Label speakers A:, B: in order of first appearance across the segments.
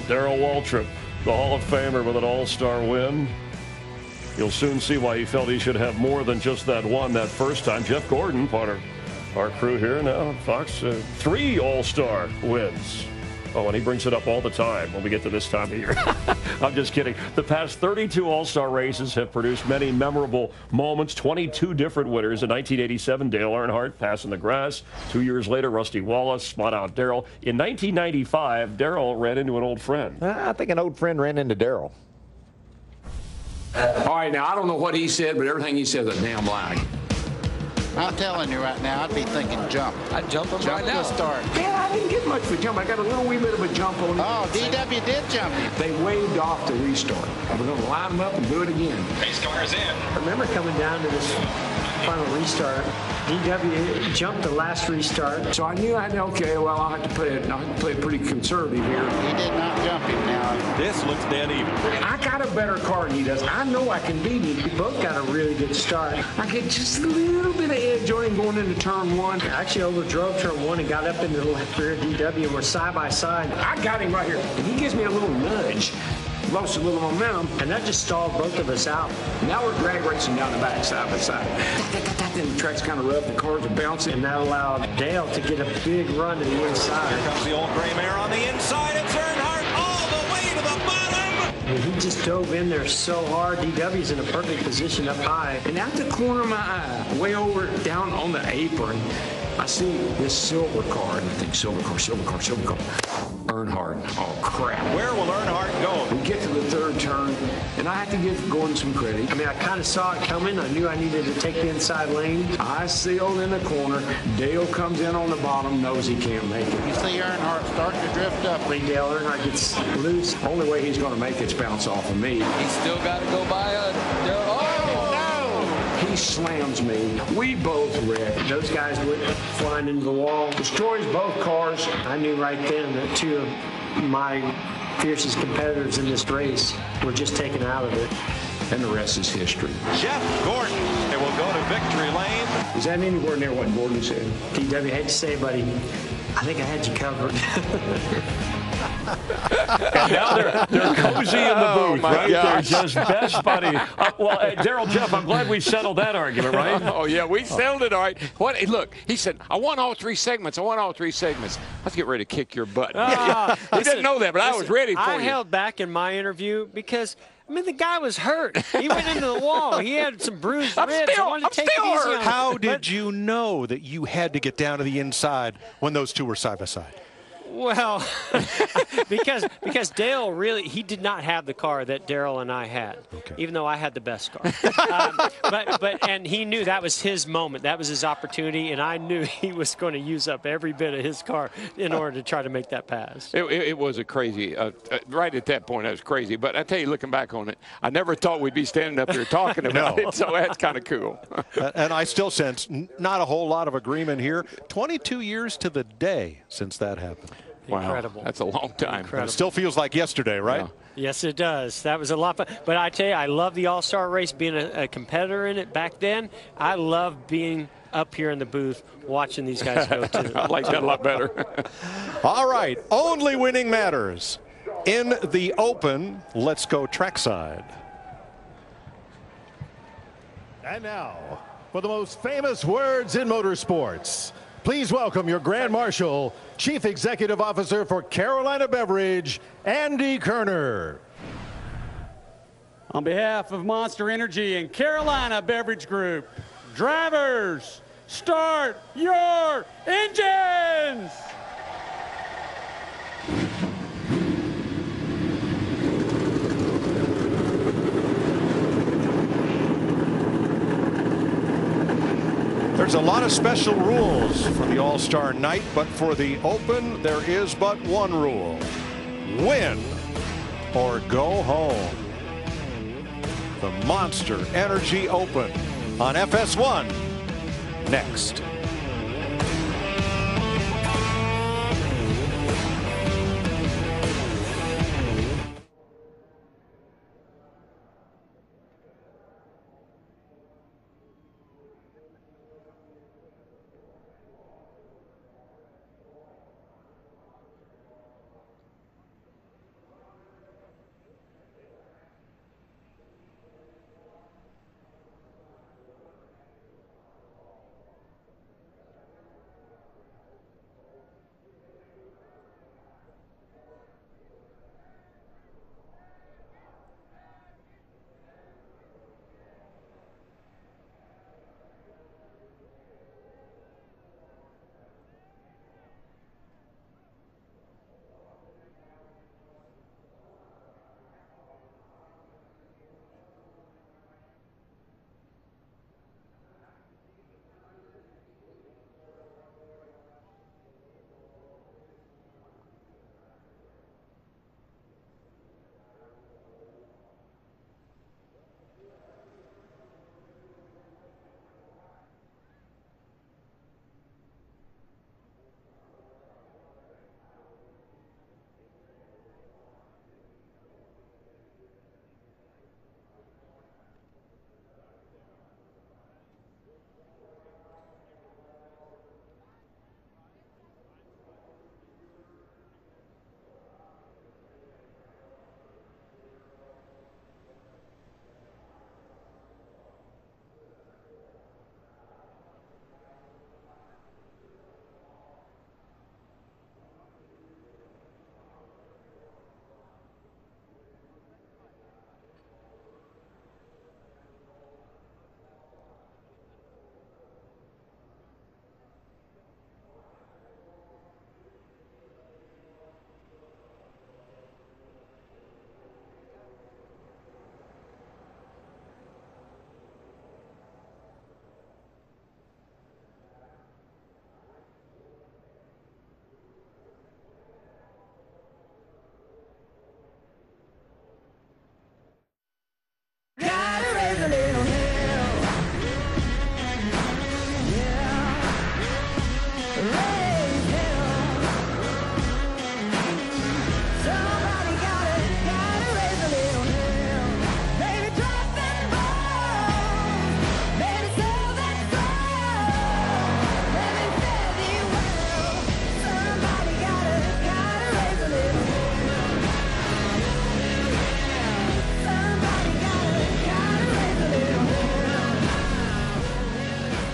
A: Darrell Waltrip, the Hall of Famer with an all-star win. You'll soon see why he felt he should have more than just that one that first time. Jeff Gordon, part of our crew here now, Fox, 3 all-star wins. Oh, and he brings it up all the time when we get to this time of year. I'm just kidding. The past 32 All-Star races have produced many memorable moments. 22 different winners. In 1987, Dale Earnhardt passing the grass. 2 years later, Rusty Wallace spot out Darrell. In 1995, Darrell ran into an old friend.
B: I think an old friend ran into Darrell.
C: All right, now, I don't know what he said, but everything he said is a damn lie.
D: I'm telling you right now, I'd be thinking jump.
E: I'd jump him right now.
D: To start.
C: Man, I didn't get much of a jump. I got a little wee bit of a jump on it.
D: Oh, DW did jump him.
C: They waved off the restart. We're going to line them up and do it again.
F: Pace car's in.
G: I remember coming down to this final restart. DW jumped the last restart.
C: So I knew I had to, okay, well, I'll have to play pretty conservative here.
D: He did not jump him now.
F: This looks dead even.
C: I got a better car than he does. I know I can beat him.
G: We both got a really good start.
C: I get just a little bit of edge on him going into turn 1.
G: I actually overdrove turn 1 and got up into the left rear DW, and we're side by side.
C: I got him right here, and he gives me a little nudge. Lost a little momentum.
G: And that just stalled both of us out.
C: Now we're drag racing down the back side by side. Then the track's kind of rough, the cars are bouncing.
G: And that allowed Dale to get a big run to the inside.
F: Here comes the old gray mare on the inside. It's Earnhardt all the way to the bottom.
G: And he just dove in there so hard. DW's in a perfect position up high.
C: And out the corner of my eye, way over down on the apron, I see this silver car, and I think silver car. Earnhardt. Oh, crap.
F: Where will Earnhardt go?
C: We get to the 3rd turn, and I have to give Gordon some credit.
G: I mean, I kind of saw it coming. I knew I needed to take the inside lane.
C: I sealed in the corner. Dale comes in on the bottom, knows he can't make it.
D: You see Earnhardt starting to drift up.
G: When Dale Earnhardt gets loose.
C: Only way he's going to make it's bounce off of me.
E: He's still got to go by Darrell.
C: He slams me. We both wreck.
G: Those guys went flying into the wall.
C: Destroys both cars.
G: I knew right then that 2 of my fiercest competitors in this race were just taken out of it.
C: And the rest is history.
F: Jeff Gordon. It will go to victory lane.
C: Is that anywhere near what Gordon said?
G: DW, hate to say, buddy, I think I had you covered.
A: And now they're cozy in the booth, right?
B: Gosh.
A: They're just best buddy. Darrell, Jeff, I'm glad we settled that argument, right?
E: Oh, yeah, we settled it all right. Look, he said, I won all 3 segments. Let's get ready to kick your butt. He didn't know that, but I was ready for you.
H: I held back in my interview because, I mean, the guy was hurt. He went into the wall. He had some bruised ribs. I wanted to take it easy on him.
I: How did you know that you had to get down to the inside when those 2 were side by side?
H: Well, because Dale really, he did not have the car that Darrell and I had, even though I had the best car. And he knew that was his moment. That was his opportunity, and I knew he was going to use up every bit of his car in order to try to make that pass.
E: It was a crazy, right at that point, it was crazy. But I tell you, looking back on it, I never thought we'd be standing up here talking about it, so that's kind of cool.
I: And I still sense not a whole lot of agreement here. 22 years to the day since that happened.
E: Wow,
H: Incredible.
E: that's a long time.
I: It still feels like yesterday, right?
E: Yeah.
H: Yes, it does. That was a lot of fun. But I tell you, I love the All-Star race, being a competitor in it back then. I love being up here in the booth watching these guys go, too.
E: I like that a lot better.
I: All right, only winning matters. In the open, let's go trackside.
J: And now, for the most famous words in motorsports, please welcome your Grand Marshal, Chief Executive Officer for Carolina Beverage, Andy Kerner.
K: On behalf of Monster Energy and Carolina Beverage Group, drivers, start your engines!
I: There's a lot of special rules for the All-Star night, but for the Open, there is but one rule. Win or go home. The Monster Energy Open on FS1 next.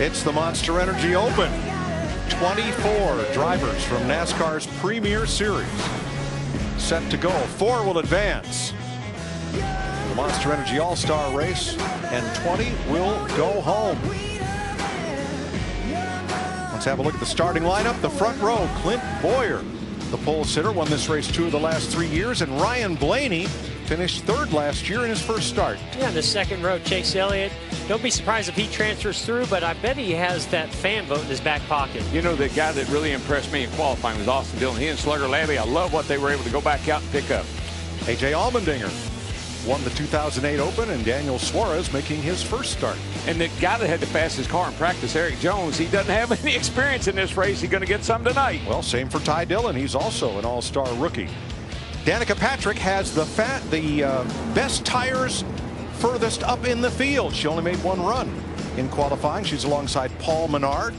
I: It's the Monster Energy Open. 24 drivers from NASCAR's Premier Series set to go. 4 will advance the Monster Energy All-Star Race, and 20 will go home. Let's have a look at the starting lineup. The front row, Clint Bowyer, the pole sitter, won this race 2 of the last 3 years, and Ryan Blaney finished 3rd last year in his first start.
H: Yeah, in the second row, Chase Elliott. Don't be surprised if he transfers through, but I bet he has that fan vote in his back pocket.
E: You know, the guy that really impressed me in qualifying was Austin Dillon. He and Slugger Labby, I love what they were able to go back out and pick up.
I: A.J. Allmendinger won the 2008 Open, and Daniel Suarez making his first start.
E: And the guy that had to pass his car in practice, Eric Jones, he doesn't have any experience in this race. He's going to get some tonight.
I: Well, same for Ty Dillon. He's also an all-star rookie. Danica Patrick has the best tires furthest up in the field. She only made 1 run in qualifying. She's alongside Paul Menard,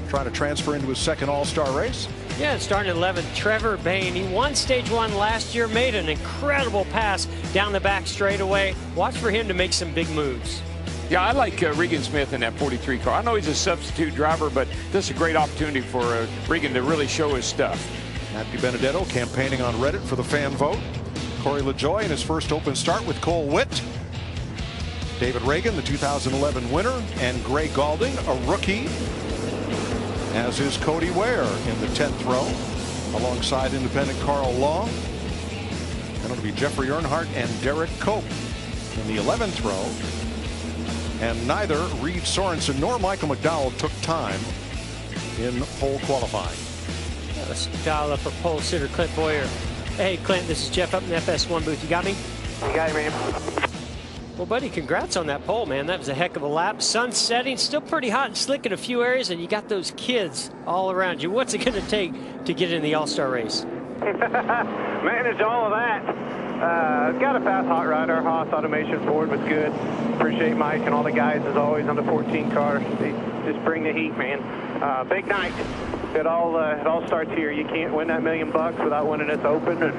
I: trying to transfer into his second all-star race.
H: Yeah, starting at 11th, Trevor Bayne. He won Stage 1 last year, made an incredible pass down the back straightaway. Watch for him to make some big moves.
E: Yeah, I like Regan Smith in that 43 car. I know he's a substitute driver, but this is a great opportunity for Regan to really show his stuff.
I: Matthew Benedetto campaigning on Reddit for the fan vote. Corey LaJoie in his first open start with Cole Witt. David Reagan, the 2011 winner, and Gray Galding, a rookie, as is Cody Ware in the 10th row, alongside independent Carl Long. And it'll be Jeffrey Earnhardt and Derek Cope in the 11th row. And neither Reed Sorensen nor Michael McDowell took time in pole qualifying.
H: Let's dial up for pole sitter Clint Bowyer. Hey, Clint, this is Jeff up in the FS1 booth. You got me?
L: You got me, man.
H: Well, buddy, congrats on that pole, man. That was a heck of a lap. Sun setting, still pretty hot and slick in a few areas, and you got those kids all around you. What's it going to take to get in the All-Star race?
L: Manage all of that. Got a fast hot rider. Haas Automation Ford was good. Appreciate Mike and all the guys, as always, on the 14 car. They just bring the heat, man. Big night. It all starts here. You can't win that $1 million without winning this Open, and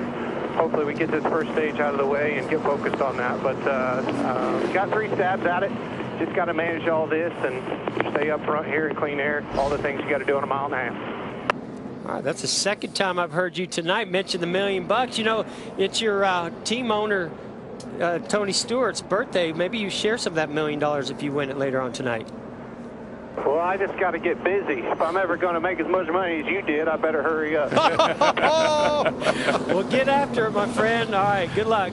L: hopefully we get this first stage out of the way and get focused on that. But got 3 stabs at it. Just got to manage all this and stay up front here in clean air. All the things you got to do in a mile and a half.
H: All right, that's the second time I've heard you tonight mention the $1 million. You know, it's your team owner, Tony Stewart's birthday. Maybe you share some of that $1 million if you win it later on tonight.
L: Well, I just got to get busy. If I'm ever going to make as much money as you did, I better hurry up.
H: Well, get after it, my friend. All right, good luck.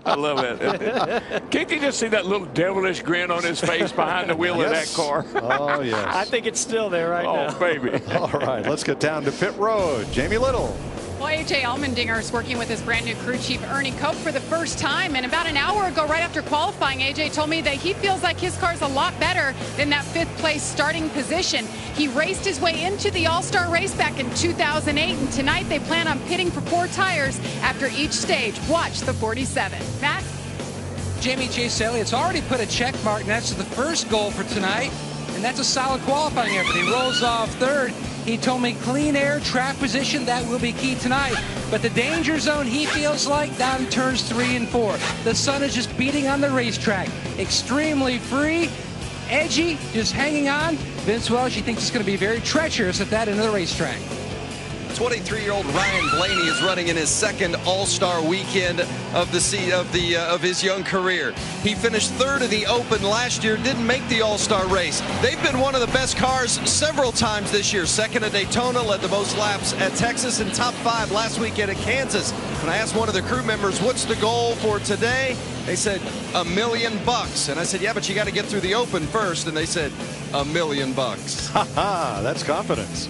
E: I love it. Can't you just see that little devilish grin on his face behind the wheel of that car?
I: Oh, yes.
H: I think it's still there right now.
E: Oh, baby.
I: All right, let's get down to pit road. Jamie Little.
M: Well, A.J. Allmendinger is working with his brand new crew chief, Ernie Cope, for the first time. And about an hour ago, right after qualifying, A.J. told me that he feels like his car's a lot better than that 5th place starting position. He raced his way into the All-Star race back in 2008. And tonight they plan on pitting for 4 tires after each stage. Watch the 47. Matt?
N: Jamie Chase Elliott's already put a check mark, and that's the first goal for tonight. And that's a solid qualifying effort. He rolls off 3rd. He told me clean air, track position, that will be key tonight. But the danger zone, he feels like, down in turns 3 and 4. The sun is just beating on the racetrack. Extremely free, edgy, just hanging on. Vince Welch, he thinks it's going to be very treacherous at that end of the racetrack.
O: 23-year-old Ryan Blaney is running in his second All-Star weekend of his young career. He finished 3rd in the Open last year, didn't make the All-Star race. They've been one of the best cars several times this year. 2nd at Daytona, led the most laps at Texas, and top 5 last weekend at Kansas. When I asked one of the crew members, what's the goal for today? They said $1 million. And I said, yeah, but you got to get through the Open first. And they said $1 million.
I: Ha ha, that's confidence.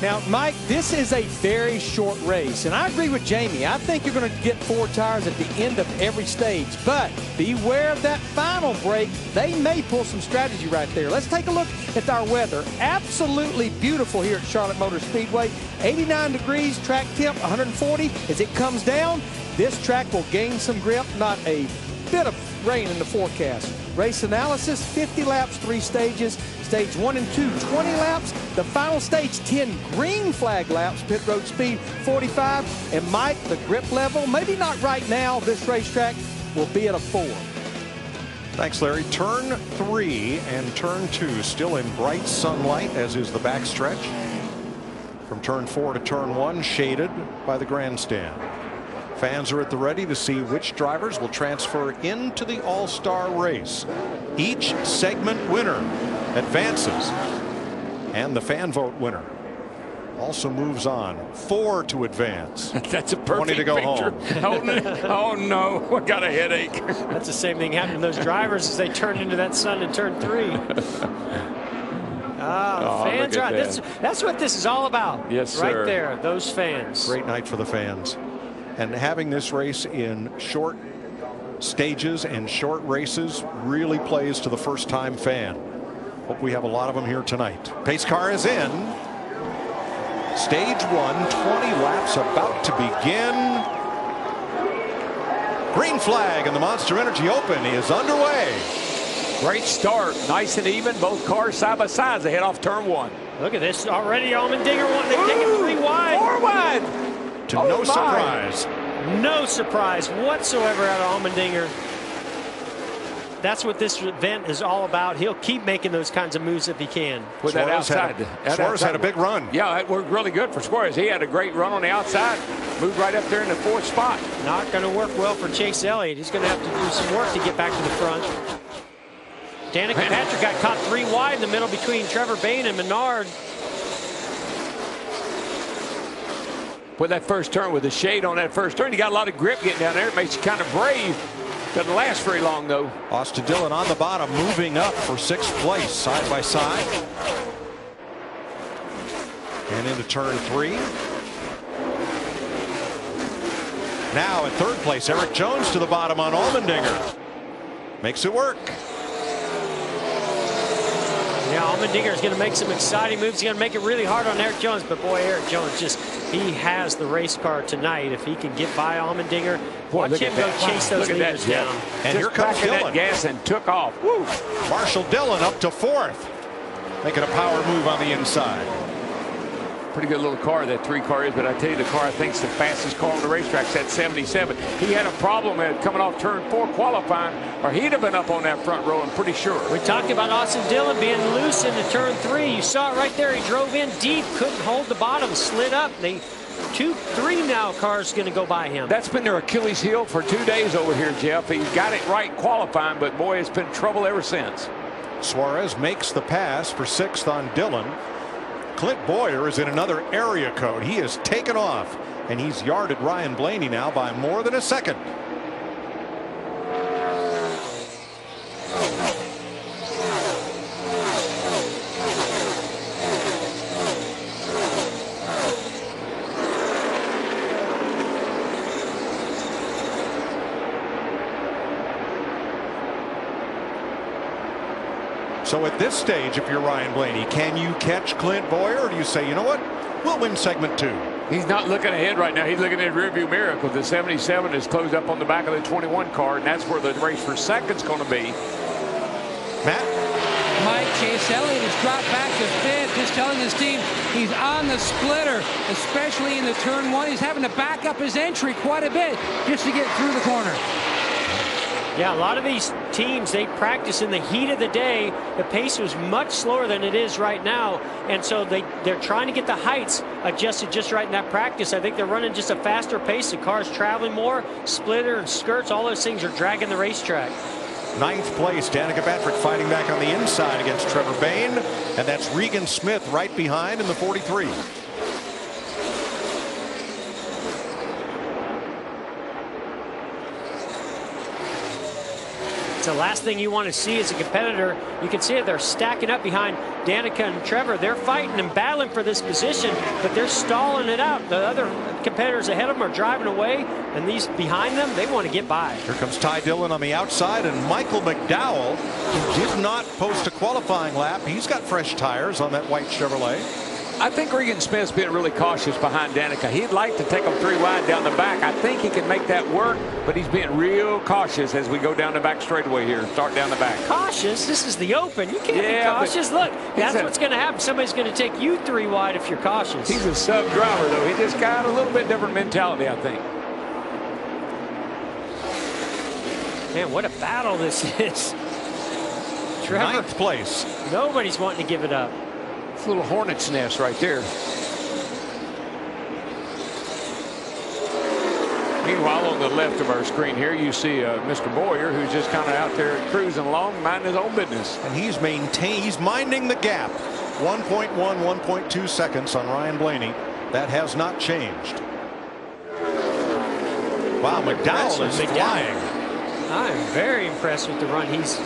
P: Now, Mike, this is a very short race, and I agree with Jamie. I think you're going to get 4 tires at the end of every stage, but beware of that final break. They may pull some strategy right there. Let's take a look at our weather. Absolutely beautiful here at Charlotte Motor Speedway. 89 degrees, track temp 140. As it comes down, this track will gain some grip, not a bit of rain in the forecast. Race analysis, 50 laps, 3 stages. Stage 1 and 2, 20 laps. The final stage, 10 green flag laps. Pit road speed, 45. And Mike, the grip level, maybe not right now, this racetrack will be at a 4.
I: Thanks, Larry. Turn 3 and turn 2 still in bright sunlight, as is the backstretch. From turn 4 to turn 1, shaded by the grandstand. Fans are at the ready to see which drivers will transfer into the All-Star race. Each segment winner advances, and the fan vote winner also moves on. 4 to advance.
E: That's a perfect
I: 20 to go
E: picture.
I: home.
E: Oh no, I got a headache.
H: That's the same thing happened to those drivers as they turned into that sun in turn 3. Fans are. That's what this is all about.
E: Yes, sir.
H: Right there, those fans.
I: Great night for the fans. And having this race in short stages and short races really plays to the first-time fan. Hope we have a lot of them here tonight. Pace car is in. Stage 1, 20 laps about to begin. Green flag and the Monster Energy Open is underway.
E: Great start, nice and even. Both cars side by side as they head off turn 1.
H: Look at this already. Allmendinger won. They've taken 3 wide.
E: 4 wide.
I: To no surprise.
H: No surprise whatsoever out of Allmendinger. That's what this event is all about. He'll keep making those kinds of moves if he can.
E: With that outside.
I: Suarez had a big run.
E: Yeah, it worked really good for Suarez. He had a great run on the outside. Moved right up there in the 4th spot.
H: Not going to work well for Chase Elliott. He's going to have to do some work to get back to the front. Danica Patrick got caught 3 wide in the middle between Trevor Bayne and Menard.
E: With that first turn, with the shade on that first turn, you got a lot of grip getting down there. It makes you kind of brave. Doesn't last very long, though.
I: Austin Dillon on the bottom, moving up for 6th place, side by side. And into turn 3. Now in 3rd place, Eric Jones to the bottom on Allmendinger. Makes it work.
H: Yeah, Allmendinger is going to make some exciting moves. He's going to make it really hard on Eric Jones. But boy, Eric Jones he has the race car tonight. If he can get by Allmendinger, watch him go chase those leaders down.
I: And here comes Dillon.
E: That gas and took off.
I: Woo. Marshall Dillon up to 4th. Making a power move on the inside.
E: Pretty good little car that 3 car is, but I tell you, the car I think is the fastest car on the racetrack. That 77. He had a problem coming off turn 4 qualifying, or he'd have been up on that front row, I'm pretty sure.
H: We talked about Austin Dillon being loose into turn 3. You saw it right there. He drove in deep, couldn't hold the bottom, slid up. 3 now cars going to go by him.
E: That's been their Achilles heel for 2 days over here, Jeff. He got it right qualifying, but boy, it's been trouble ever since.
I: Suarez makes the pass for 6th on Dillon. Clint Boyer is in another area code. He has taken off, and he's yarded Ryan Blaney now by more than a second. So at this stage, if you're Ryan Blaney, can you catch Clint Boyer, or do you say, you know what, we'll win segment 2?
E: He's not looking ahead right now. He's looking at rearview mirror because the 77 is closed up on the back of the 21 car, and that's where the race for second's going to be.
I: Matt?
N: Mike, Chase Elliott has dropped back to 5th, just telling his team he's on the splitter, especially in the turn 1. He's having to back up his entry quite a bit just to get through the corner.
H: Yeah, a lot of these teams, they practice in the heat of the day. The pace was much slower than it is right now, and so they're trying to get the heights adjusted just right in that practice. I think they're running just a faster pace. The car's traveling more. Splitter and skirts, all those things are dragging the racetrack.
I: 9th place, Danica Patrick fighting back on the inside against Trevor Bayne, and that's Regan Smith right behind in the 43.
H: The last thing you want to see as a competitor. You can see it, they're stacking up behind Danica and Trevor. They're fighting and battling for this position, but they're stalling it out. The other competitors ahead of them are driving away, and these behind them, they want to get by.
I: Here comes Ty Dillon on the outside, and Michael McDowell, who did not post a qualifying lap. He's got fresh tires on that white Chevrolet.
E: I think Regan Smith's being really cautious behind Danica. He'd like to take them 3 wide down the back. I think he can make that work, but he's being real cautious as we go down the back straightaway here. Start down the back.
H: Cautious? This is the Open. You can't be cautious. Look, that's what's going to happen. Somebody's going to take you 3 wide if you're cautious.
E: He's a sub driver, though. He just got a little bit different mentality, I think.
H: Man, what a battle this is. Trevor,
I: 9th place.
H: Nobody's wanting to give it up.
E: It's a little hornet's nest right there. Meanwhile, on the left of our screen here, you see Mr. Boyer, who's just kind of out there cruising along, minding his own business.
I: And he's minding the gap. 1.1, 1.2 seconds on Ryan Blaney. That has not changed. Wow, McDowell is flying.
H: I'm very impressed with the run he's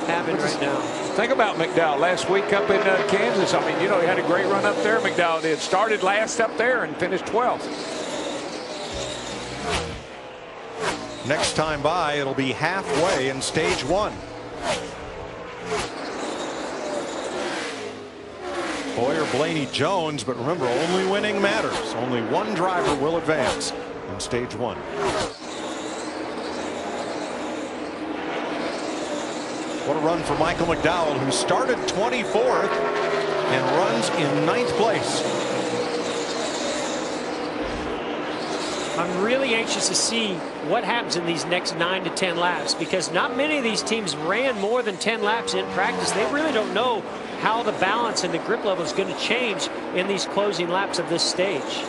H: having right now.
E: Think about McDowell last week up in Kansas. I mean, you know, he had a great run up there. McDowell did. Started last up there and finished 12th.
I: Next time by, it'll be halfway in stage 1. Boyer, Blaney, Jones, but remember, only winning matters. Only one driver will advance in stage 1. What a run for Michael McDowell, who started 24th and runs in 9th place.
H: I'm really anxious to see what happens in these next 9 to 10 laps, because not many of these teams ran more than 10 laps in practice. They really don't know how the balance and the grip level is going to change in these closing laps of this stage.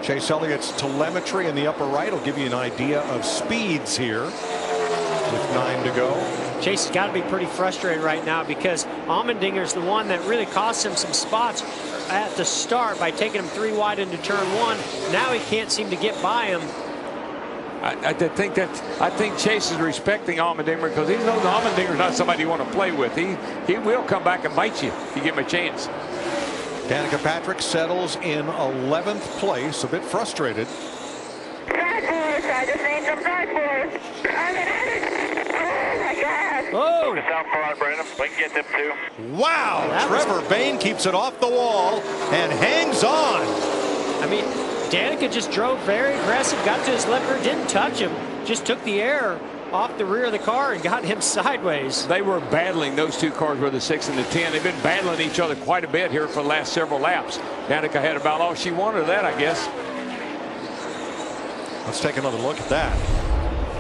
I: Chase Elliott's telemetry in the upper right will give you an idea of speeds here with 9 to go.
H: Chase has got to be pretty frustrated right now, because Allmendinger's the one that really cost him some spots at the start by taking him 3 wide into turn 1. Now he can't seem to get by him.
E: I think Chase is respecting Allmendinger, because he knows Allmendinger's not somebody you want to play with. He will come back and bite you if you give him a chance.
I: Danica Patrick settles in 11th place, a bit frustrated.
Q: I just need some backboards. Oh my God.
H: Oh!
L: Focus out front, Brandon. We can get them too.
I: Wow! Trevor Bayne keeps it off the wall and hangs on.
H: I mean, Danica just drove very aggressive, got to his left rear, didn't touch him, just took the air off the rear of the car and got him sideways.
E: They were battling, those two cars were the 6 and the 10. They've been battling each other quite a bit here for the last several laps. Danica had about all she wanted of that, I guess.
I: Let's take another look at that.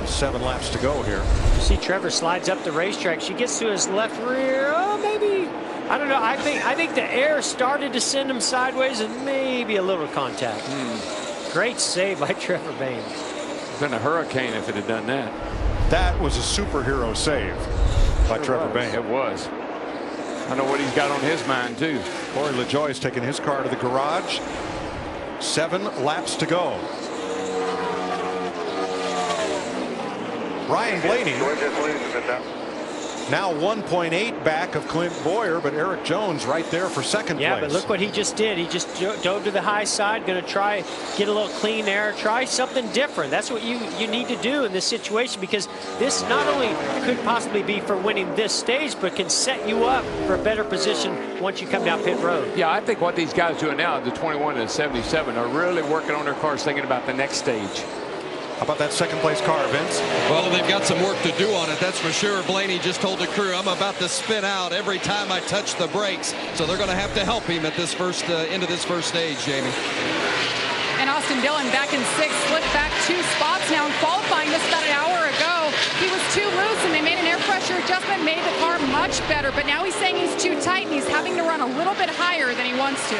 I: 7 laps to go here.
H: You see Trevor slides up the racetrack. She gets to his left rear. Oh, maybe. I don't know. I think the air started to send him sideways and maybe a little contact. Great save by Trevor Bayne.
E: It's been a hurricane if it had done that.
I: That was a superhero save by Trevor Bayne.
E: It was. I know what he's got on his mind, too.
I: Corey LaJoie is taking his car to the garage. 7 laps to go. Ryan Blaney now 1.8 back of Clint Boyer, but Eric Jones right there for second place.
H: Yeah, but look what he just did. He just dove to the high side, going to try get a little clean air, try something different. That's what you need to do in this situation, because this not only could possibly be for winning this stage, but can set you up for a better position once you come down pit road.
E: Yeah, I think what these guys doing now, the 21 and the 77, are really working on their cars, thinking about the next stage.
I: How about that second place car, Vince?
O: Well, they've got some work to do on it, that's for sure. Blaney just told the crew, I'm about to spin out every time I touch the brakes. So they're going to have to help him at this first into this first stage, Jamie.
M: And Austin Dillon back in 6th, slipped back 2 spots now in qualifying just about an hour ago. He was too loose and they made an air pressure adjustment, made the car much better. But now he's saying he's too tight and he's having to run a little bit higher than he wants to.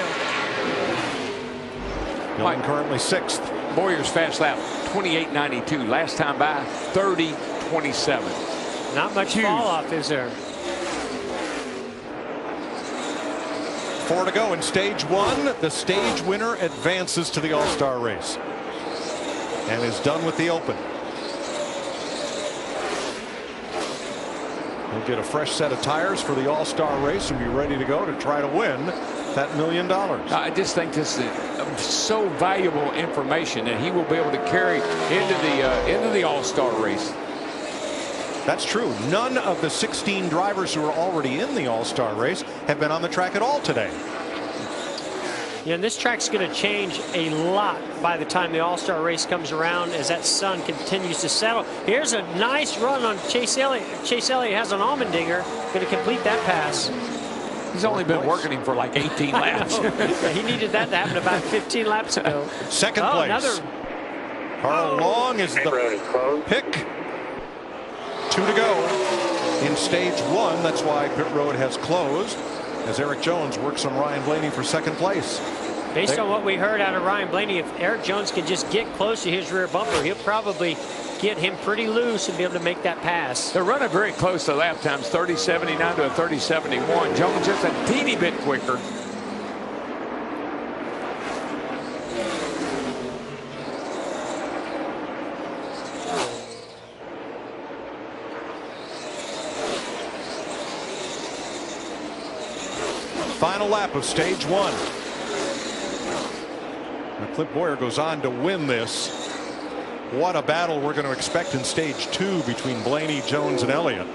I: Dillon currently 6th.
E: Boyer's fast lap, 28.92. Last time by, 30.27.
H: Not much fall off, is there?
I: 4 to go in stage 1. The stage winner advances to the All-Star race and is done with the Open. He'll get a fresh set of tires for the All-Star race and be ready to go to try to win that $1 million.
E: I just think this is so valuable information that he will be able to carry into the All-Star race.
I: That's true. None of the 16 drivers who are already in the All-Star race have been on the track at all today.
H: Yeah, and this track's going to change a lot by the time the All-Star race comes around as that sun continues to settle. Here's a nice run on Chase Elliott. Chase Elliott has an Allmendinger, going to complete that pass.
E: He's only been working him for like 18 laps.
H: He needed that to happen about 15 laps ago.
I: Second place.
H: Another.
I: Carl Long is the pick. 2 to go in stage 1. That's why pit road has closed as Eric Jones works on Ryan Blaney for second place.
H: Based on what we heard out of Ryan Blaney, if Eric Jones can just get close to his rear bumper, he'll probably get him pretty loose and be able to make that pass.
E: They're running very close to lap times, 30.79 to a 30.71. Jones just a teeny bit quicker.
I: Final lap of stage 1. Now Clint Bowyer goes on to win this. What a battle we're going to expect in stage 2 between Blaney, Jones, and Elliott.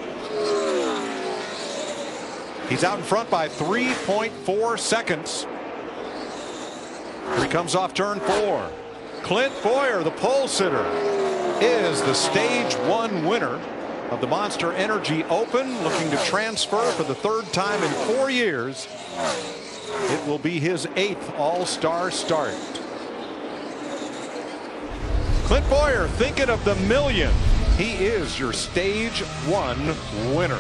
I: He's out in front by 3.4 seconds. Here he comes off turn 4. Clint Bowyer, the pole sitter, is the stage 1 winner of the Monster Energy Open, looking to transfer for the 3rd time in 4 years. It will be his 8th All-Star start. Clint Bowyer, thinking of the million. He is your stage 1 winner.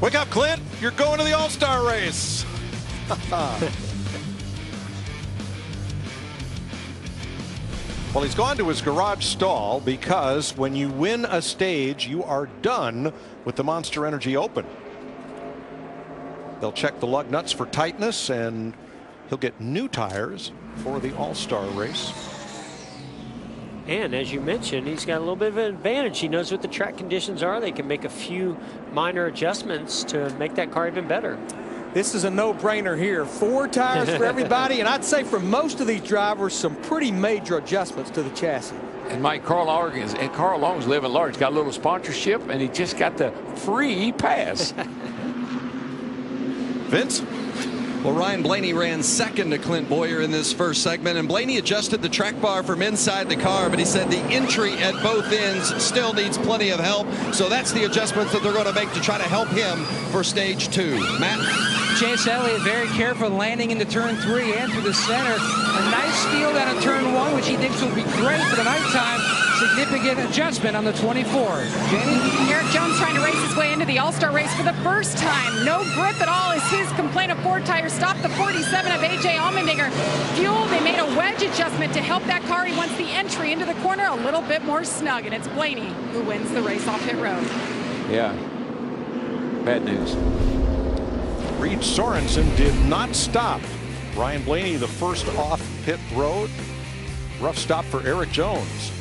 I: Wake up, Clint. You're going to the All-Star race. Well, he's gone to his garage stall because when you win a stage, you are done with the Monster Energy Open. They'll check the lug nuts for tightness, and he'll get new tires for the All-Star race.
H: And as you mentioned, he's got a little bit of an advantage. He knows what the track conditions are. They can make a few minor adjustments to make that car even better.
P: This is a no-brainer here. 4 tires for everybody, and I'd say for most of these drivers, some pretty major adjustments to the chassis.
E: And Mike, Carl Long's living large. Got a little sponsorship, and he just got the free pass.
I: Vince?
O: Well, Ryan Blaney ran second to Clint Bowyer in this first segment, and Blaney adjusted the track bar from inside the car, but he said the entry at both ends still needs plenty of help, so that's the adjustments that they're going to make to try to help him for stage 2. Matt?
N: Chase Elliott very careful landing into turn 3 and through the center. A nice field out of turn 1, which he thinks will be great for the nighttime. significant adjustment on the 24. Jamie?
M: Erik Jones trying to race his way into the All-Star race for the first time. No grip at all as his complaint of Ford tires stopped the 47 of A.J. Allmendinger. Fuel, they made a wedge adjustment to help that car. He wants the entry into the corner a little bit more snug, and it's Blaney who wins the race off pit road.
E: Yeah. Bad news.
I: Reed Sorensen did not stop. Ryan Blaney, the first off pit road. Rough stop for Erik Jones.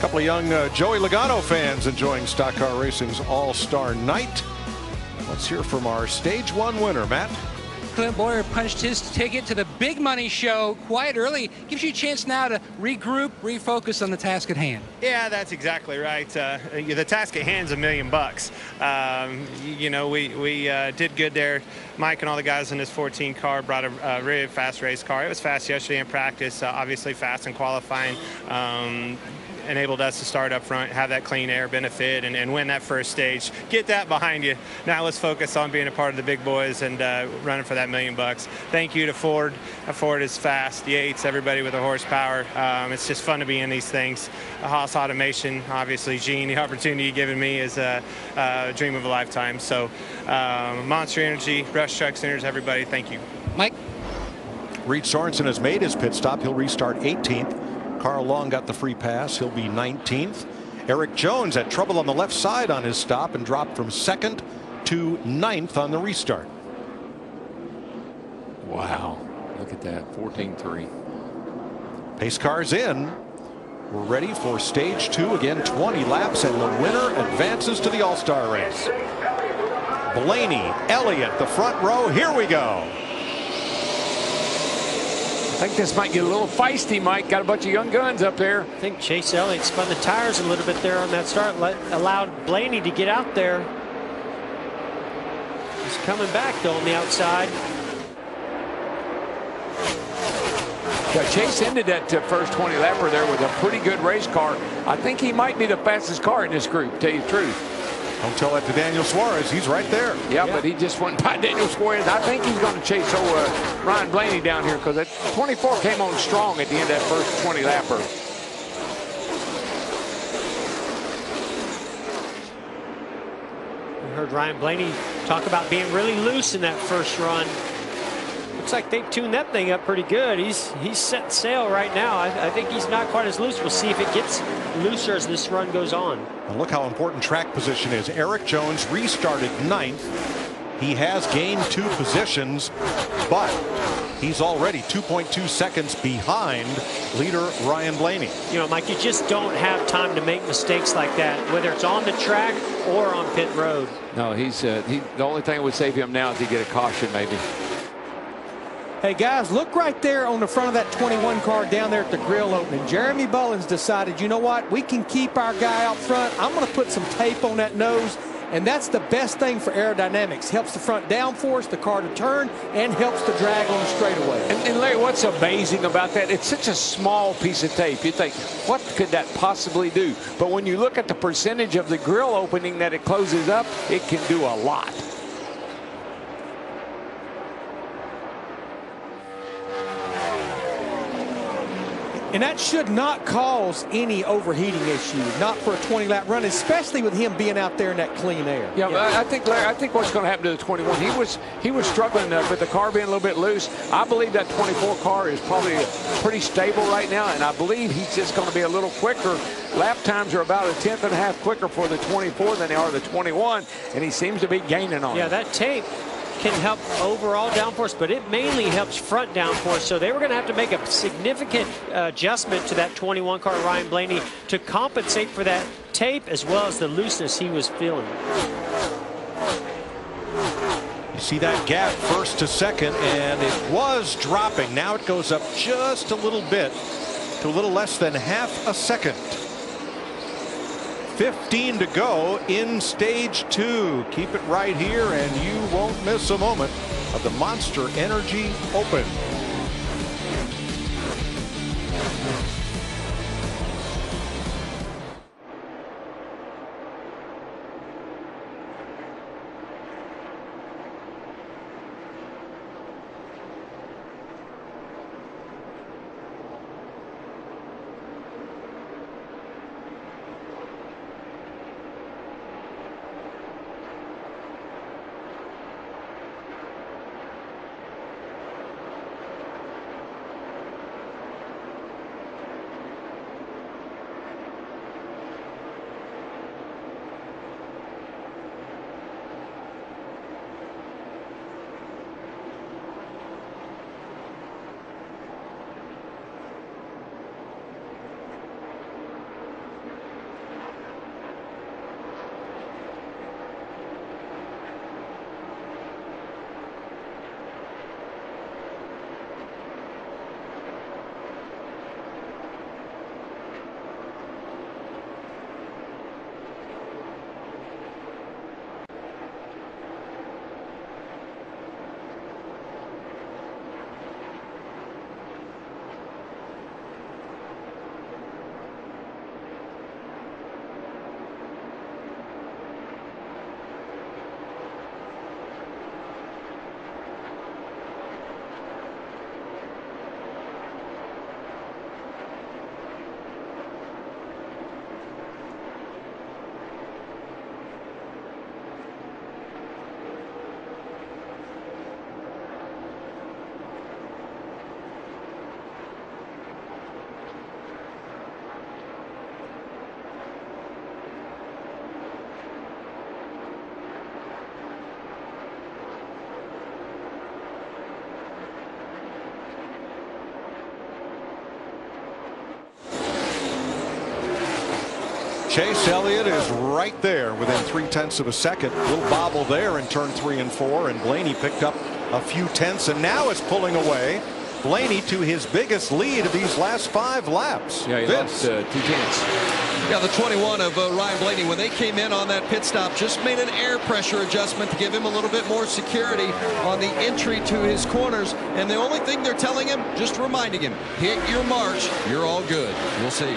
I: Couple of young Joey Logano fans enjoying Stock Car Racing's All-Star Night. Let's hear from our Stage 1 winner, Matt.
N: Clint Bowyer punched his ticket to the big money show quite early. Gives you a chance now to regroup, refocus on the task at hand.
R: Yeah, that's exactly right. The task at hand is $1 million. You know, we did good there. Mike and all the guys in this 14 car brought a really fast race car. It was fast yesterday in practice, obviously fast in qualifying. Enabled us to start up front, have that clean air benefit, and win that first stage. Get that behind you. Now let's focus on being a part of the big boys and running for that $1 million. Thank you to Ford. Ford is fast. Yates, everybody with the horsepower. It's just fun to be in these things. Haas Automation, obviously, Gene, the opportunity you've given me is a dream of a lifetime. So Monster Energy, Rush Truck Centers, everybody, thank you.
N: Mike?
I: Reed Sorensen has made his pit stop. He'll restart 18th. Carl Long got the free pass. He'll be 19th. Erik Jones had trouble on the left side on his stop and dropped from 2nd to 9th on the restart.
E: Wow. Look at that. 14-3.
I: Pace cars in. We're ready for stage 2. Again, 20 laps, and the winner advances to the All-Star race. Blaney, Elliott, the front row. Here we go.
E: I think this might get a little feisty, Mike. Got a bunch of young guns up there.
H: I think Chase Elliott spun the tires a little bit there on that start, allowed Blaney to get out there. He's coming back, though, on the outside.
E: Yeah, Chase ended that first 20 lapper there with a pretty good race car. I think he might be the fastest car in this group, to tell you the truth.
I: Don't tell that to Daniel Suarez. He's right there.
E: Yeah, but he just went by Daniel Suarez. I think he's going to chase Ryan Blaney down here because that 24 came on strong at the end of that first 20 lapper.
H: We heard Ryan Blaney talk about being really loose in that first run. Looks like they've tuned that thing up pretty good. He's set sail right now. I think he's not quite as loose. We'll see if it gets looser as this run goes on.
I: And look how important track position is. Erik Jones restarted 9th. He has gained 2 positions, but he's already 2.2 seconds behind leader Ryan Blaney.
H: You know, Mike, you just don't have time to make mistakes like that, whether it's on the track or on pit road.
E: No, the only thing that would save him now is he get a caution maybe.
P: Hey guys, look right there on the front of that 21 car down there at the grill opening. Jeremy Bullins decided, you know what, we can keep our guy out front. I'm going to put some tape on that nose, and that's the best thing for aerodynamics. Helps the front downforce, the car to turn, and helps the drag on the straightaway.
E: And Larry, what's amazing about that, it's such a small piece of tape. You think, what could that possibly do? But when you look at the percentage of the grill opening that it closes up, it can do a lot.
P: And that should not cause any overheating issue, not for a 20-lap run, especially with him being out there in that clean air.
E: Yeah, but I think, Larry, what's going to happen to the 21, he was struggling with the car being a little bit loose. I believe that 24 car is probably pretty stable right now, and I believe he's just going to be a little quicker. Lap times are about a 10th and a half quicker for the 24 than they are the 21, and he seems to be gaining on it.
H: Yeah, that tape can help overall downforce, but it mainly helps front downforce. So they were going to have to make a significant adjustment to that 21 car Ryan Blaney to compensate for that tape as well as the looseness he was feeling.
I: You see that gap first to second, and it was dropping. Now it goes up just a little bit to a little less than half a second. 15 to go in stage 2. Keep it right here and you won't miss a moment of the Monster Energy Open. Chase Elliott is right there within 0.3 of a second. A little bobble there in turn 3 and 4, and Blaney picked up a few tenths and now is pulling away. Blaney to his biggest lead of these last 5 laps.
E: Yeah, he lost 2 tenths.
O: Yeah, the 21 of Ryan Blaney, when they came in on that pit stop, just made an air pressure adjustment to give him a little bit more security on the entry to his corners. And the only thing they're telling him, just reminding him, hit your march, you're all good. We'll see.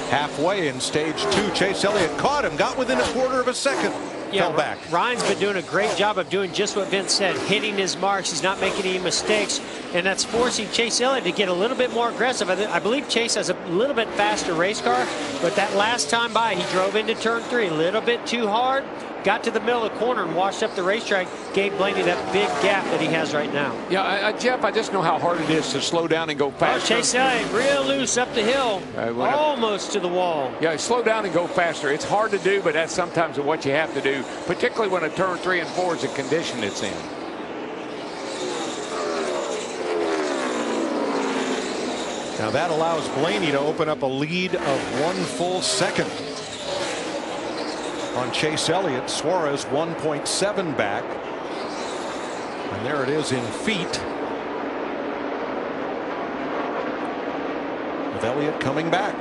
I: halfway in stage 2. Chase Elliott caught him, got within a quarter of a second, fell back.
H: Ryan's been doing a great job of doing just what Vince said, hitting his marks. He's not making any mistakes, and that's forcing Chase Elliott to get a little bit more aggressive. I believe Chase has a little bit faster race car, but that last time by, he drove into turn 3 a little bit too hard, got to the middle of the corner and washed up the racetrack, gave Blaney that big gap that he has right now.
E: Yeah, Jeff, I just know how hard it is to slow down and go faster.
H: Oh, Chase Elliott real loose up the hill, almost to the wall.
E: Yeah, slow down and go faster. It's hard to do, but that's sometimes what you have to do, particularly when a turn 3 and 4 is the condition it's in.
I: Now that allows Blaney to open up a lead of 1 full second on Chase Elliott. Suarez 1.7 back, and there it is in feet, with Elliott coming back.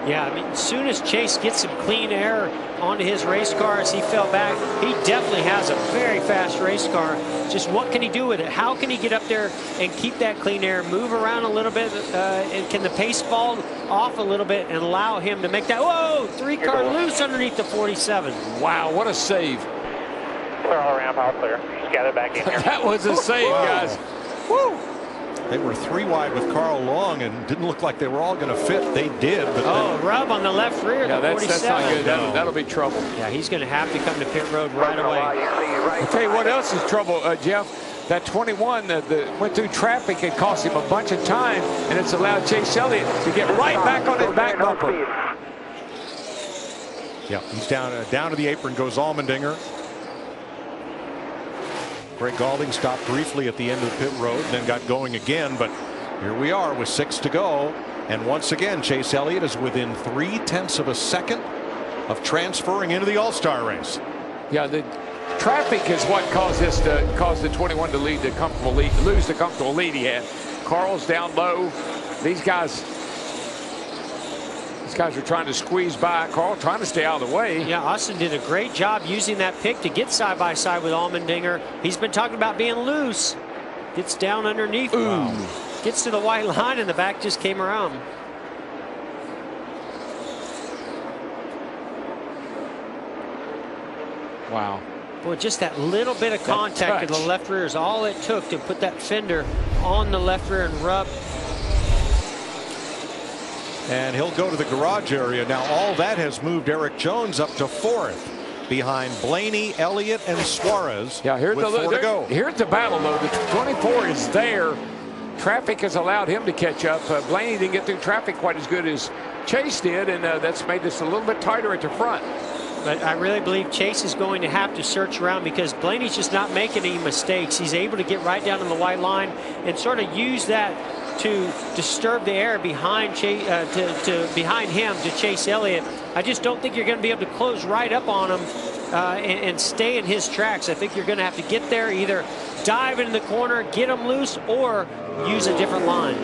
H: Yeah, I mean, as soon as Chase gets some clean air onto his race car as he fell back, he definitely has a very fast race car. Just what can he do with it? How can he get up there and keep that clean air, move around a little bit, and can the pace fall off a little bit and allow him to make that, whoa, 3-car loose underneath the 47.
E: Wow, what a save.
L: Clear all around, all clear. Just gather back in here.
E: That was a save, guys. Woo!
I: They were 3 wide with Carl Long and didn't look like they were all going to fit. They did. But
H: rub on the left rear.
E: Yeah,
H: the 47.
E: that's not good. That'll be trouble.
H: Yeah, he's going to have to come to pit road right away.
E: I'll tell you what else is trouble, Jeff. That 21 that went through traffic, it cost him a bunch of time, and it's allowed Chase Elliott to get right back on his back bumper.
I: Yeah, he's down to the apron goes Allmendinger. Greg Galding stopped briefly at the end of the pit road, then got going again, but here we are with 6 to go, and once again Chase Elliott is within 0.3 of a second of transferring into the All-Star race.
E: Yeah, the traffic is what caused the 21 to lose the comfortable lead he had. Carl's down low. These guys are trying to squeeze by. Carl trying to stay out of the way.
H: Yeah, Austin did a great job using that pick to get side by side with Allmendinger. He's been talking about being loose. Gets down underneath.
E: Ooh.
H: Gets to the white line, and the back just came around.
E: Wow.
H: Boy, just that little bit of contact in the left rear is all it took to put that fender on the left rear and rub.
I: And he'll go to the garage area. Now all that has moved Eric Jones up to 4th behind Blaney, Elliott, and Suarez.
E: Yeah, here's
I: with 4 to go.
E: Here's the battle, though. The 24 is there. Traffic has allowed him to catch up. Blaney didn't get through traffic quite as good as Chase did, and that's made this a little bit tighter at the front.
H: But I really believe Chase is going to have to search around because Blaney's just not making any mistakes. He's able to get right down to the white line and sort of use that to disturb the air behind behind him to Chase Elliott. I just don't think you're going to be able to close right up on him and stay in his tracks. I think you're going to have to get there, either dive into the corner, get him loose, or use a different line.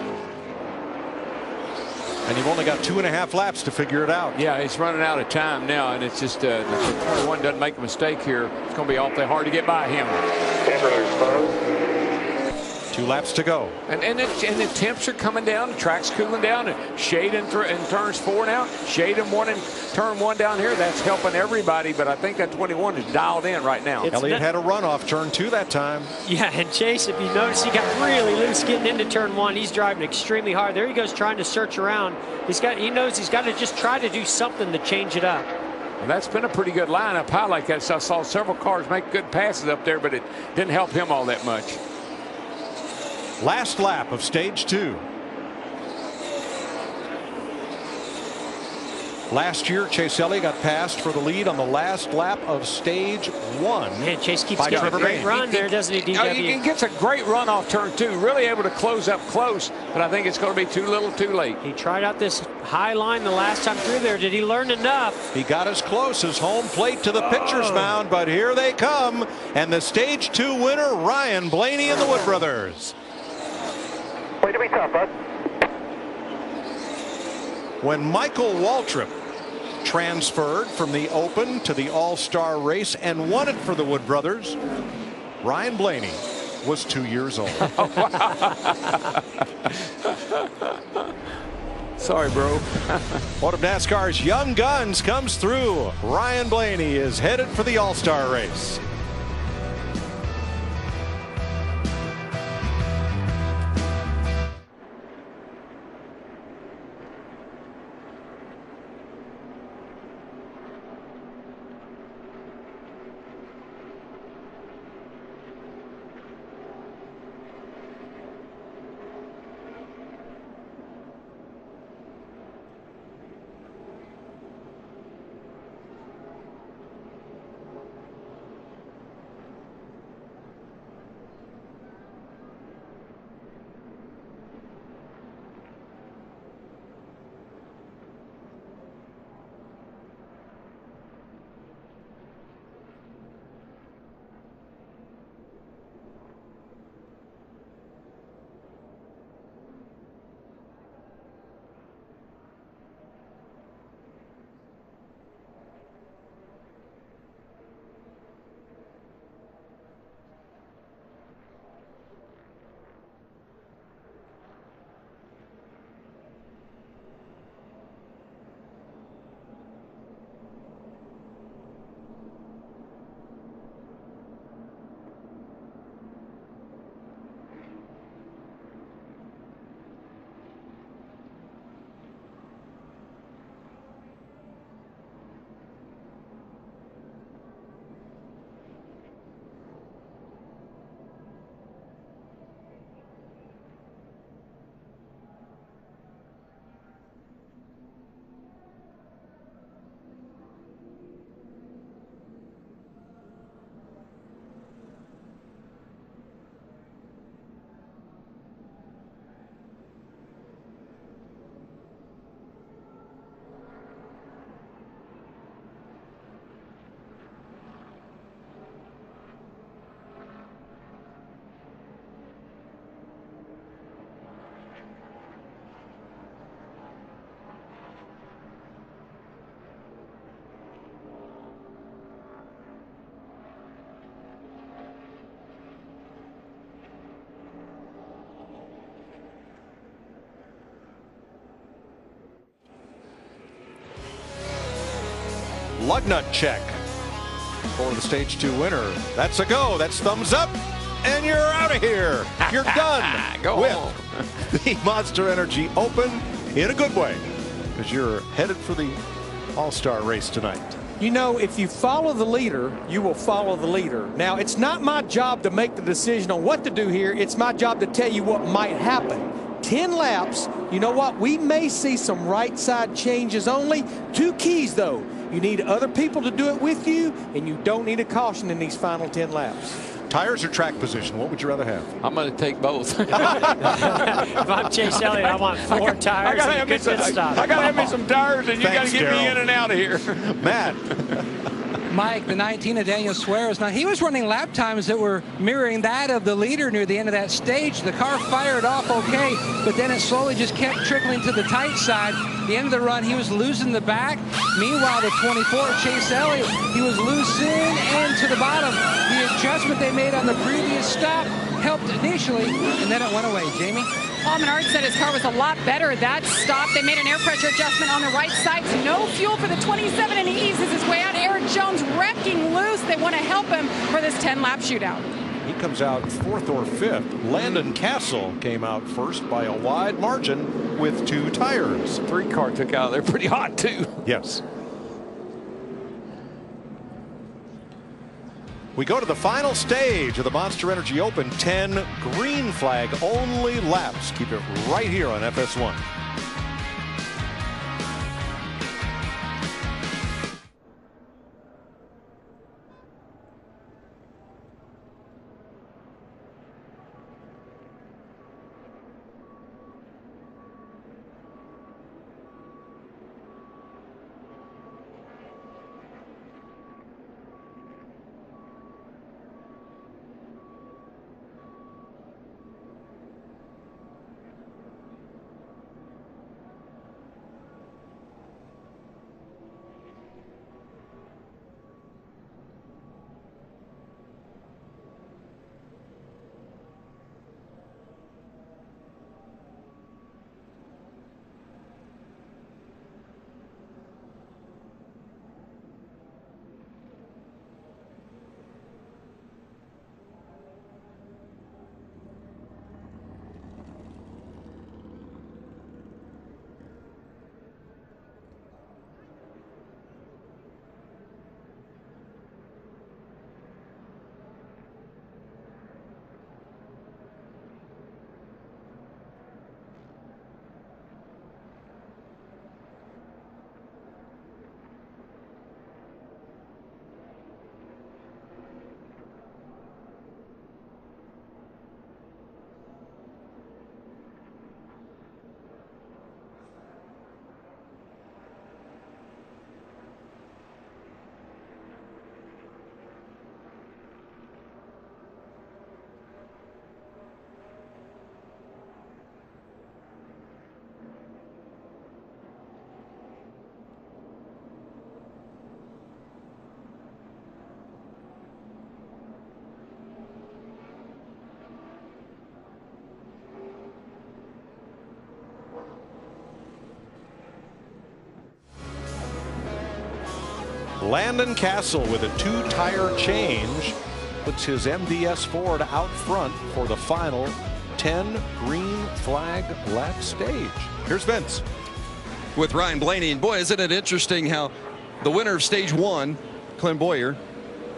I: And you've only got 2.5 laps to figure it out.
E: Yeah, he's running out of time now, and it's just the 21 doesn't make a mistake here. It's going to be awfully hard to get by him.
I: 2 laps to go.
E: And the temps are coming down. The track's cooling down. Shade in turns 4 now. Shade in turn 1 down here. That's helping everybody. But I think that 21 is dialed in right now.
I: Elliott had a run off turn 2 that time.
H: Yeah, and Chase, if you notice, he got really loose getting into turn 1. He's driving extremely hard. There he goes trying to search around. He knows he's got to just try to do something to change it up.
E: Well, that's been a pretty good lineup. I like that. So I saw several cars make good passes up there, but it didn't help him all that much.
I: Last lap of stage 2. Last year, Chase Elliott got passed for the lead on the last lap of stage 1.
H: Man, Chase keeps getting a great run there, doesn't he, DW?
E: He gets a great run off turn 2. Really able to close up close, but I think it's going to be too little too late.
H: He tried out this high line the last time through there. Did he learn enough?
I: He got as close as home plate to the pitcher's mound, but here they come. And the stage 2 winner, Ryan Blaney and the Wood Brothers.
L: Way to be tough, bud.
I: When Michael Waltrip transferred from the Open to the All-Star race and won it for the Wood Brothers, Ryan Blaney was 2 years old.
E: Sorry, bro.
I: One of NASCAR's young guns comes through. Ryan Blaney is headed for the All-Star race. Lug nut check for the stage 2 winner. That's a go. That's thumbs up. And you're out of here. You're done
E: Go
I: with
E: home.
I: the Monster Energy Open in a good way, because you're headed for the All-Star race tonight.
P: You know, if you follow the leader, you will follow the leader. Now, it's not my job to make the decision on what to do here. It's my job to tell you what might happen. 10 laps, you know what? We may see some right side changes only. 2 keys, though. You need other people to do it with you, and you don't need a caution in these final 10 laps.
I: Tires or track position, what would you rather have?
E: I'm going to take both.
H: If I'm Chase Elliott, I want 4 tires and a good pit stop.
E: I got to have me some tires, and you got to get me in and out of here.
I: Matt.
N: Mike, the 19 of Daniel Suarez. Now, he was running lap times that were mirroring that of the leader near the end of that stage. The car fired off okay, but then it slowly just kept trickling to the tight side. The end of the run, he was losing the back. Meanwhile, the 24, Chase Elliott, he was losing into the bottom. The adjustment they made on the previous stop helped initially, and then it went away. Jamie?
M: Paul Menard said his car was a lot better that stop. They made an air pressure adjustment on the right side. No fuel for the 27, and he eases his way out. Eric Jones wrecking loose. They want to help him for this 10-lap shootout.
I: He comes out 4th or 5th. Landon Castle came out first by a wide margin with 2 tires.
E: 3 car took out. They're pretty hot, too.
I: Yes. We go to the final stage of the Monster Energy Open. 10 green flag only laps. Keep it right here on FS1. Landon Castle with a 2-tire change puts his MDS Ford out front for the final 10 green flag lap stage. Here's Vince.
O: With Ryan Blaney, and boy, isn't it interesting how the winner of stage 1, Clint Bowyer,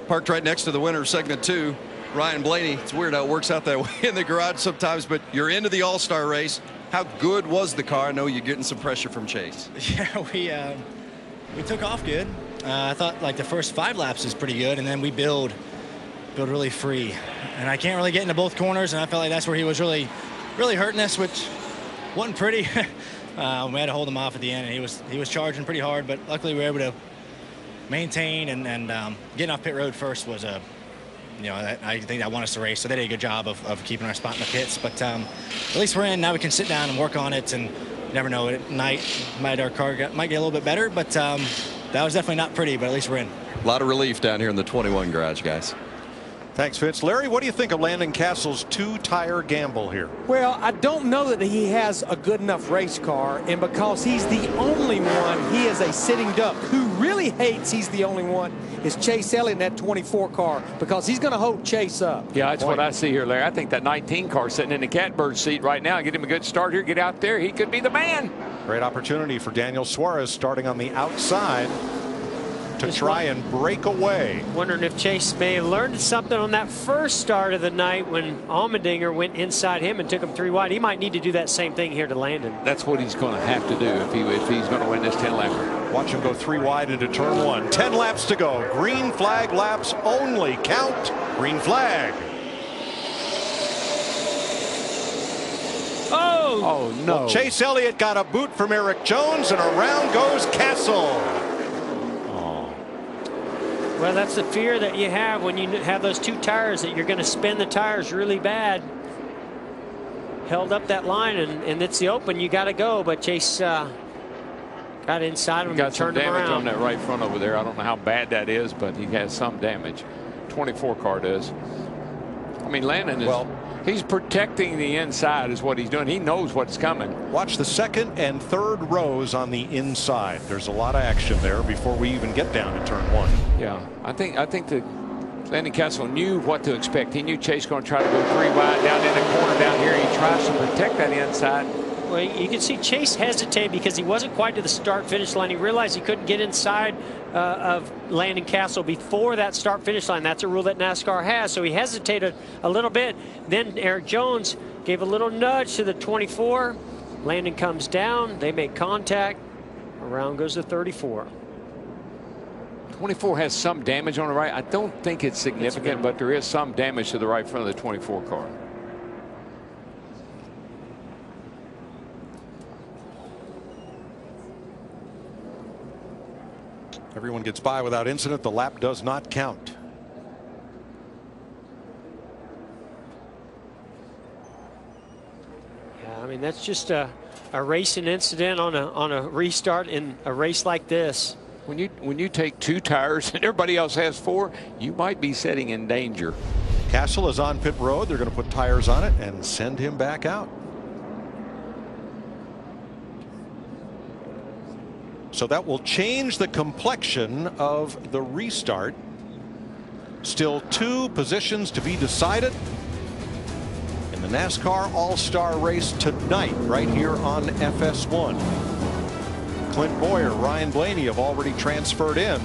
O: parked right next to the winner of segment 2, Ryan Blaney. It's weird how it works out that way in the garage sometimes, but you're into the All-Star race. How good was the car? I know you're getting some pressure from Chase.
S: Yeah, we took off good. I thought like the first 5 laps is pretty good, and then we build really free. And I can't really get into both corners, and I felt like that's where he was really hurting us, which wasn't pretty. We had to hold him off at the end, and he was charging pretty hard, but luckily we were able to maintain, and getting off pit road first was a, I think that won us the race. So they did a good job of keeping our spot in the pits. But at least we're in. Now we can sit down and work on it, and you never know. At night, our car might get a little bit better, but that was definitely not pretty, but at least we're in.
O: A lot of relief down here in the 21 garage, guys.
I: Thanks, Vince. Larry, what do you think of Landon Castle's 2-tire gamble here?
P: Well, I don't know that he has a good enough race car, and because he's the only one, he is a sitting duck. Who really hates he's the only one is Chase Elliott in that 24 car, because he's going to hold Chase up.
E: Yeah, that's what I see here, Larry. I think that 19 car sitting in the catbird seat right now, get him a good start here, get out there, he could be the man.
I: Great opportunity for Daniel Suarez starting on the outside to try and break away.
H: Wondering if Chase may have learned something on that first start of the night when Allmendinger went inside him and took him 3 wide. He might need to do that same thing here to Landon.
E: That's what he's going to have to do if he's going to win this 10-lapper.
I: Watch him go 3 wide into turn 1. 10 laps to go. Green flag laps only. Count. Green flag.
H: Oh
E: no.
I: Well, Chase Elliott got a boot from Eric Jones, and around goes Castle.
H: Well, that's the fear that you have when you have those 2 tires, that you're going to spin the tires really bad. Held up that line, and it's the open. You got to go, but Chase got inside him and turned him around.
E: Got some damage on that right front over there. I don't know how bad that is, but he has some damage. 24 car does. I mean, Landon is, he's protecting the inside is what he's doing. He knows what's coming.
I: Watch the 2nd and 3rd rows on the inside. There's a lot of action there before we even get down to turn 1.
E: Yeah, I think that Landon Castle knew what to expect. He knew Chase going to try to go 3 wide down in the corner down here. He tries to protect that inside.
H: Well, you can see Chase hesitate because he wasn't quite to the start-finish line. He realized he couldn't get inside of Landon Castle before that start-finish line. That's a rule that NASCAR has, so he hesitated a little bit. Then Eric Jones gave a little nudge to the 24. Landon comes down. They make contact. Around goes the 34.
E: 24 has some damage on the right. I don't think it's significant, but there is some damage to the right front of the 24 car.
I: Everyone gets by without incident. The lap does not count.
H: Yeah, I mean, that's just a racing incident on a restart in a race like this.
E: When you take 2 tires and everybody else has 4, you might be setting in danger.
I: Castle is on pit road. They're going to put tires on it and send him back out. So that will change the complexion of the restart. Still 2 positions to be decided in the NASCAR All-Star race tonight, right here on FS1. Clint Bowyer, Ryan Blaney have already transferred in.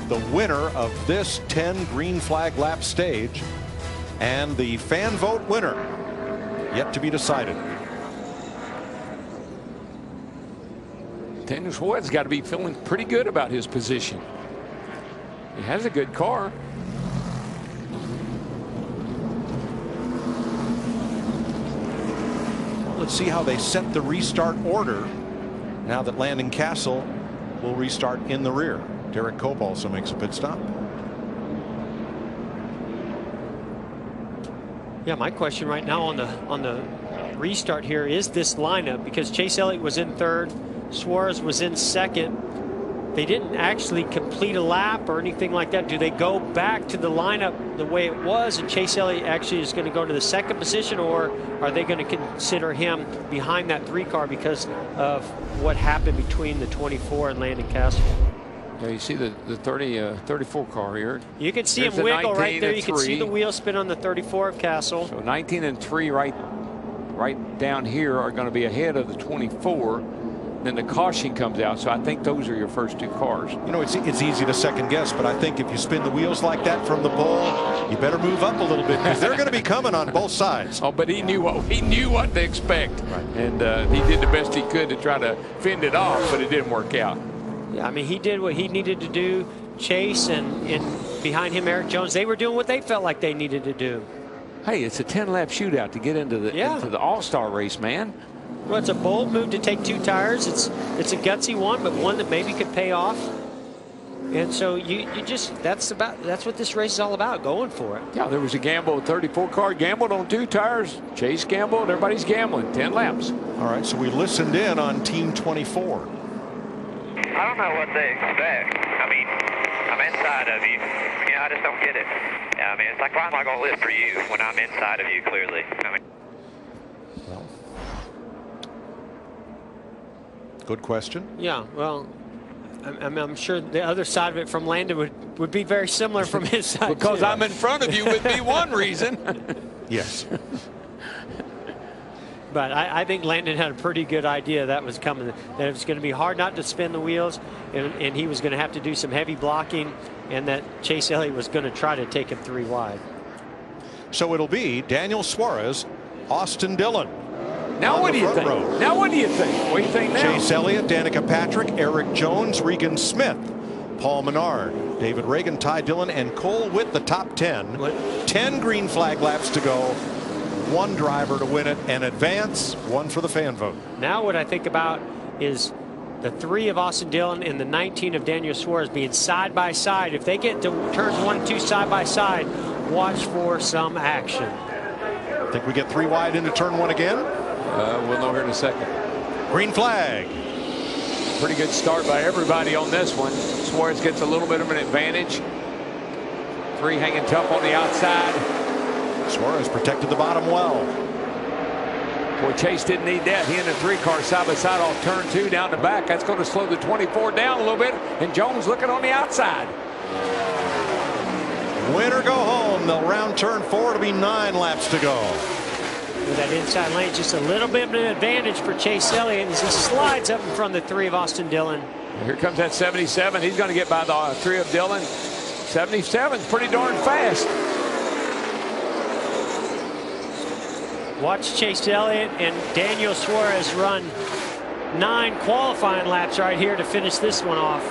I: The winner of this 10 green flag lap stage, and the fan vote winner yet to be decided.
E: Daniel Suarez got to be feeling pretty good about his position. He has a good car.
I: Let's see how they set the restart order now that Landon Castle will restart in the rear. Derek Cope also makes a pit stop.
H: Yeah, my question right now on the restart here is this lineup, because Chase Elliott was in 3rd, Suarez was in 2nd. They didn't actually complete a lap or anything like that. Do they go back to the lineup the way it was, and Chase Elliott actually is going to go to the 2nd position, or are they going to consider him behind that 3 car because of what happened between the 24 and Landon Castle?
E: Yeah, you see the 34 car here.
H: You can see
E: There's
H: him
E: the
H: wiggle right there. You can
E: 19
H: see
E: and
H: the
E: 3.
H: wheel spin on the 34 of Castle.
E: So 19 and 3 right down here are going to be ahead of the 24. Then the caution comes out. So I think those are your first 2 cars.
I: You know, it's easy to second guess, but I think if you spin the wheels like that from the pole, you better move up a little bit because they're going to be coming on both sides.
E: Oh, but he knew what to expect, right. And he did the best he could to try to fend it off, but it didn't work out.
H: Yeah, I mean, he did what he needed to do. Chase and behind him, Eric Jones, they were doing what they felt like they needed to do.
E: Hey, it's a 10-lap shootout to get into the All-Star race, man.
H: Well, it's a bold move to take 2 tires. It's a gutsy one, but one that maybe could pay off. And so you just that's what this race is all about, going for it.
E: Yeah, there was a gamble. 34 car gambled on 2 tires. Chase gambled. Everybody's gambling. 10 laps.
I: All right, so we listened in on Team 24.
T: I don't know what they expect. I mean, I'm inside of you. You know, I just don't get it. I mean, it's like, why am I going to live for you when I'm inside of you, clearly? I mean.
I: Good question.
H: Yeah, well, I'm sure the other side of it from Landon would be very similar from his side.
E: Because
H: too.
E: I'm in front of you would be one reason.
I: Yes.
H: But I think Landon had a pretty good idea that was coming, that it was going to be hard not to spin the wheels, and he was going to have to do some heavy blocking, and that Chase Elliott was going to try to take him 3 wide.
I: So it'll be Daniel Suarez, Austin Dillon.
E: Now what do you think? Now what do you think? What do you think now?
I: Chase Elliott, Danica Patrick, Eric Jones, Regan Smith, Paul Menard, David Reagan, Ty Dillon, and Cole Witt, the top 10. 10 green flag laps to go. 1 driver to win it and advance, 1 for the fan vote.
H: Now what I think about is the 3 of Austin Dillon and the 19 of Daniel Suarez being side by side. If they get to turns 1 and 2 side by side, watch for some action.
I: Think we get 3 wide into turn 1 again?
E: We'll know here in a second.
I: Green flag.
E: Pretty good start by everybody on this one. Suarez gets a little bit of an advantage. 3 hanging tough on the outside.
I: Suarez protected the bottom well.
E: Boy, Chase didn't need that. He and the 3 car side by side off turn 2 down the back. That's going to slow the 24 down a little bit. And Jones looking on the outside.
I: Win or go home. They'll round turn 4. It'll be 9 laps to go.
H: With that inside lane, just a little bit of an advantage for Chase Elliott as he slides up in front of the 3 of Austin Dillon.
E: Here comes that 77. He's going to get by the 3 of Dillon. 77's pretty darn fast.
H: Watch Chase Elliott and Daniel Suarez run 9 qualifying laps right here to finish this one off.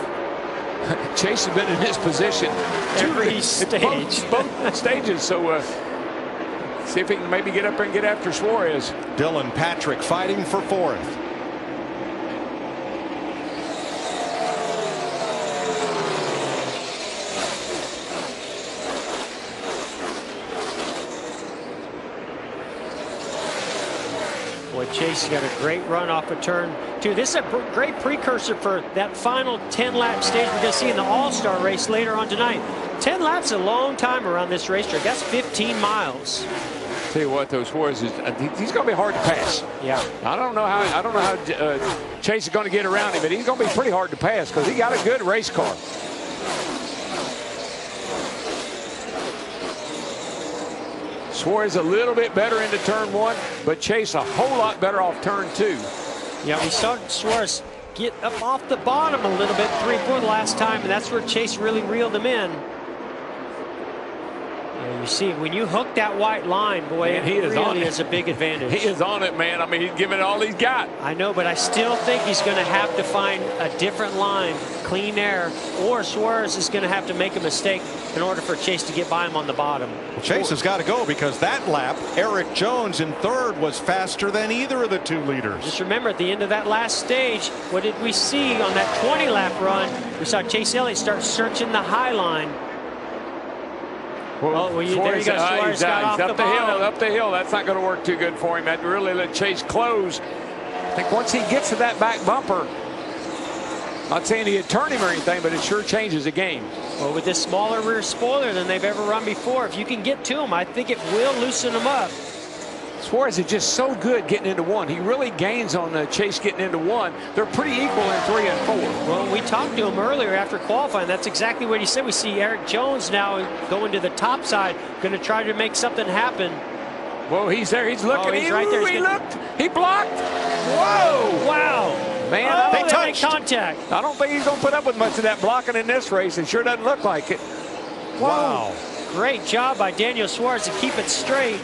E: Chase has been in his position
H: every stage.
E: Both stages. So see if he can maybe get up there and get after Suarez.
I: Dillon, Patrick fighting for 4th.
H: Boy, Chase got a great run off of turn 2. This is a great precursor for that final 10-lap stage we're going to see in the All-Star race later on tonight. 10 laps is a long time around this racetrack. That's 15 miles.
E: Tell you what, though, Suarez is he's going to be hard to pass.
H: Yeah.
E: I don't know how Chase is going to get around him, but he's going to be pretty hard to pass because he got a good race car. Suarez a little bit better into turn 1, but Chase a whole lot better off turn 2.
H: Yeah, we saw Suarez get up off the bottom a little bit 3-4 the last time, and that's where Chase really reeled him in. You see, when you hook that white line, boy, man, he really is a big advantage.
E: He is on it, man. I mean, he's giving it all he's got.
H: I know, but I still think he's going to have to find a different line, clean air, or Suarez is going to have to make a mistake in order for Chase to get by him on the bottom.
I: Well, Chase has got to go because that lap, Eric Jones in 3rd was faster than either of the 2 leaders.
H: Just remember, at the end of that last stage, what did we see on that 20-lap run? We saw Chase Elliott start searching the high line.
E: Well,
H: there you go. Suarez got off
E: up the hill. Up the hill. That's not going to work too good for him. That really let Chase close. I think once he gets to that back bumper, not saying he'd turn him or anything, but it sure changes the game.
H: Well, with this smaller rear spoiler than they've ever run before, if you can get to him, I think it will loosen him up.
E: Suarez is just so good getting into one. He really gains on Chase getting into one. They're pretty equal in 3 and 4.
H: Well, we talked to him earlier after qualifying. That's exactly what he said. We see Eric Jones now going to the top side, going to try to make something happen.
E: Well, he's there. He's looking.
H: He's right there.
E: He looked. He blocked. Whoa!
H: Wow!
E: Man,
H: they touched contact.
E: I don't think he's going to put up with much of that blocking in this race. It sure doesn't look like it.
I: Wow!
H: Great job by Daniel Suarez to keep it straight.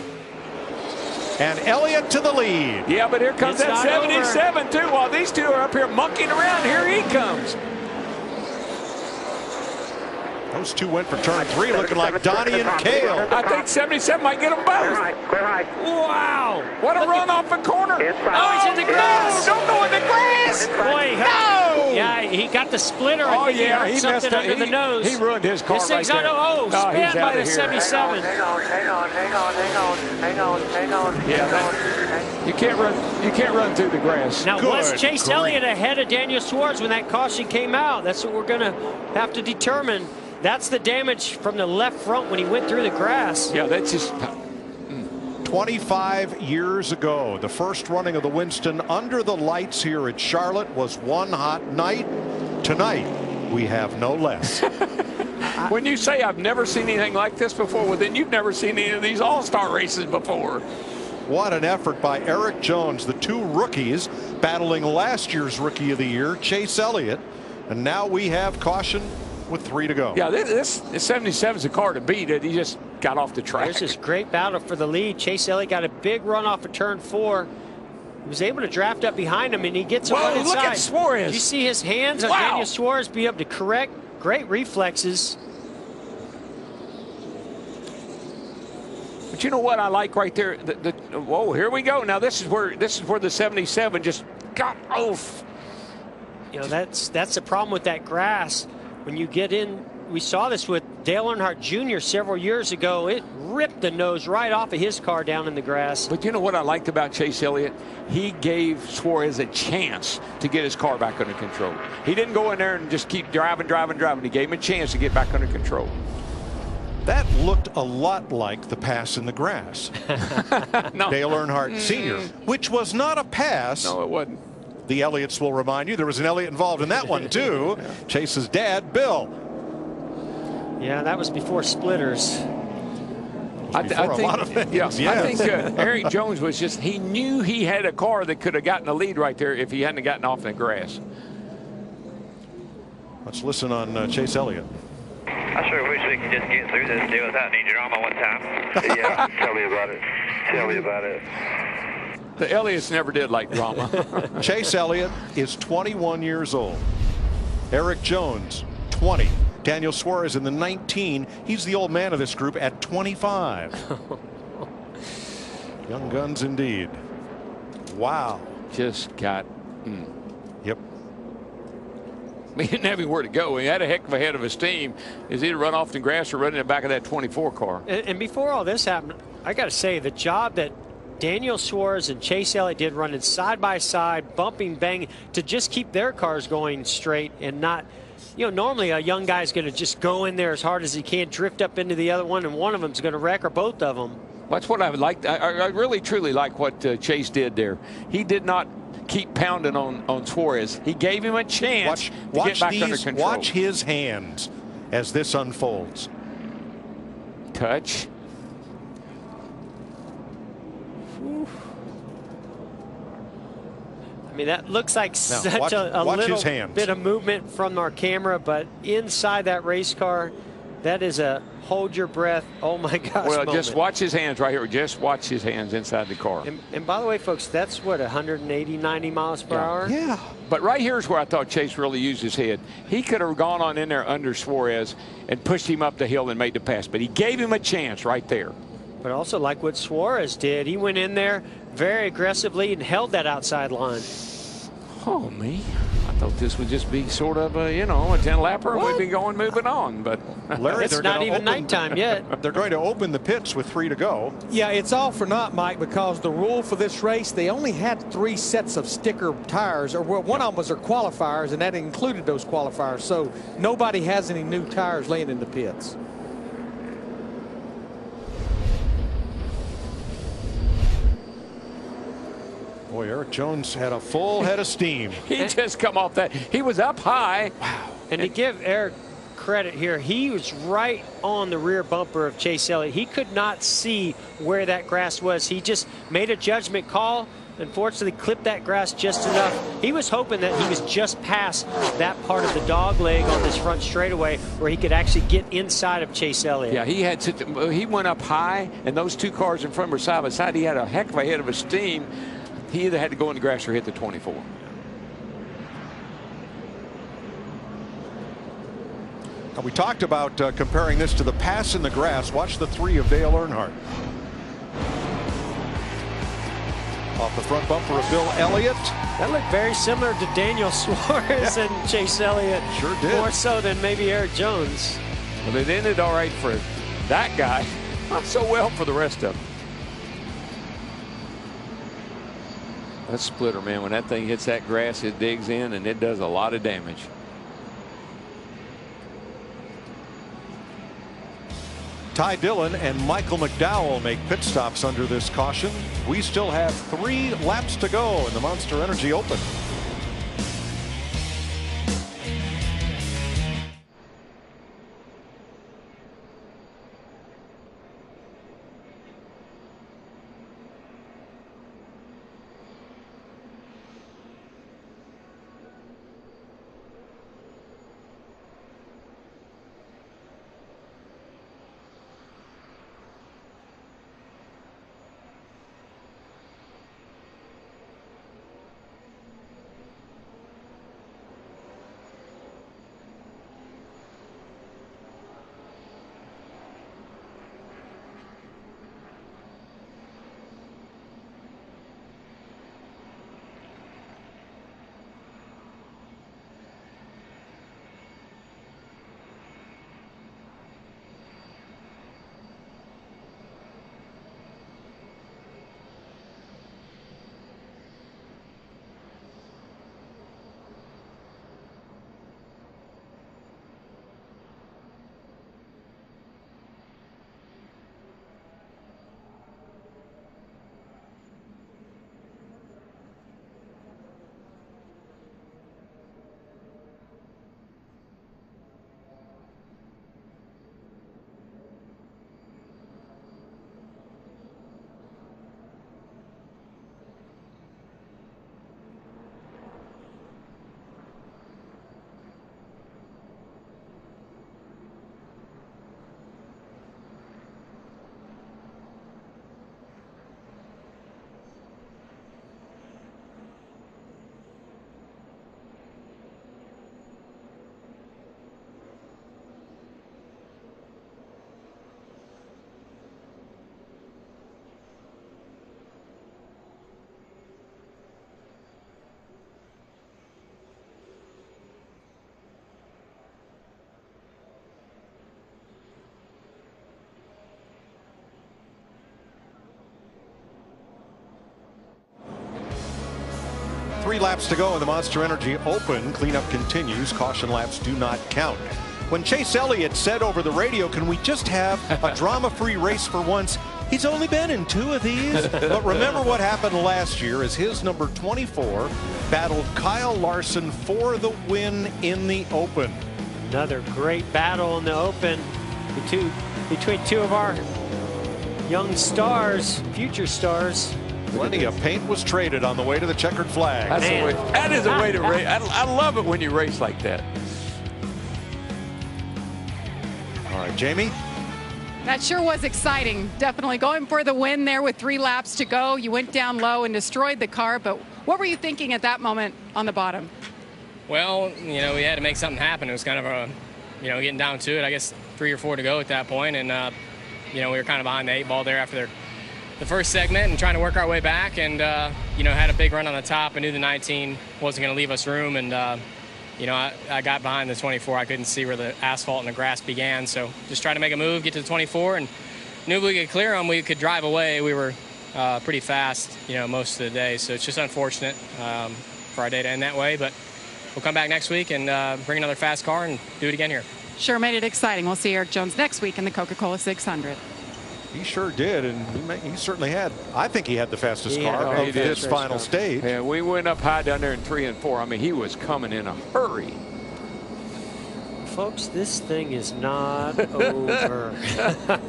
I: And Elliott to the lead.
E: Yeah, but here comes
H: It's
E: that 77 too. While these two are up here monkeying around, here he comes.
I: Those two went for turn 3, looking like Donnie and Cale.
E: I think 77 might get them both.
H: Wow!
E: What a run off the corner!
H: Oh, he's in the grass!
E: No, don't go in the grass!
H: Boy,
E: no!
H: Yeah, he got the splitter.
E: Oh,
H: I think
E: yeah,
H: he
E: he
H: hurt
E: messed
H: something
E: up.
H: under the nose.
E: He ruined his car
H: This
E: right
H: thing's
E: there.
H: spanned by the
E: He's
H: 77.
Q: Hang on.
E: Yeah, you can't run through the grass.
H: Now, was Chase Elliott ahead of Daniel Suarez when that caution came out? That's what we're going to have to determine. That's the damage from the left front when he went through the grass.
E: Yeah, that's just...
I: 25 years ago, the first running of the Winston under the lights here at Charlotte was one hot night. Tonight, we have no less.
E: When you say I've never seen anything like this before, well, then you've never seen any of these all-star races before.
I: What an effort by Eric Jones, the two rookies battling last year's Rookie of the Year, Chase Elliott. And now we have caution with 3 to go.
E: Yeah, this 77 is a car to beat it. He just got off the track.
H: There's this great battle for the lead. Chase Elliott got a big run off of turn 4. He was able to draft up behind him, and he gets him right inside.
E: Look at Suarez.
H: Did you see his hands on Daniel Suarez be able to correct? Great reflexes.
E: But you know what I like right there? Whoa, here we go. Now this is where the 77 just got off.
H: You know, that's the problem with that grass. When you get in, we saw this with Dale Earnhardt Jr. several years ago. It ripped the nose right off of his car down in the grass.
E: But you know what I liked about Chase Elliott? He gave Suarez a chance to get his car back under control. He didn't go in there and just keep driving. He gave him a chance to get back under control.
I: That looked a lot like the pass in the grass.
E: No.
I: Dale Earnhardt Sr., which was not a pass.
E: No, it wasn't.
I: The Elliots will remind you there was an Elliott involved in that one too. Yeah. Chase's dad, Bill.
H: Yeah, that was before splitters.
E: I think a lot of things. Yeah, yes. I think Eric Jones was he knew he had a car that could have gotten a lead right there if he hadn't gotten off in the grass.
I: Let's listen on Chase Elliott.
T: I sure wish we could just get through this deal without any drama one time. Yeah, tell me about it.
E: The Elliots never did like drama.
I: Chase Elliott is 21 years old. Eric Jones, 20. Daniel Suarez in the 19. He's the old man of this group at 25. Young guns indeed. Wow.
E: Just got...
I: Yep.
E: He didn't have anywhere to go. He had a heck of a head of his team. Is either run off the grass or run in the back of that 24 car.
H: And before all this happened, I got to say, the job that Daniel Suarez and Chase Elliott did running side by side, bumping, banging, to just keep their cars going straight and not, you know, normally a young guy's going to just go in there as hard as he can, drift up into the other one, and one of them's going to wreck or both of them.
E: That's what I would like. I really, truly like what Chase did there. He did not keep pounding on Suarez. He gave him a chance to get back under control.
I: Watch his hands as this unfolds.
E: Touch.
H: I mean, that looks like such a little bit of movement from our camera, but inside that race car, that is a hold your breath, oh my gosh moment.
E: Just watch his hands right here. Just watch his hands inside the car.
H: And by the way, folks, that's what, 180, 90 miles per hour?
E: Yeah. But right here's where I thought Chase really used his head. He could have gone on in there under Suarez and pushed him up the hill and made the pass, but he gave him a chance right there.
H: But also like what Suarez did. He went in there very aggressively and held that outside line.
E: Oh, me. I thought this would just be sort of a, you know, a 10-lapper and we'd be moving on. But
I: Larry,
H: it's not even nighttime yet.
I: They're going to open the pits with 3 to go.
P: Yeah, it's all for naught, Mike, because the rule for this race, they only had 3 sets of sticker tires, or one of them was their qualifiers, and that included those qualifiers. So nobody has any new tires laying in the pits.
I: Boy, Eric Jones had a full head of steam.
E: He just come off that. He was up high.
H: Wow. And to give Eric credit here, he was right on the rear bumper of Chase Elliott. He could not see where that grass was. He just made a judgment call. Unfortunately, clipped that grass just enough. He was hoping that he was just past that part of the dog leg on this front straightaway where he could actually get inside of Chase Elliott.
E: Yeah, he went up high, and those two cars in front were side by side. He had a heck of a head of steam. He either had to go in the grass or hit the 24.
I: Now, we talked about comparing this to the pass in the grass. Watch the 3 of Dale Earnhardt. Off the front bumper of Bill Elliott.
H: That looked very similar to Daniel Suarez and Chase Elliott.
I: Sure did.
H: More so than maybe Eric Jones.
E: Well, it ended all right for that guy. Not so well for the rest of them. That splitter, man, when that thing hits that grass, it digs in and it does a lot of damage.
I: Ty Dillon and Michael McDowell make pit stops under this caution. We still have 3 laps to go in the Monster Energy Open. Three laps to go in the Monster Energy Open. Cleanup continues. Caution laps do not count. When Chase Elliott said over the radio, can we just have a drama-free race for once? He's only been in 2 of these. But remember what happened last year as his number 24 battled Kyle Larson for the win in the Open.
H: Another great battle in the Open between 2 of our young stars, future stars.
I: Plenty of paint was traded on the way to the checkered flag.
E: That is a way to race. I love it when you race like that.
I: All right, Jamie.
M: That sure was exciting. Definitely going for the win there with 3 laps to go. You went down low and destroyed the car, but what were you thinking at that moment on the bottom?
U: Well, we had to make something happen. It was kind of a, getting down to it. I guess 3 or 4 to go at that point, and we were kind of behind the 8 ball there after the first segment and trying to work our way back, and had a big run on the top. I knew the 19 wasn't going to leave us room, and I got behind the 24. I couldn't see where the asphalt and the grass began, so just tried to make a move, get to the 24, and knew if we could clear them, we could drive away. We were pretty fast, most of the day, so it's just unfortunate for our day to end that way, but we'll come back next week and bring another fast car and do it again here.
M: Sure made it exciting. We'll see Eric Jones next week in the Coca-Cola 600.
I: He sure did, and he certainly had. I think he had the fastest car of this final stage.
E: Yeah, we went up high down there in 3 and 4. I mean, he was coming in a hurry.
H: Folks, this thing is not over.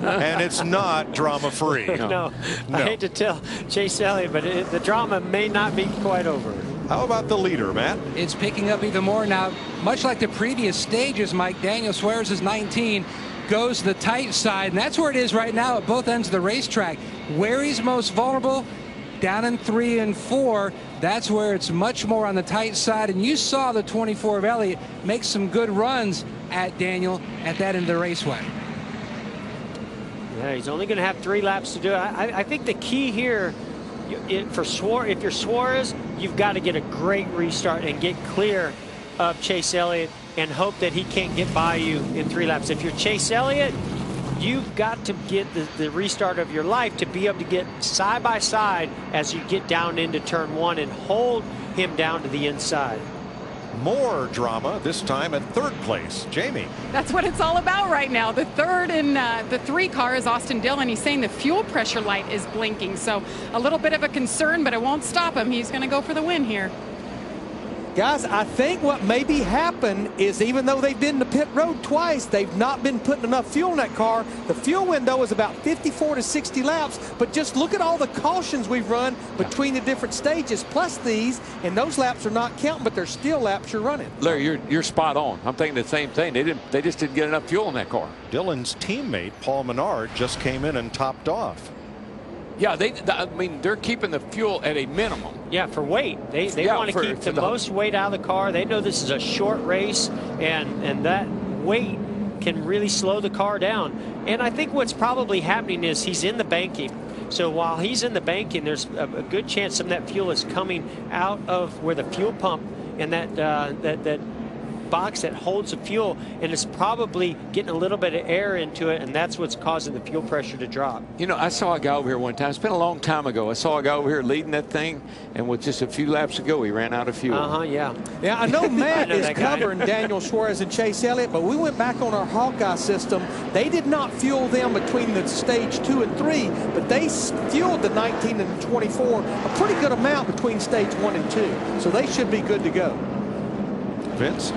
I: And it's not drama-free.
H: No. I hate to tell Chase Elliott, but the drama may not be quite over.
I: How about the leader, Matt?
N: It's picking up even more now. Much like the previous stages, Mike, Daniel Suarez is 19, goes the tight side, and that's where it is right now at both ends of the racetrack. Where he's most vulnerable, down in 3 and 4, that's where it's much more on the tight side. And you saw the 24 of Elliott make some good runs at Daniel at that end of the raceway.
H: Yeah, he's only going to have 3 laps to do it. I think the key here, if you're Suarez, you've got to get a great restart and get clear of Chase Elliott and hope that he can't get by you in 3 laps. If you're Chase Elliott, you've got to get the restart of your life to be able to get side by side as you get down into turn 1 and hold him down to the inside.
I: More drama, this time at 3rd place. Jamie.
M: That's what it's all about right now. The 3rd in the 3 car is Austin Dillon. He's saying the fuel pressure light is blinking. So a little bit of a concern, but it won't stop him. He's going to go for the win here.
P: Guys, I think what maybe happened is even though they've been to pit road twice, they've not been putting enough fuel in that car. The fuel window is about 54 to 60 laps, but just look at all the cautions we've run between the different stages, plus these, and those laps are not counting, but they're still laps you're running.
E: Larry, you're spot on. I'm thinking the same thing. They just didn't get enough fuel in that car.
I: Dillon's teammate, Paul Menard, just came in and topped off.
E: Yeah, I mean, they're keeping the fuel at a minimum.
H: Yeah, for weight. They want to keep the most weight out of the car. They know this is a short race, and that weight can really slow the car down. And I think what's probably happening is he's in the banking. So while he's in the banking, there's a good chance some of that fuel is coming out of where the fuel pump and that box that holds the fuel, and it's probably getting a little bit of air into it, and that's what's causing the fuel pressure to drop.
E: You know, I saw a guy over here one time. It's been a long time ago. I saw a guy over here leading that thing, and with just a few laps to go, he ran out of fuel.
H: Yeah.
P: Yeah, I know Matt is covering Daniel Suarez and Chase Elliott, but we went back on our Hawkeye system. They did not fuel them between the stage 2 and 3, but they fueled the 19 and 24 a pretty good amount between stage 1 and 2. So they should be good to go.
I: Vince?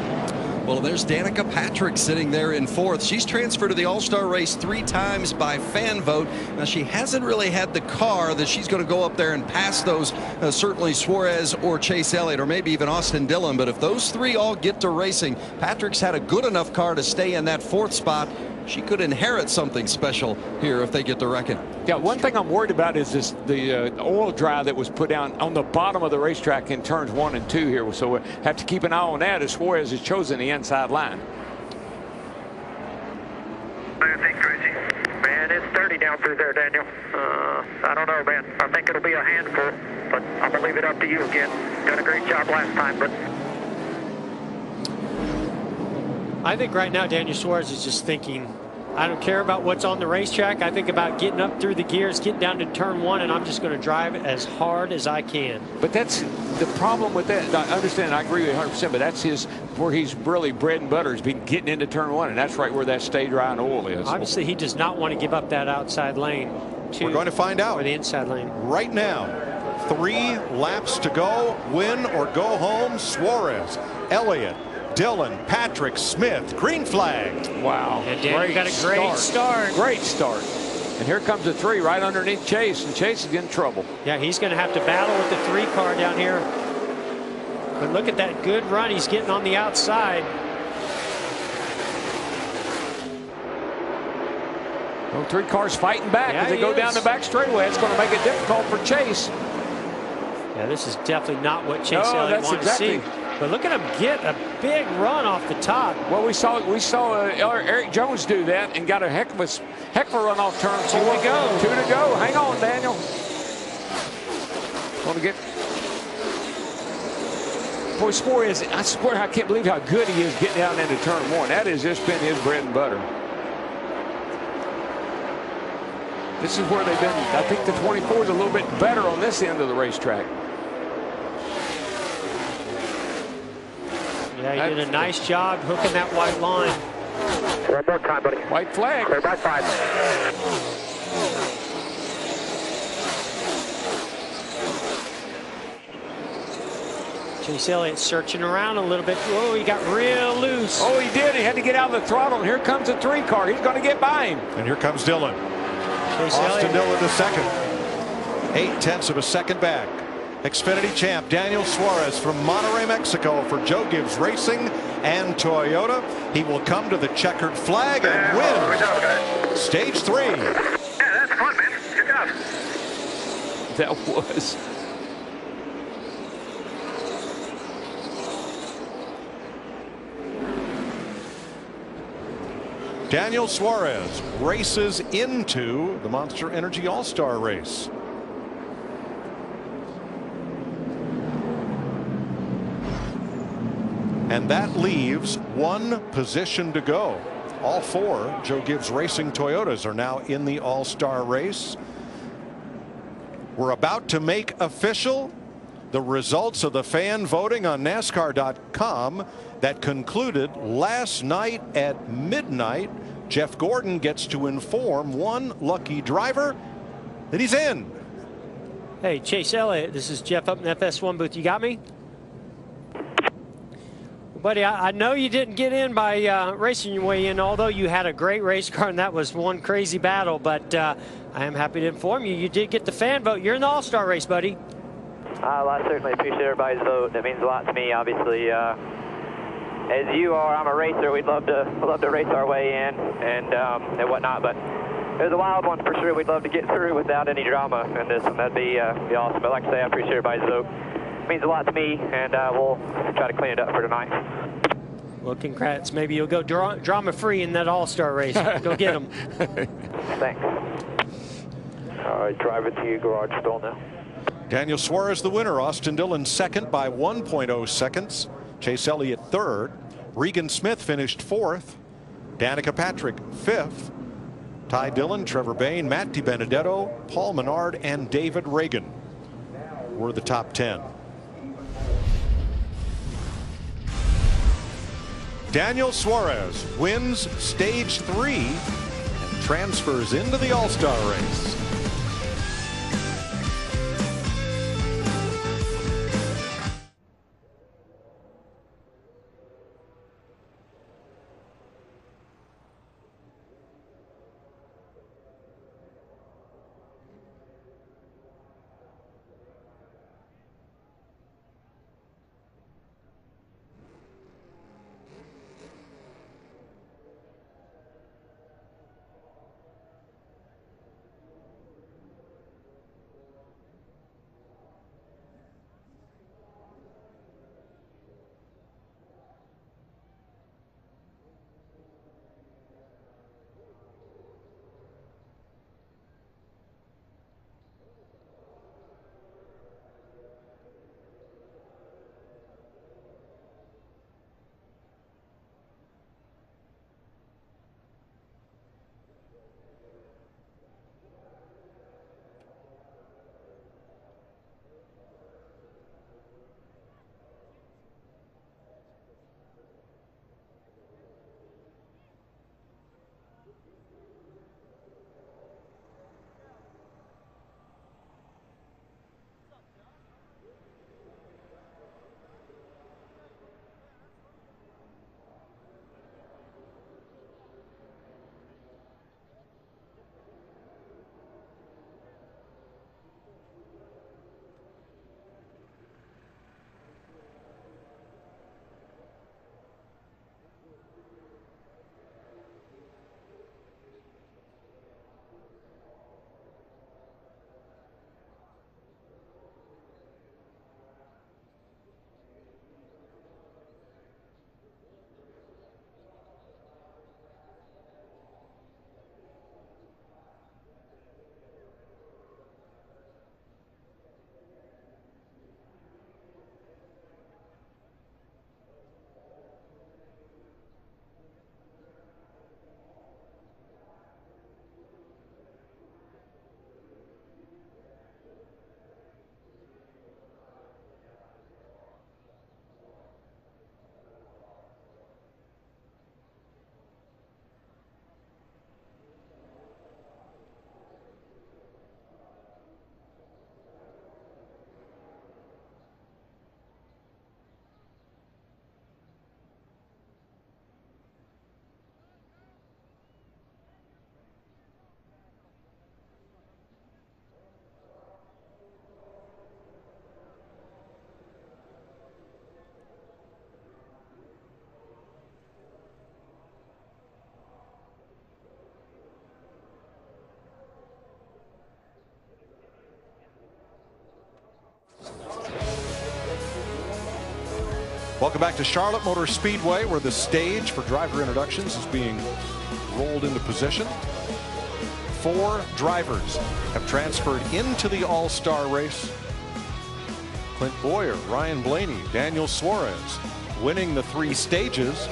O: Well, there's Danica Patrick sitting there in 4th. She's transferred to the All-Star race 3 times by fan vote. Now, she hasn't really had the car that she's going to go up there and pass those, certainly Suarez or Chase Elliott or maybe even Austin Dillon. But if those 3 all get to racing, Patrick's had a good enough car to stay in that 4th spot. She could inherit something special here if they get to wrecking.
E: Yeah, one thing I'm worried about is the oil dry that was put down on the bottom of the racetrack in turns 1 and 2 here. So we have to keep an eye on that as Suarez has chosen the inside line.
L: Thanks, Richie. Man, it's 30 down through there, Daniel. I don't know, man. I think it'll be a handful, but I'm going to leave it up to you again. Done a great job last time, but...
H: I think right now Daniel Suarez is just thinking, I don't care about what's on the racetrack. I think about getting up through the gears, getting down to turn 1, and I'm just going to drive it as hard as I can.
E: But that's the problem with that. I understand. I agree with 100%. But that's where he's really bread and butter is been getting into turn 1, and that's right where that stay dry and oil is.
H: Obviously, he does not want to give up that outside lane.
I: We're going to find out.
H: Or the inside lane.
I: Right now, 3 laps to go. Win or go home. Suarez, Elliott, Dillon, Patrick, Smith, green flag.
E: Wow.
H: And Daniel got a great start.
E: Great start. And here comes the 3 right underneath Chase, and Chase is getting trouble.
H: Yeah, he's going to have to battle with the 3 car down here. But look at that good run he's getting on the outside.
E: Well, 3 cars fighting back as they go down the back straightaway. It's going to make it difficult for Chase.
H: Yeah, this is definitely not what Chase Elliott wanted to see. But look at him get a big run off the top.
E: Well, we saw Eric Jones do that and got a heck of a run off turn 4.
H: 2 to go.
E: 2 to go. Hang on, Daniel. Want to get. Boy, Suarez, I swear I can't believe how good he is getting down into turn 1. That has just been his bread and butter. This is where they've been. I think the 24 is a little bit better on this end of the racetrack.
H: Yeah, he did a nice job hooking that white line.
L: One more time, buddy.
E: White flag.
L: Clear by 5.
H: Chase Elliott searching around a little bit. Oh, he got real loose.
E: Oh, he did. He had to get out of the throttle. And here comes a 3 car. He's going to get by him.
I: And here comes Dillon.
H: Chase
I: Austin
H: Elliott.
I: Dillon the second. 0.8 of a second back. Xfinity champ Daniel Suarez from Monterrey, Mexico for Joe Gibbs Racing and Toyota. He will come to the checkered flag and win stage 3.
Q: Yeah, that's fun, man. Good job.
E: That was.
I: Daniel Suarez races into the Monster Energy All-Star race. And that leaves 1 position to go. All 4 Joe Gibbs Racing Toyotas are now in the All-Star race. We're about to make official the results of the fan voting on NASCAR.com that concluded last night at midnight. Jeff Gordon gets to inform one lucky driver that he's in.
H: Hey, Chase Elliott, this is Jeff up in the FS1 booth. You got me? Buddy, I know you didn't get in by racing your way in, although you had a great race car and that was one crazy battle. But I am happy to inform you, you did get the fan vote. You're in the All-Star race, buddy.
L: Well, I certainly appreciate everybody's vote. That means a lot to me, obviously. As you are, I'm a racer. We'd love to race our way in and whatnot. But it was a wild one for sure. We'd love to get through without any drama in this one. That'd be awesome. But like I say, I appreciate everybody's vote. It means a lot to me, and we'll try to clean it up for tonight.
H: Well, congrats. Maybe you'll go drama-free in that All-Star race. Go get them.
L: Thanks. All right, drive it to your garage stall now.
I: Daniel Suarez the winner. Austin Dillon second by 1.0 seconds. Chase Elliott third. Regan Smith finished 4th. Danica Patrick 5th. Ty Dillon, Trevor Bayne, Matt DiBenedetto, Paul Menard, and David Reagan were the top 10. Daniel Suarez wins stage 3 and transfers into the All-Star race. Welcome back to Charlotte Motor Speedway, where the stage for driver introductions is being rolled into position. 4 drivers have transferred into the All-Star race. Clint Bowyer, Ryan Blaney, Daniel Suarez winning the 3 stages,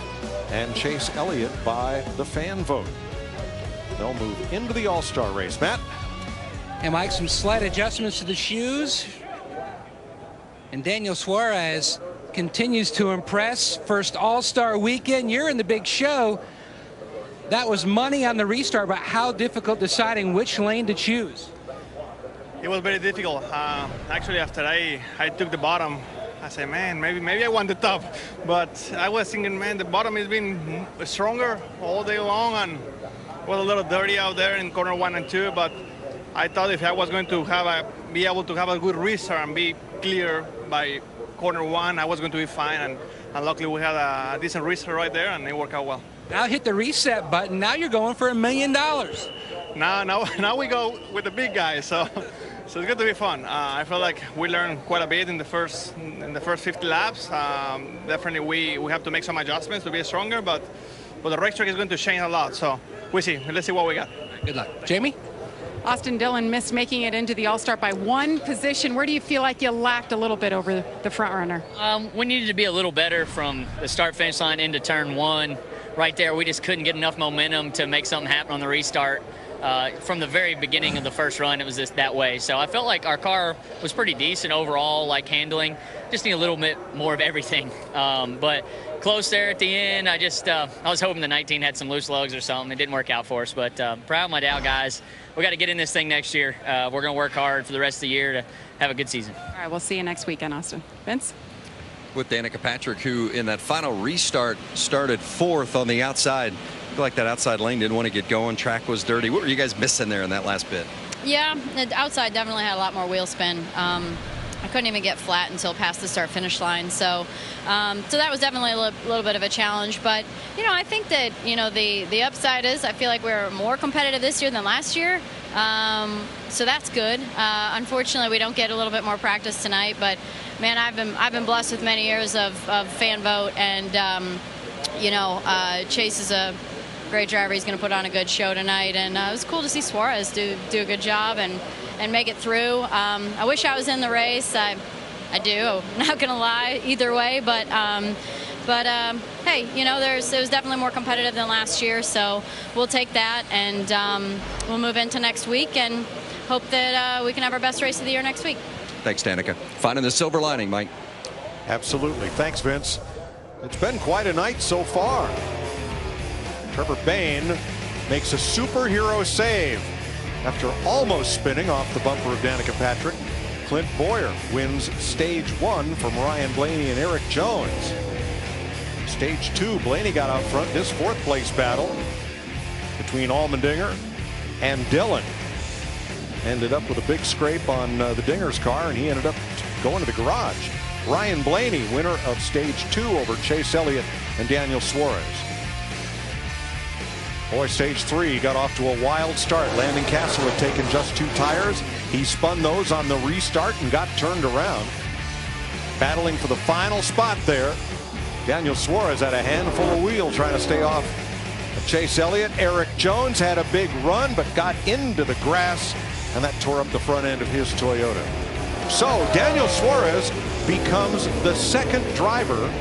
I: and Chase Elliott by the fan vote. They'll move into the All-Star race. Matt?
N: And Mike, some slight adjustments to the shoes. And Daniel Suarez continues to impress. First All-Star weekend. You're in the big show. That was money on the restart, but how difficult deciding which lane to choose?
R: It was very difficult. Actually, after I took the bottom, I said, man, maybe I want the top. But I was thinking, man, the bottom has been stronger all day long, and it was a little dirty out there in corner 1 and 2. But I thought if I was going to be able to have a good restart and be clear by corner 1, I was going to be fine. And luckily, we had a decent restart right there, and it worked out well.
N: Now hit the reset button. Now you're going for $1 million.
R: Now we go with the big guys. So it's going to be fun. I feel like we learned quite a bit in the first 50 laps. Definitely we have to make some adjustments to be stronger, but the racetrack is going to change a lot. So we'll see. Let's see what we got.
N: Good luck. Jamie?
M: Austin Dillon missed making it into the All-Star by 1 position. Where do you feel like you lacked a little bit over the front runner?
D: We needed to be a little better from the start-finish line into turn 1. Right there, we just couldn't get enough momentum to make something happen on the restart. From the very beginning of the first run, it was just that way. So I felt like our car was pretty decent overall, like handling. Just need a little bit more of everything. But close there at the end. I was hoping the 19 had some loose lugs or something. It didn't work out for us, but proud of my Dow guys. We got to get in this thing next year. We're going to work hard for the rest of the year to have a good season.
M: All right, we'll see you next weekend, Austin. Vince?
O: With Danica Patrick, who in that final restart started 4th on the outside. I feel like that outside lane didn't want to get going. Track was dirty. What were you guys missing there in that last bit?
V: Yeah, the outside definitely had a lot more wheel spin. I couldn't even get flat until past the start-finish line. So that was definitely a little bit of a challenge. But, I think that, the upside is I feel like we're more competitive this year than last year. So that's good. Unfortunately, we don't get a little bit more practice tonight. But, man, I've been blessed with many years of fan vote. And, Chase is a great driver. He's going to put on a good show tonight. And it was cool to see Suarez do a good job and make it through. I wish I was in the race. I do. I'm not going to lie either way. But hey, it was definitely more competitive than last year. So we'll take that and we'll move into next week and hope that we can have our best race of the year next week.
O: Thanks, Danica. Finding the silver lining, Mike.
I: Absolutely. Thanks, Vince. It's been quite a night so far. Trevor Bayne makes a superhero save after almost spinning off the bumper of Danica Patrick. Clint Bowyer wins stage 1 from Ryan Blaney and Eric Jones. Stage 2, Blaney got out front. This 4th place battle between Allmendinger and Dillon ended up with a big scrape on the Dinger's car, and he ended up going to the garage. Ryan Blaney, winner of stage 2 over Chase Elliott and Daniel Suarez. Boy, stage 3 got off to a wild start. Landon Castle had taken just 2 tires. He spun those on the restart and got turned around. Battling for the final spot there. Daniel Suarez had a handful of wheel trying to stay off of Chase Elliott. Eric Jones had a big run but got into the grass, and that tore up the front end of his Toyota. So Daniel Suarez becomes the 2nd driver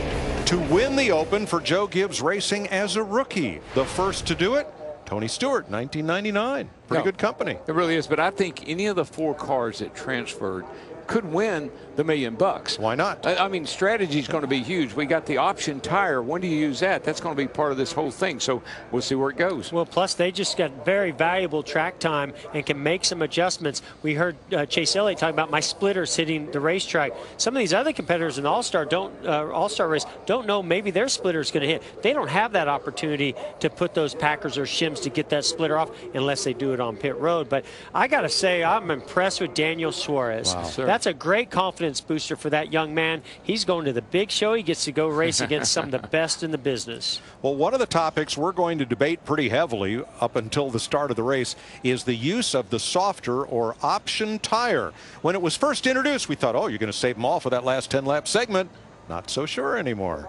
I: to win the Open for Joe Gibbs Racing as a rookie. The first to do it, Tony Stewart, 1999. Pretty good company.
E: It really is, but I think any of the 4 cars that transferred could win the $1 million.
I: Why not?
E: I mean, strategy is going to be huge. We got the option tire. When do you use that? That's going to be part of this whole thing. So we'll see where it goes.
H: Well, plus they just got very valuable track time and can make some adjustments. We heard Chase Elliott talking about my splitters hitting the racetrack. Some of these other competitors in the All-Star race don't know maybe their splitter is going to hit. They don't have that opportunity to put those Packers or shims to get that splitter off unless they do it on pit road. But I got to say, I'm impressed with Daniel Suarez.
E: Wow.
H: That's a great confidence booster for that young man. He's going to the big show. He gets to go race against some of the best in the business.
I: Well, one of the topics we're going to debate pretty heavily up until the start of the race is the use of the softer or option tire. When it was first introduced, we thought, oh, you're going to save them all for that last 10-lap segment. not so sure anymore.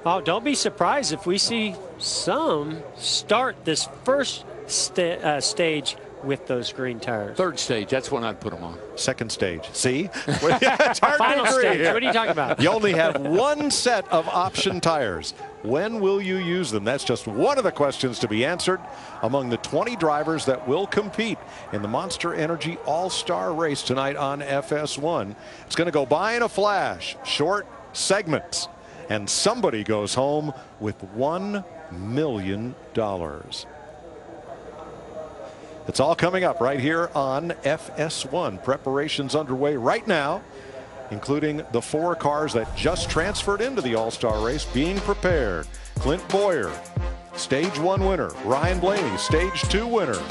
H: Oh, don't be surprised if we see some start this first stage with those green tires.
E: Third stage, that's when I'd put them on.
I: Second stage. See? It's hard
H: Final
I: to agree.
H: stage. What are you talking about?
I: You only have one set of option tires. When will you use them? That's just one of the questions to be answered among the 20 drivers that will compete in the Monster Energy All-Star Race tonight on FS1. It's going to go by in a flash, short segments, and somebody goes home with $1 million. It's all coming up right here on FS1. Preparations underway right now, including the 4 cars that just transferred into the All-Star race being prepared. Clint Bowyer, Stage 1 winner. Ryan Blaney, Stage 2 winner.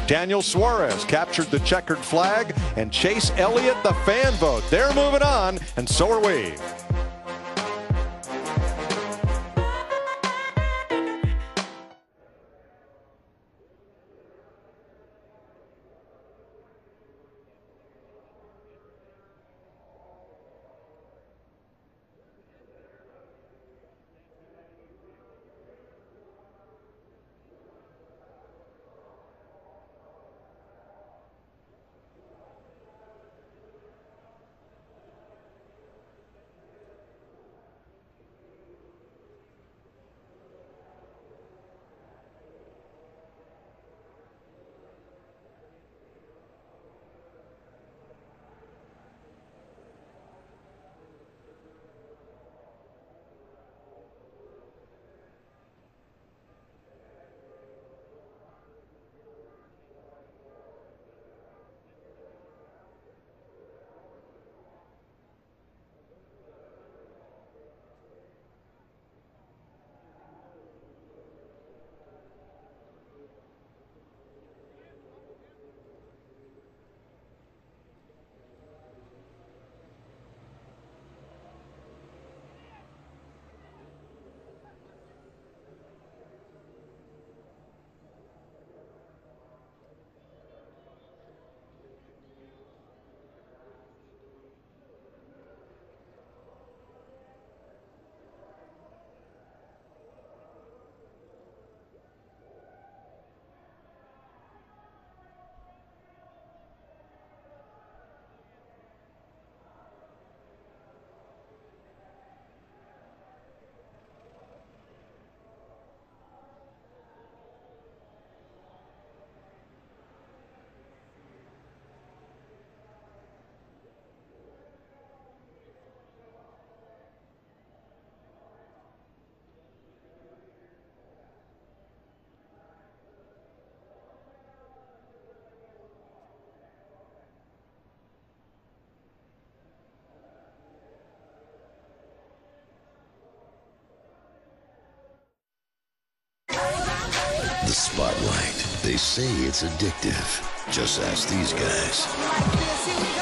I: Daniel Suarez captured the checkered flag, and Chase Elliott the fan vote. They're moving on, and so are we.
C: The spotlight. They say it's addictive. Just ask these guys.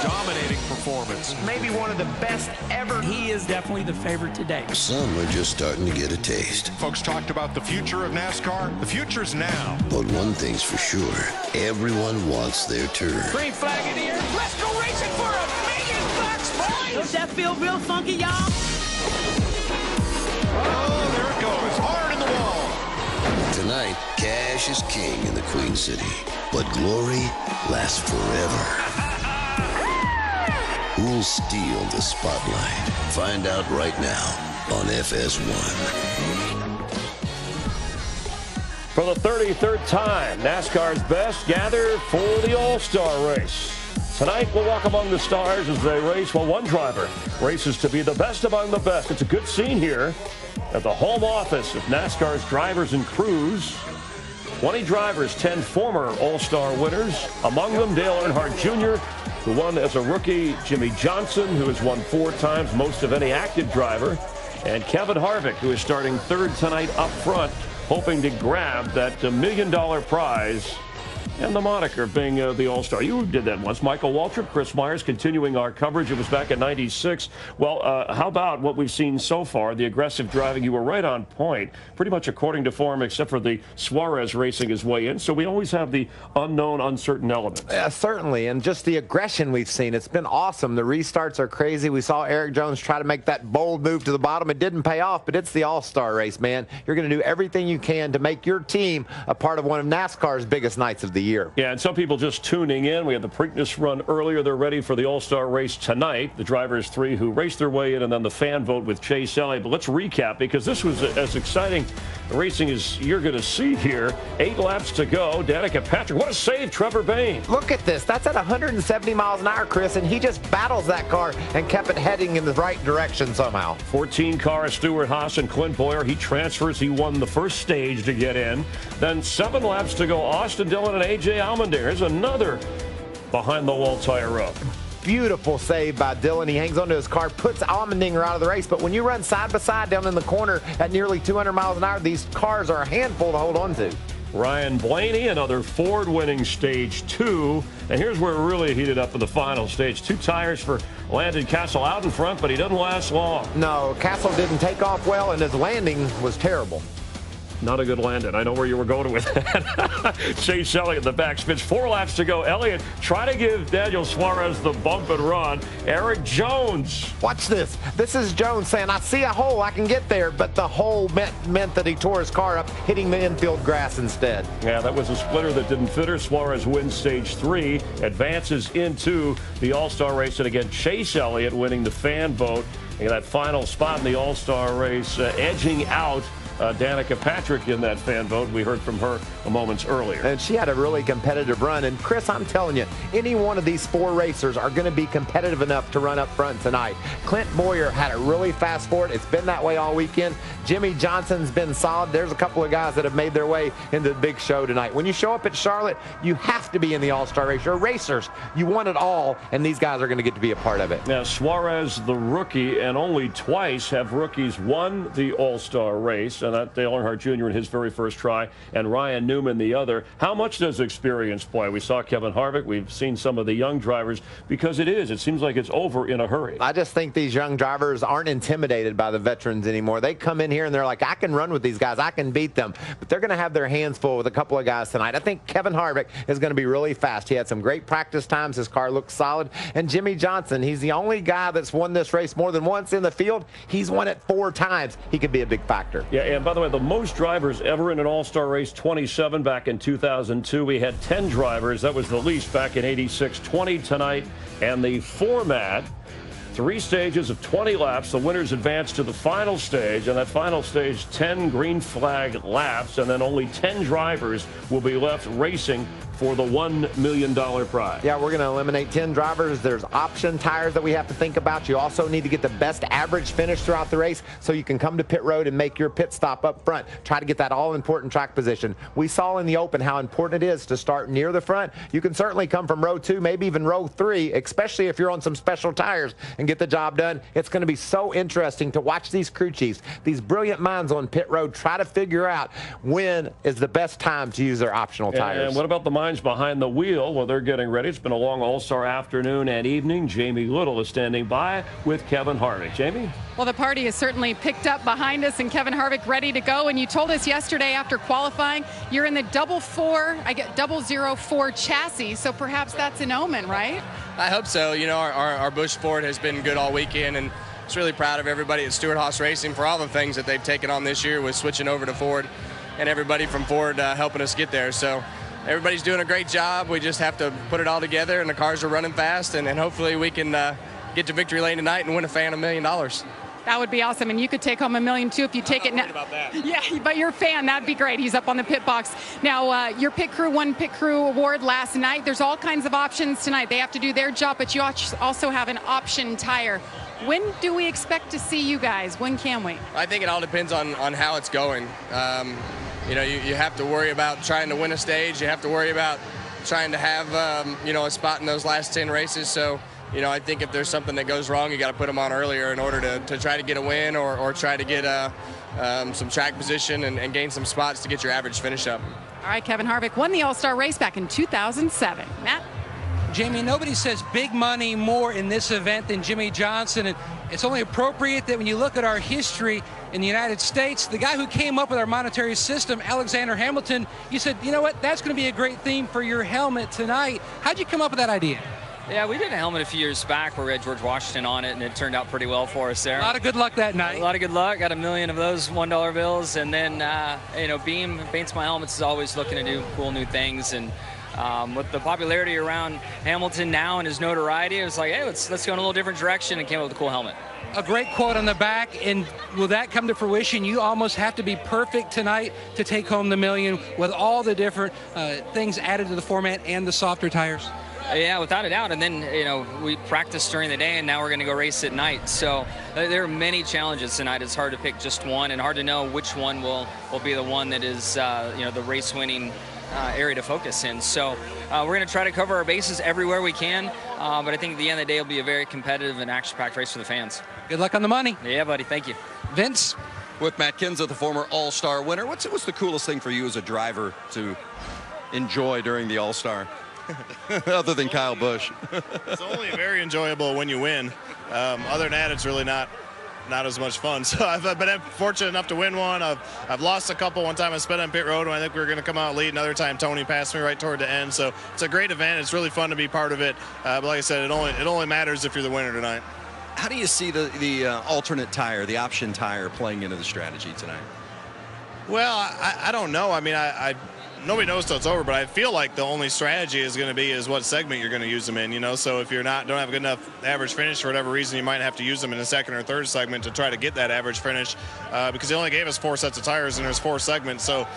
I: Dominating performance.
F: Maybe one of the best ever. He is definitely the favorite today.
C: Some are just starting to get a taste.
I: Folks talked about the future of NASCAR. The future's now.
C: But one thing's for sure. Everyone wants their turn.
F: Green flag in the air. Let's go racing for $1 million, boys. Does that feel real funky, y'all?
I: Oh, there it goes. Hard in the wall.
C: Tonight, cash is king in the Queen City. But glory lasts forever. Who'll steal the spotlight? Find out right now on FS1.
A: For the 33rd time, NASCAR's best gather for the All-Star race. Tonight, we'll walk among the stars as they race while one driver races to be the best among the best. It's a good scene here at the home office of NASCAR's Drivers and Crews. 20 drivers, 10 former All-Star winners. Among them, Dale Earnhardt Jr., who won as a rookie, Jimmy Johnson, who has won 4 times, most of any active driver, and Kevin Harvick, who is starting third tonight up front, hoping to grab that $1 million prize and the moniker of being the All-Star. You did that once. Michael Waltrip, Chris Myers, continuing our coverage. It was back in '96. Well, how about what we've seen so far, the aggressive driving? You were right on point, pretty much according to form, except for the Suarez racing his way in. So we always have the unknown, uncertain element.
B: Certainly, and just the aggression we've seen. It's been awesome. The restarts are crazy. We saw Eric Jones try to make that bold move to the bottom. It didn't pay off, but it's the All-Star race, man. You're going to do everything you can to make your team a part of one of NASCAR's biggest nights of the year.
A: Yeah, and some people just tuning in. We had the Preakness run earlier. They're ready for the All-Star race tonight. The drivers 3 who raced their way in, and then the fan vote with Chase Elliott. But let's recap, because this was as exciting racing as you're going to see here. 8 laps to go. Danica Patrick, what a save, Trevor Bayne.
B: Look at this. That's at 170 miles an hour, Chris, and he just battles that car and kept it heading in the right direction somehow.
A: 14 cars, Stuart Haas and Clint Boyer. He transfers. He won the first stage to get in. Then 7 laps to go. Austin Dillon and A.J. Allmendinger. Here's another behind-the-wall tire rub.
B: Beautiful save by Dillon. He hangs onto his car, puts Allmendinger out of the race. But when you run side by side down in the corner at nearly 200 miles an hour, these cars are a handful to hold on to.
A: Ryan Blaney, another Ford winning stage 2. And here's where it really heated up in the final stage. 2 tires for Landon Castle out in front, but he doesn't last long.
B: No, Castle didn't take off well, and his landing was terrible.
A: Not a good landing. I know where you were going with that. Chase Elliott in the back spins. 4 laps to go. Elliott try to give Daniel Suarez the bump and run. Eric Jones.
B: Watch this. This is Jones saying, I see a hole, I can get there. But the hole meant that he tore his car up, hitting the infield grass instead.
A: Yeah, that was a splitter that didn't fit her. Suarez wins stage 3, advances into the All-Star race. And again, Chase Elliott winning the fan vote. And that final spot in the All-Star race, edging out Danica Patrick in that fan vote. We heard from her moments earlier.
B: And she had a really competitive run. And Chris, I'm telling you, any one of these 4 racers are going to be competitive enough to run up front tonight. Clint Boyer had a really fast Ford. It's been that way all weekend. Jimmie Johnson's been solid. There's a couple of guys that have made their way into the big show tonight. When you show up at Charlotte, you have to be in the All-Star race. You're racers. You want it all, and these guys are going to get to be a part of it.
A: Now, Suarez, the rookie, and only twice have rookies won the All-Star race. And that Dale Earnhardt Jr. in his very first try, and Ryan Newman the other. How much does experience play? We saw Kevin Harvick. We've seen some of the young drivers, because it seems like it's over in a hurry.
B: I just think these young drivers aren't intimidated by the veterans anymore. They come in here and they're like, I can run with these guys. I can beat them. But they're going to have their hands full with a couple of guys tonight. I think Kevin Harvick is going to be really fast. He had some great practice times. His car looks solid. And Jimmie Johnson, he's the only guy that's won this race more than once in the field. He's won it 4 times. He could be a big factor.
A: Yeah, and by the way, the most drivers ever in an All-Star race, 27 back in 2002. We had 10 drivers. That was the least back in '86. 20 tonight. And the format, 3 stages of 20 laps. The winners advance to the final stage. And that final stage, 10 green flag laps. And then only 10 drivers will be left racing for the $1 million prize.
B: Yeah, we're going to eliminate 10 drivers. There's option tires that we have to think about. You also need to get the best average finish throughout the race so you can come to pit road and make your pit stop up front. Try to get that all-important track position. We saw in the Open how important it is to start near the front. You can certainly come from row 2, maybe even row 3, especially if you're on some special tires, and get the job done. It's going to be so interesting to watch these crew chiefs, these brilliant minds on pit road, try to figure out when is the best time to use their optional tires.
A: And what about the minds behind the wheel? Well, they're getting ready. It's been a long All-Star afternoon and evening. Jamie Little is standing by with Kevin Harvick. Jamie?
M: Well, the party is certainly picked up behind us, and Kevin Harvick ready to go. And you told us yesterday after qualifying, you're in the 004 chassis, so perhaps that's an omen, right?
U: I hope so. You know, our Busch Ford has been good all weekend, and just really proud of everybody at Stewart Haas Racing for all the things that they've taken on this year with switching over to Ford, and everybody from Ford helping us get there. So everybody's doing a great job. We just have to put it all together, and the cars are running fast, and hopefully we can get to victory lane tonight and win a fan $1 million.
M: That would be awesome, and you could take home $1 million too if you take it now.
U: About that.
M: Yeah, but your fan, that'd be great. He's up on the pit box. Now, your pit crew won Pit Crew Award last night. There's all kinds of options tonight. They have to do their job, but you also have an option tire. When do we expect to see you guys? When can we?
U: I think it all depends on how it's going. You know, you have to worry about trying to win a stage. You have to worry about trying to have, you know, a spot in those last 10 races. So, you know, I think if there's something that goes wrong, you got to put them on earlier in order to try to get a win or try to get some track position and gain some spots to get your average finish up.
M: All right, Kevin Harvick won the All-Star race back in 2007. Matt?
N: Jamie, nobody says big money more in this event than Jimmie Johnson, and it's only appropriate that when you look at our history in the United States, the guy who came up with our monetary system, Alexander Hamilton, you said, you know what, that's going to be a great theme for your helmet tonight. How'd you come up with that idea?
G: Yeah, we did a helmet a few years back where we had George Washington on it, and it turned out pretty well for us there.
N: A lot of good luck that night.
G: A lot of good luck. Got 1 million of those $1 bills, and then Beam Paints My Helmets is always looking to do cool new things, and with the popularity around Hamilton now and his notoriety, it was like, hey, let's go in a little different direction, and came up with a cool helmet.
N: A great quote on the back, and will that come to fruition? You almost have to be perfect tonight to take home the $1 million with all the different things added to the format and the softer tires.
G: Yeah, without a doubt. And then, we practiced during the day, and now we're going to go race at night. So there are many challenges tonight. It's hard to pick just one, and hard to know which one will be the one that is, the race-winning area to focus in. So we're going to try to cover our bases everywhere we can, but I think at the end of the day, it'll be a very competitive and action-packed race for the fans.
N: Good luck on the money.
G: Yeah, buddy. Thank you.
N: Vince?
O: With Matt Kenseth, the former All-Star winner, what's the coolest thing for you as a driver to enjoy during the All-Star? Other than Kyle Busch.
J: It's only very enjoyable when you win. Other than that, it's really not as much fun. So I've been fortunate enough to win one. I've lost a couple. One time I sped on pit road when I think we were going to come out lead. Another time Tony passed me right toward the end. So it's a great event. It's really fun to be part of it. But like I said, it only matters if you're the winner tonight.
O: How do you see the alternate tire, the option tire, playing into the strategy tonight?
J: Well, I don't know. I mean, nobody knows till it's over, but I feel like the only strategy is going to be what segment you're going to use them in, So if you're don't have a good enough average finish for whatever reason, you might have to use them in the second or third segment to try to get that average finish, because they only gave us 4 sets of tires and there's 4 segments. So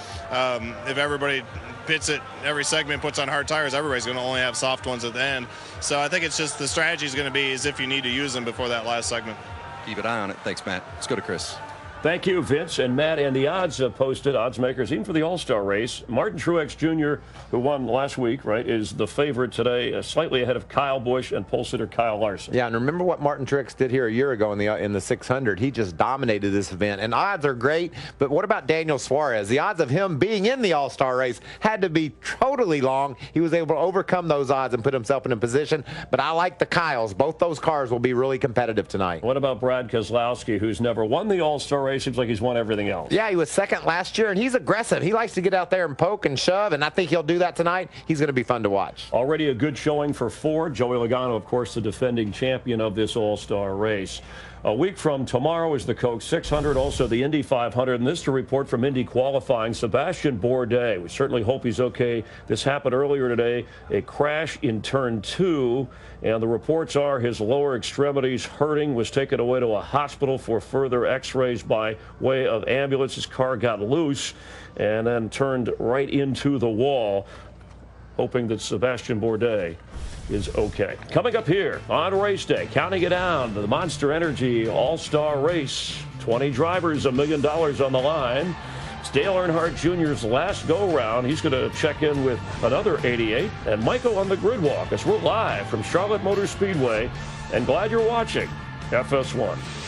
J: if everybody pits it, every segment puts on hard tires, everybody's going to only have soft ones at the end. So I think it's just the strategy is going to be as if you need to use them before that last segment.
O: Keep an eye on it. Thanks, Matt. Let's go to Chris.
A: Thank you, Vince and Matt. And the odds posted, odds makers, even for the All-Star race. Martin Truex Jr., who won last week, right, is the favorite today, slightly ahead of Kyle Busch and pole sitter Kyle Larson.
B: Yeah, and remember what Martin Truex did here a year ago in the 600. He just dominated this event, and odds are great. But what about Daniel Suarez? The odds of him being in the All-Star race had to be totally long. He was able to overcome those odds and put himself in a position. But I like the Kyles. Both those cars will be really competitive tonight.
A: What about Brad Keselowski, who's never won the All-Star race? Seems like he's won everything else.
B: Yeah, he was second last year, and he's aggressive. He likes to get out there and poke and shove, and I think he'll do that tonight. He's going to be fun to watch.
A: Already a good showing for Ford. Joey Logano, of course, the defending champion of this All-Star race. A week from tomorrow is the Coke 600, also the Indy 500, and this to report from Indy qualifying, Sebastian Bourdais. We certainly hope he's okay. This happened earlier today, a crash in turn 2, and the reports are his lower extremities hurting, was taken away to a hospital for further x-rays by way of ambulance. His car got loose and then turned right into the wall, hoping that Sebastian Bourdais is okay. Coming up here on race day, counting it down to the Monster Energy All-Star Race. 20 drivers, $1 million on the line. It's Dale Earnhardt Jr.'s last go-round. He's going to check in with another 88. And Michael on the grid walk as we're live from Charlotte Motor Speedway. And glad you're watching FS1.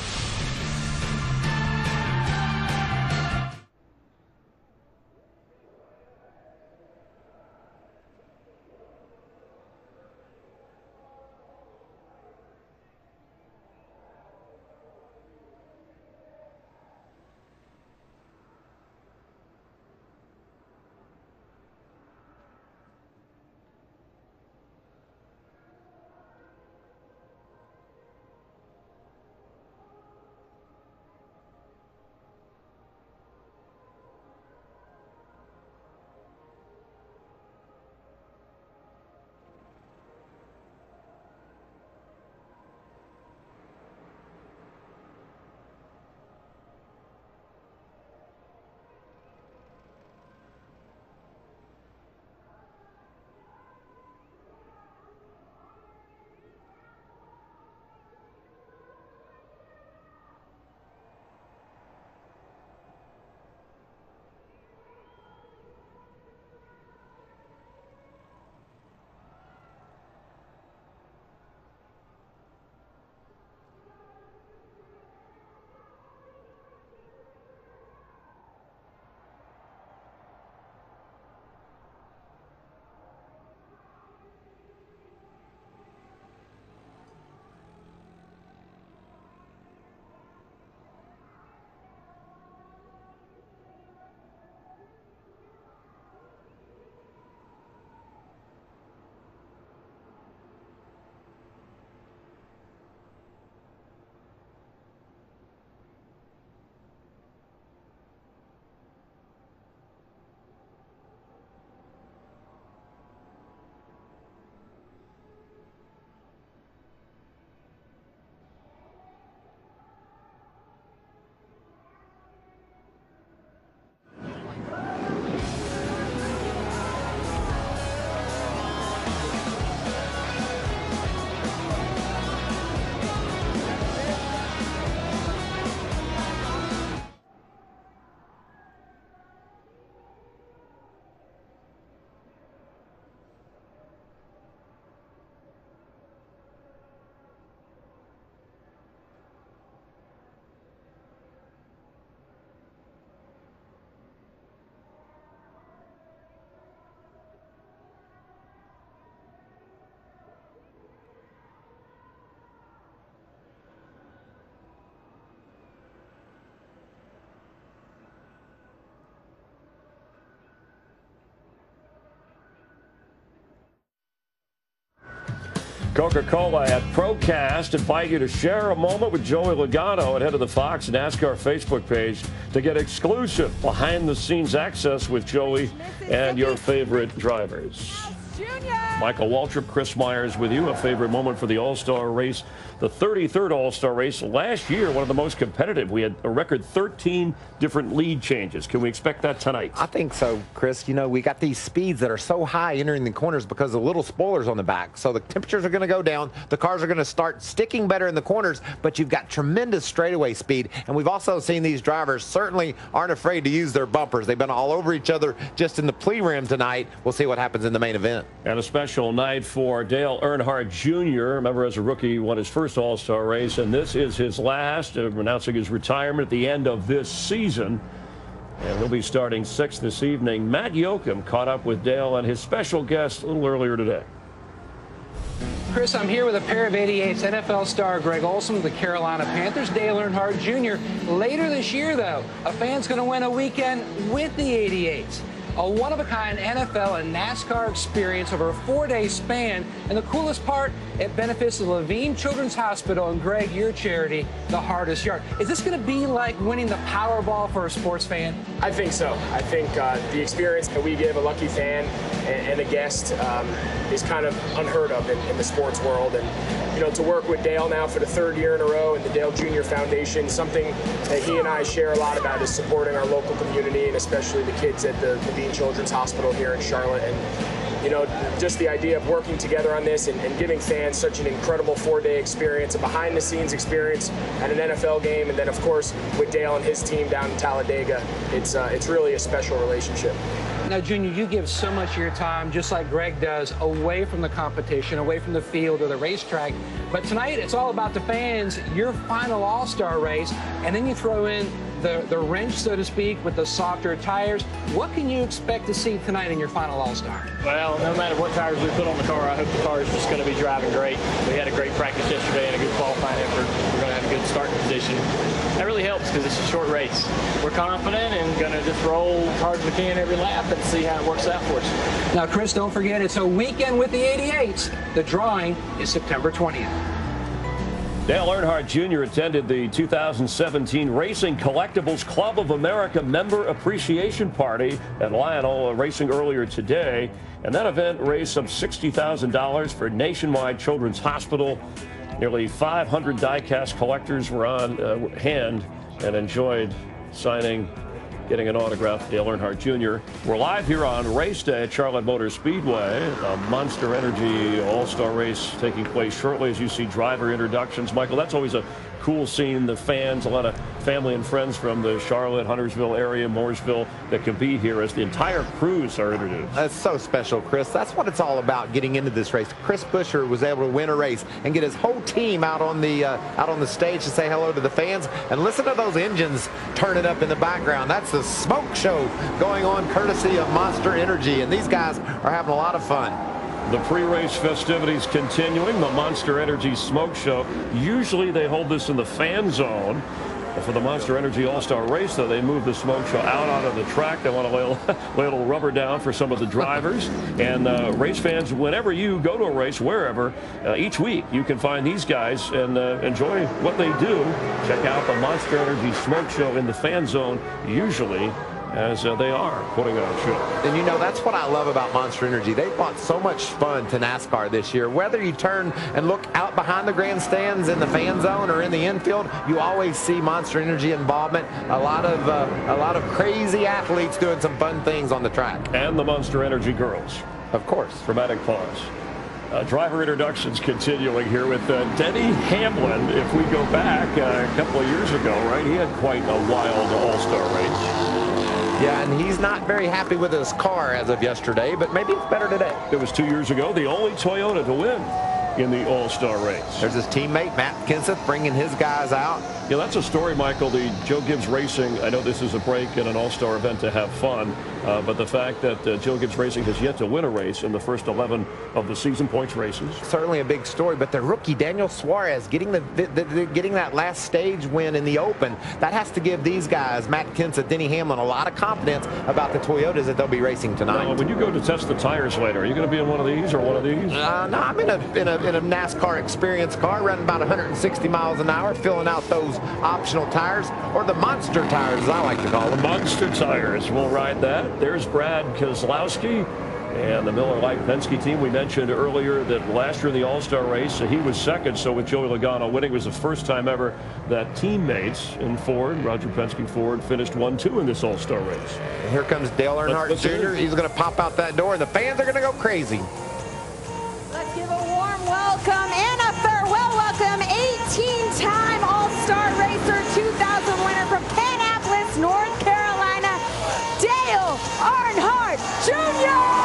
A: Coca-Cola at Procast invite you to share a moment with Joey Logano and head to the Fox NASCAR Facebook page to get exclusive behind-the-scenes access with Joey and your favorite drivers. Michael Waltrip, Chris Myers with you. A favorite moment for the All-Star race. The 33rd All-Star race last year, one of the most competitive. We had a record 13 different lead changes. Can we expect that tonight?
B: I think so, Chris. You know, we got these speeds that are so high entering the corners because of little spoilers on the back. So the temperatures are going to go down. The cars are going to start sticking better in the corners, but you've got tremendous straightaway speed. And we've also seen these drivers certainly aren't afraid to use their bumpers. They've been all over each other just in the pre-rim tonight. We'll see what happens in the main event.
A: And a special night for Dale Earnhardt Jr. Remember, as a rookie, he won his first All-Star race, and this is his last, announcing his retirement at the end of this season. And we'll be starting 6th this evening. Matt Yoakum caught up with Dale and his special guest a little earlier today.
N: Chris, I'm here with a pair of 88s, NFL star Greg Olson of the Carolina Panthers, Dale Earnhardt Jr. Later this year, though, a fan's going to win a weekend with the 88s. A one-of-a-kind NFL and NASCAR experience over a 4-day span. And the coolest part, it benefits the Levine Children's Hospital and, Greg, your charity, the Hardest Yard. Is this going to be like winning the Powerball for a sports fan?
K: I think so. I think the experience that we give a lucky fan and a guest is kind of unheard of in the sports world. And, you know, to work with Dale now for the 3rd year in a row and the Dale Jr. Foundation, something that he and I share a lot about is supporting our local community and especially the kids at the Levine Children's Hospital here in Charlotte. And, you know, just the idea of working together on this and giving fans such an incredible 4-day experience, a behind-the-scenes experience at an NFL game, and then, of course, with Dale and his team down in Talladega, it's really a special relationship.
N: Now, Junior, you give so much of your time, just like Greg does, away from the competition, away from the field or the racetrack. But tonight, it's all about the fans, your final All-Star race, and then you throw in the wrench, so to speak, with the softer tires. What can you expect to see tonight in your final All-Star?
S: Well, no matter what tires we put on the car, I hope the car is just going to be driving great. We had a great practice yesterday and a good qualifying effort. We're going to have a good starting position. That really helps because it's a short race. We're confident and going to just roll as hard as we can every lap and see how it works out for us.
N: Now, Chris, don't forget, it's a weekend with the 88s. The drawing is September 20th.
A: Dale Earnhardt Jr. attended the 2017 Racing Collectibles Club of America Member Appreciation Party at Lionel Racing earlier today. And that event raised some $60,000 for Nationwide Children's Hospital. Nearly 500 die-cast collectors were on hand and enjoyed signing, getting an autograph, Dale Earnhardt Jr. We're live here on race day at Charlotte Motor Speedway. A Monster Energy All-Star race taking place shortly as you see driver introductions. Michael, that's always a cool scene. The fans, a lot of family and friends from the Charlotte, Huntersville area, Mooresville that can be here as the entire crews are introduced.
B: That's so special, Chris. That's what it's all about getting into this race. Chris Buescher was able to win a race and get his whole team out on the stage to say hello to the fans. And listen to those engines turning up in the background. That's the smoke show going on courtesy of Monster Energy. And these guys are having a lot of fun.
A: The pre-race festivities continuing, the Monster Energy Smoke Show. Usually they hold this in the fan zone. For the Monster Energy All-Star race, though, they move the smoke show out onto the track. They want to lay a little rubber down for some of the drivers. And race fans, whenever you go to a race, wherever, each week, you can find these guys and enjoy what they do. Check out the Monster Energy Smoke Show in the fan zone, usually, as they are putting on a show.
B: And you know, that's what I love about Monster Energy. They brought so much fun to NASCAR this year. Whether you turn and look out behind the grandstands in the fan zone or in the infield, you always see Monster Energy involvement. A lot of crazy athletes doing some fun things on the track.
A: And the Monster Energy girls.
B: Of course.
A: Dramatic pause. Driver introductions continuing here with Denny Hamlin. If we go back a couple of years ago, right, he had quite a wild All-Star race.
B: Yeah, and he's not very happy with his car as of yesterday, but maybe it's better today.
A: It was 2 years ago, the only Toyota to win in the All-Star race.
B: There's his teammate, Matt Kenseth, bringing his guys out.
A: Yeah, that's a story, Michael. The Joe Gibbs Racing, I know this is a break in an All-Star event to have fun. But the fact that Joe Gibbs Racing has yet to win a race in the first 11 of the season points races.
B: Certainly a big story, but the rookie Daniel Suarez getting getting that last stage win in the Open, that has to give these guys, Matt Kenseth, Denny Hamlin, a lot of confidence about the Toyotas that they'll be racing tonight.
A: Now, when you go to test the tires later, are you going to be in one of these or one of these?
B: No, I'm in a NASCAR experience car running about 160 miles an hour, filling out those optional tires, or the monster tires as I like to call them.
A: Monster tires. We'll ride that. There's Brad Keselowski and the Miller Lite Penske team. We mentioned earlier that last year in the All-Star race, he was second. So with Joey Logano winning, it was the first time ever that teammates in Ford, Roger Penske Ford, finished 1-2 in this All-Star race.
B: And here comes Dale Earnhardt Jr. He's going to pop out that door, and the fans are going to go crazy.
P: Let's give a warm welcome and a farewell welcome. 18-time All-Star Racer, 2000 winner from Kannapolis, North Carolina, Dale Earnhardt Jr.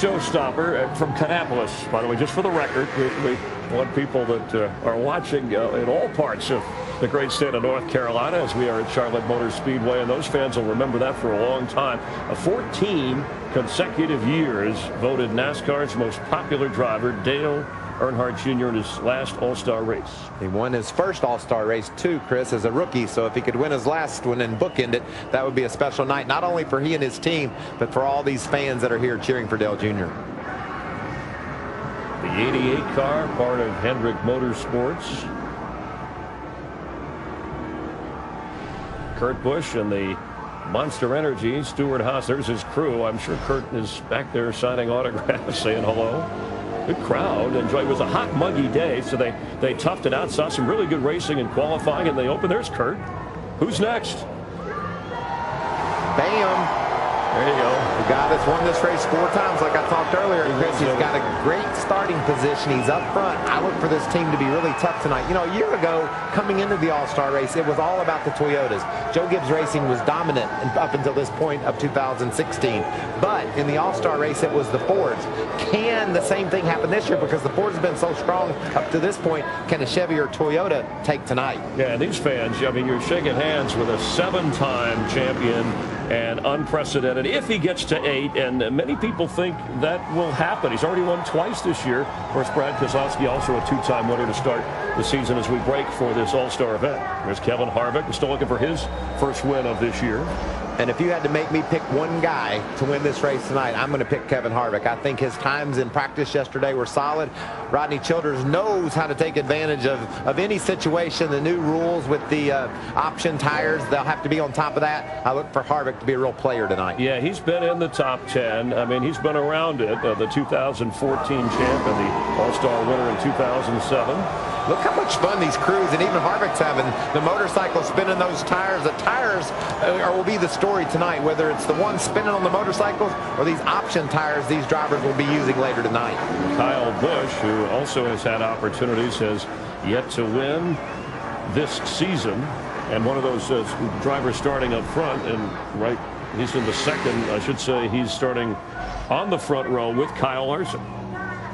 A: Showstopper from Kannapolis, by the way, just for the record. We want people that are watching in all parts of the great state of North Carolina, as we are at Charlotte Motor Speedway, and those fans will remember that for a long time. 14 consecutive years voted NASCAR's most popular driver, Dale Earnhardt Jr. in his last All-Star race.
B: He won his first All-Star race too, Chris, as a rookie. So if he could win his last one and bookend it, that would be a special night, not only for he and his team, but for all these fans that are here cheering for Dale Jr.
A: The 88 car, part of Hendrick Motorsports. Kurt Busch and the Monster Energy, Stuart Haas. There's his crew. I'm sure Kurt is back there signing autographs, saying hello. Good crowd. Enjoy. It was a hot, muggy day, so they toughed it out. Saw some really good racing and qualifying, and they opened. There's Kurt. Who's next?
B: Bam.
A: There you go.
B: The guy that's won this race 4 times, like I talked earlier, Chris. He's got a great starting position. He's up front. I look for this team to be really tough tonight. You know, a year ago, coming into the All-Star race, it was all about the Toyotas. Joe Gibbs Racing was dominant up until this point of 2016. But in the All-Star race, it was the Fords. Can the same thing happen this year? Because the Fords have been so strong up to this point. Can a Chevy or Toyota take tonight?
A: Yeah, these fans, I mean, you're shaking hands with a 7-time champion and unprecedented if he gets to 8, and many people think that will happen. He's already won twice this year. Of course, Brad Keselowski, also a 2-time winner to start the season as we break for this All-Star event. There's Kevin Harvick. We're still looking for his first win of this year.
B: And if you had to make me pick one guy to win this race tonight, I'm going to pick Kevin Harvick. I think his times in practice yesterday were solid. Rodney Childers knows how to take advantage of any situation. The new rules with the option tires, they'll have to be on top of that. I look for Harvick to be a real player tonight.
A: Yeah, he's been in the top 10. I mean, he's been around it. The 2014 champ and the All-Star winner in 2007.
B: Look how much fun these crews and even Harvick's having. The motorcycle spinning those tires. The tires will be the story tonight, whether it's the ones spinning on the motorcycles or these option tires these drivers will be using later tonight.
A: Kyle Busch, who also has had opportunities, has yet to win this season. And one of those drivers starting up front, and he's in the second, I should say, he's starting on the front row with Kyle Larson.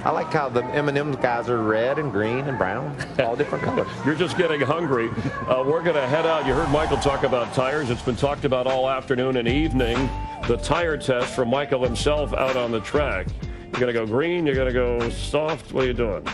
B: I like how the M&M's guys are red and green and brown, all different colors.
A: You're just getting hungry. We're going to head out. You heard Michael talk about tires. It's been talked about all afternoon and evening. The tire test from Michael himself out on the track. You're going to go green. You're going to go soft. What are you doing?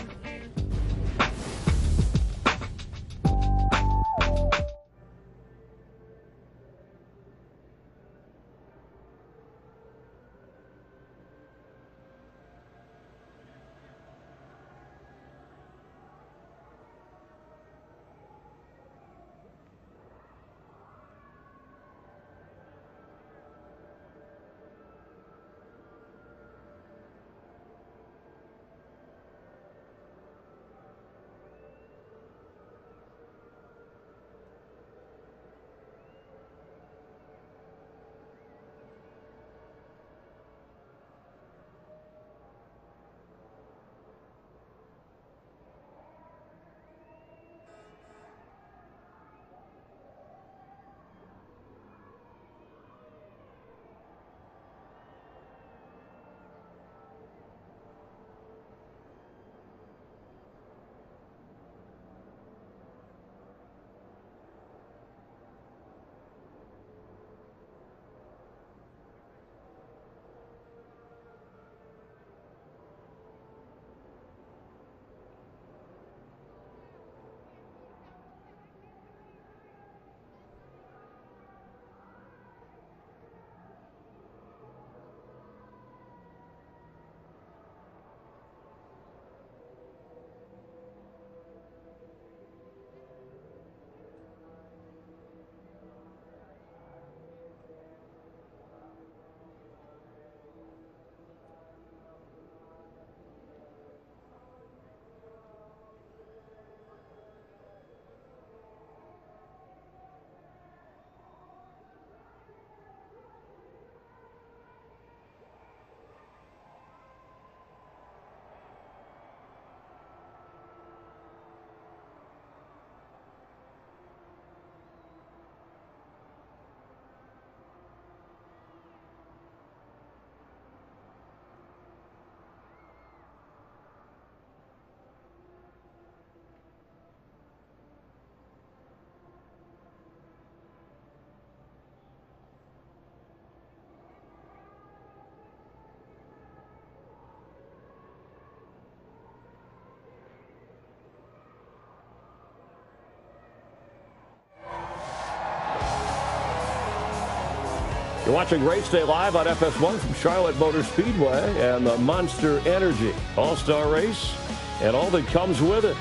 A: You're watching Race Day live on FS1 from Charlotte Motor Speedway and the Monster Energy All-Star Race and all that comes with it.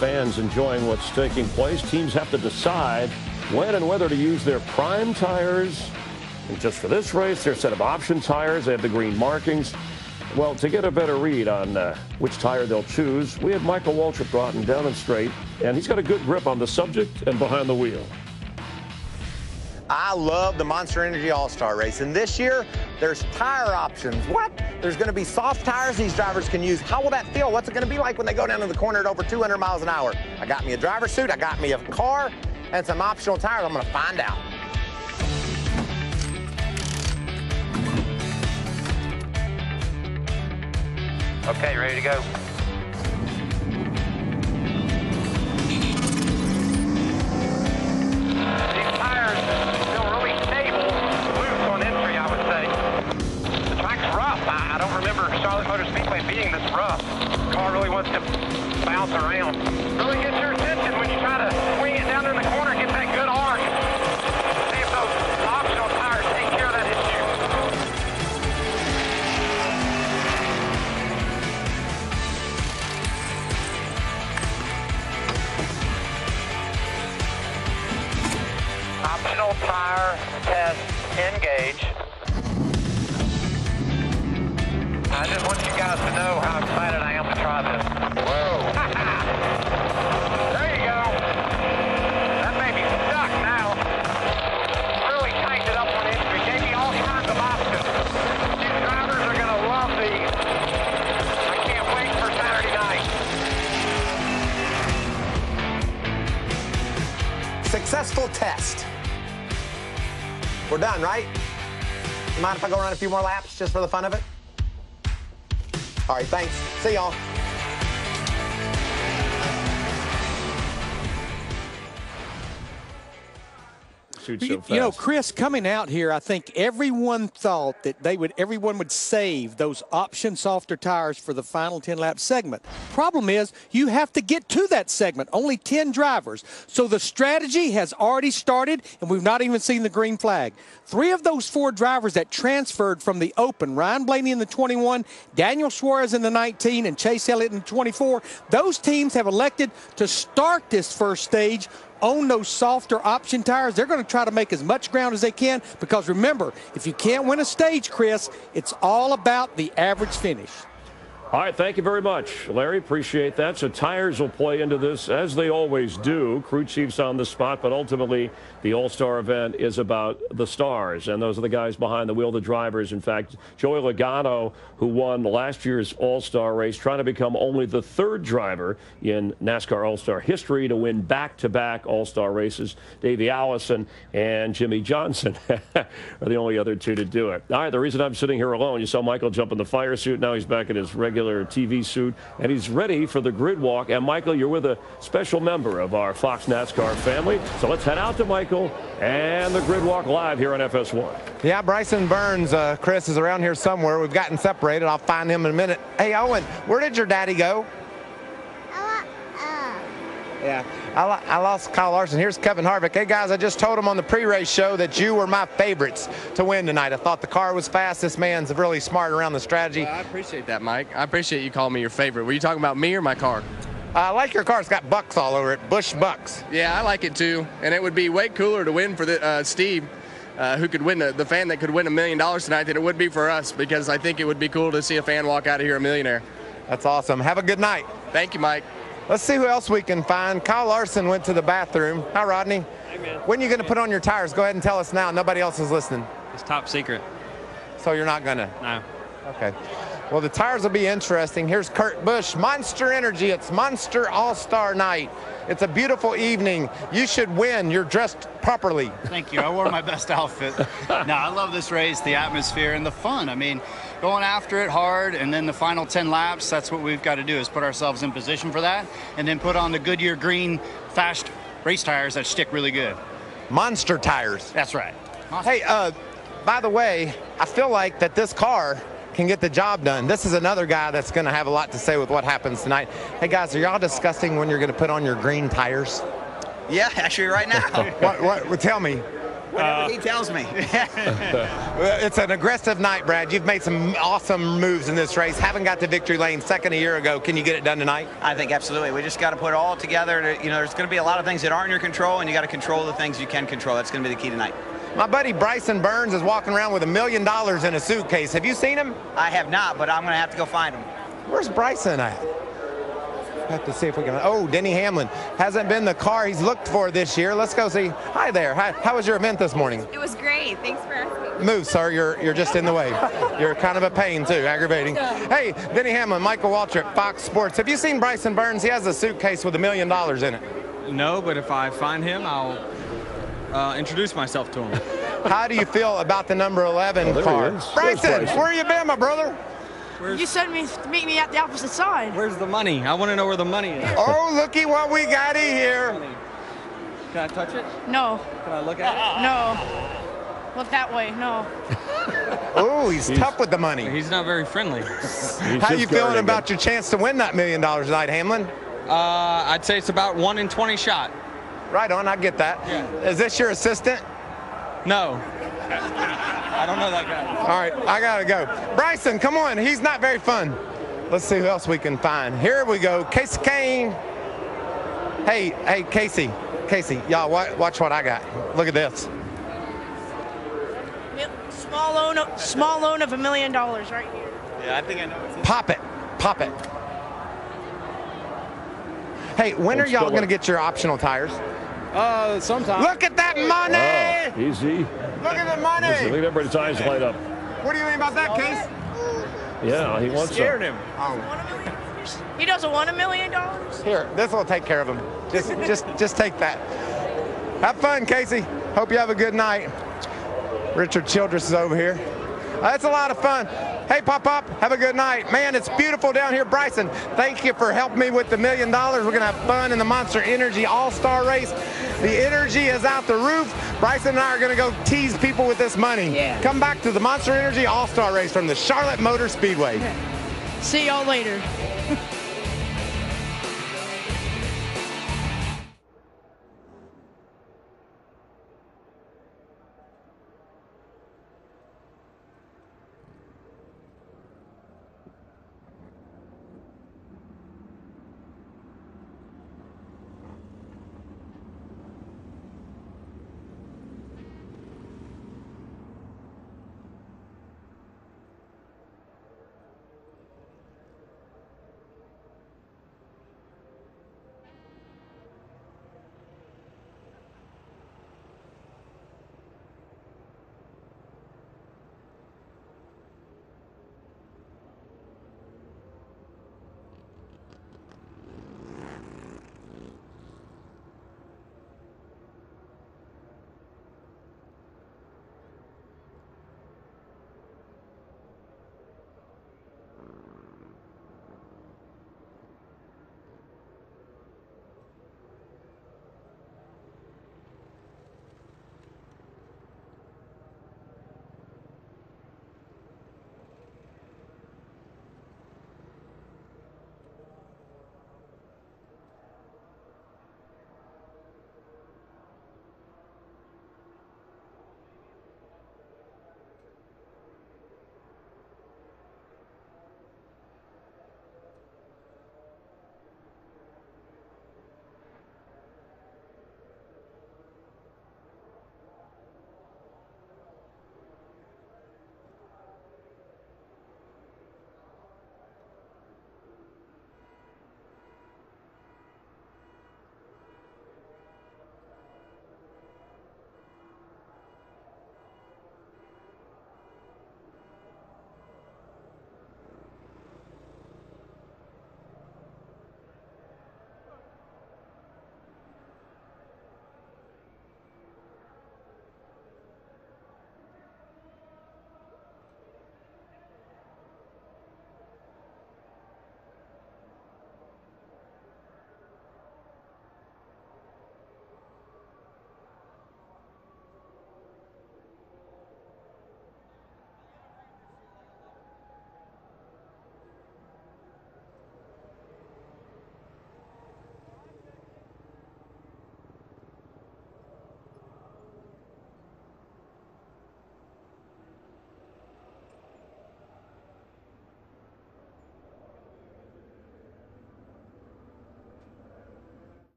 A: Fans enjoying what's taking place. Teams have to decide when and whether to use their prime tires. And just for this race, their set of option tires, they have the green markings. Well, to get a better read on which tire they'll choose, we had Michael Waltrip brought and demonstrate, and he's got a good grip on the subject and behind the wheel.
B: I love the Monster Energy All-Star Race, and this year, there's tire options. What? There's going to be soft tires these drivers can use. How will that feel? What's it going to be like when they go down to the corner at over 200 miles an hour? I got me a driver's suit, I got me a car, and some optional tires. I'm going to find out.
L: Okay, ready to go. These tires feel really stable, loose on entry, I would say. The track's rough. I don't remember Charlotte Motor Speedway being this rough. The car really wants to bounce around. Really gets your attention when you try to swing it down in the corner, get that good arc. See if those optional tires take care of that issue. Optional tire test engage. I just want you guys to know how excited I am to try this. Whoa! There you go. That baby's stuck now. Really tightened it up on entry. Gave me all kinds of options. These drivers are going to love these. I can't wait for Saturday night.
B: Successful test. We're done, right? You mind if I go run a few more laps just for the fun of it? All right, thanks. See y'all.
I: You know, Chris, coming out here, I think everyone thought that everyone would save those option softer tires for the final 10-lap segment. Problem is, you have to get to that segment. Only 10 drivers. So the strategy has already started, and we've not even seen the green flag. 3 of those 4 drivers that transferred from the Open, Ryan Blaney in the 21, Daniel Suarez in the 19, and Chase Elliott in the 24, those teams have elected to start this first stage on those softer option tires. They're going to try to make as much ground as they can because remember, if you can't win a stage, Chris, it's all about the average finish.
A: All right, thank you very much, Larry. Appreciate that. So tires will play into this, as they always do. Crew chiefs on the spot, but ultimately the All-Star event is about the stars, and those are the guys behind the wheel, the drivers. In fact, Joey Logano, who won last year's All-Star race, trying to become only the 3rd driver in NASCAR All-Star history to win back-to-back All-Star races. Davey Allison and Jimmy Johnson are the only other 2 to do it. All right, the reason I'm sitting here alone, you saw Michael jump in the fire suit. Now he's back in his regular TV suit, and he's ready for the grid walk. And Michael, you're with a special member of our Fox NASCAR family. So let's head out to Michael and the grid walk live here on FS1.
B: Yeah, Bryson Burns, Chris, is around here somewhere. We've gotten separated. I'll find him in a minute. Hey, Owen, where did your daddy go? Yeah, I lost Kyle Larson. Here's Kevin Harvick. Hey, guys, I just told him on the pre-race show that you were my favorites to win tonight. I thought the car was fast. This man's really smart around the strategy.
Q: Well, I appreciate that, Mike. I appreciate you calling me your favorite. Were you talking about me or my car?
B: I like your car. It's got bucks all over it, Busch bucks.
Q: Yeah, I like it too. And it would be way cooler to win for Steve, who could win, the fan that could win $1 million tonight, than it would be for us, because I think it would be cool to see a fan walk out of here a millionaire.
B: That's awesome. Have a good night.
Q: Thank you, Mike.
B: Let's see who else we can find. Kyle Larson went to the bathroom. Hi, Rodney.
T: Hey, man.
B: When are you going to put on your tires? Go ahead and tell us now. Nobody else is listening.
T: It's top secret.
B: So you're not going to?
T: No.
B: Okay. Well, the tires will be interesting. Here's Kurt Busch, Monster Energy. It's Monster All-Star Night. It's a beautiful evening. You should win. You're dressed properly.
W: Thank you. I wore my best outfit. No, I love this race, the atmosphere, and the fun. I mean, going after it hard, and then the final 10 laps, that's what we've got to do, is put ourselves in position for that, and then put on the Goodyear green fast race tires that stick really good.
B: Monster tires.
W: That's right.
B: Hey, by the way, I feel like that this car can get the job done. This is another guy that's going to have a lot to say with what happens tonight. Hey, guys, are y'all discussing when you're going to put on your green tires?
X: Yeah, actually right now.
B: What tell me.
D: Whatever he tells me.
B: It's an aggressive night, Brad. You've made some awesome moves in this race. Haven't got to victory lane second a year ago. Can you get it done tonight?
D: I think absolutely. We just got to put it all together. There's going to be a lot of things that aren't in your control, and you got to control the things you can control. That's going to be the key tonight.
B: My buddy Bryson Burns is walking around with $1 million in a suitcase. Have you seen him?
D: I have not, but I'm going to have to go find him.
B: Where's Bryson at? Have to see if we can. Oh, Denny Hamlin hasn't been the car he's looked for this year. Let's go see. Hi there. How was your event this morning?
R: It was great. Thanks for asking.
B: Move, sir. You're just in the way. You're kind of a pain too, aggravating. Hey, Denny Hamlin, Michael Waltrip, Fox Sports. Have you seen Bryson Burns? He has a suitcase with $1 million in it.
T: No, but if I find him, I'll introduce myself to him.
B: How do you feel about the number 11 car? Bryson, where you been, my brother?
X: You sent me to meet me at the opposite side.
T: Where's the money? I want to know where the money is.
B: Oh, looky what we got here.
T: Can I touch it?
X: No.
T: Can I look at it?
X: No. Look that way. No.
B: Oh, he's tough with the money.
T: He's not very friendly.
B: How you feeling about your chance to win that $1 million tonight, Hamlin?
T: I'd say it's about 1 in 20 shot.
B: Right on, I get that.
T: Yeah.
B: Is this your assistant?
T: No. I don't know that guy.
B: All right, I gotta go. Bryson, come on, he's not very fun. Let's see who else we can find. Here we go, Casey Kane. Hey, Casey, y'all watch what I got. Look at this.
X: Small loan of $1 million right here.
T: Yeah, I think I know what's in.
B: Pop it. Hey, when are y'all gonna get your optional tires?
T: Sometime.
B: Look at that money!
A: Oh, easy.
B: Look at the money!
A: Look at everybody's eyes light up.
B: What do you think about that, Case?
A: Yeah, he wants
T: scared
A: some.
T: him.
B: Oh.
X: He doesn't want $1 million?
B: Here, this will take care of him. Just take that. Have fun, Casey. Hope you have a good night. Richard Childress is over here. That's a lot of fun. Hey, Pop, have a good night. Man, it's beautiful down here. Bryson, thank you for helping me with the $1 million. We're going to have fun in the Monster Energy All-Star Race. The energy is out the roof. Bryson and I are going to go tease people with this money.
X: Yeah.
B: Come back to the Monster Energy All-Star Race from the Charlotte Motor Speedway.
X: See y'all later.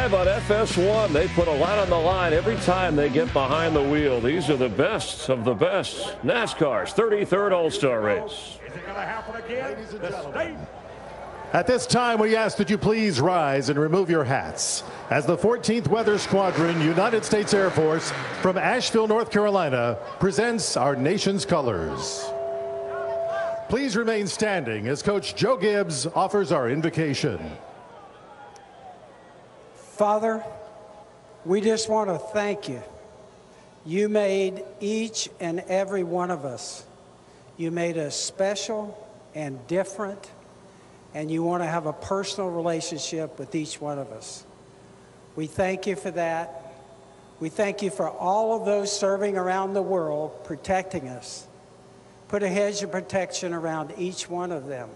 A: Live on FS1. They put a lot on the line every time they get behind the wheel. These are the best of the best. NASCAR's 33rd All-Star Race.
E: At this time, we ask that you please rise and remove your hats as the 14th Weather Squadron, United States Air Force, from Asheville, North Carolina, presents our nation's colors. Please remain standing as Coach Joe Gibbs offers our invocation.
F: Father, we just want to thank you. You made each and every one of us. You made us special and different, and you want to have a personal relationship with each one of us. We thank you for that. We thank you for all of those serving around the world, protecting us. Put a hedge of protection around each one of them.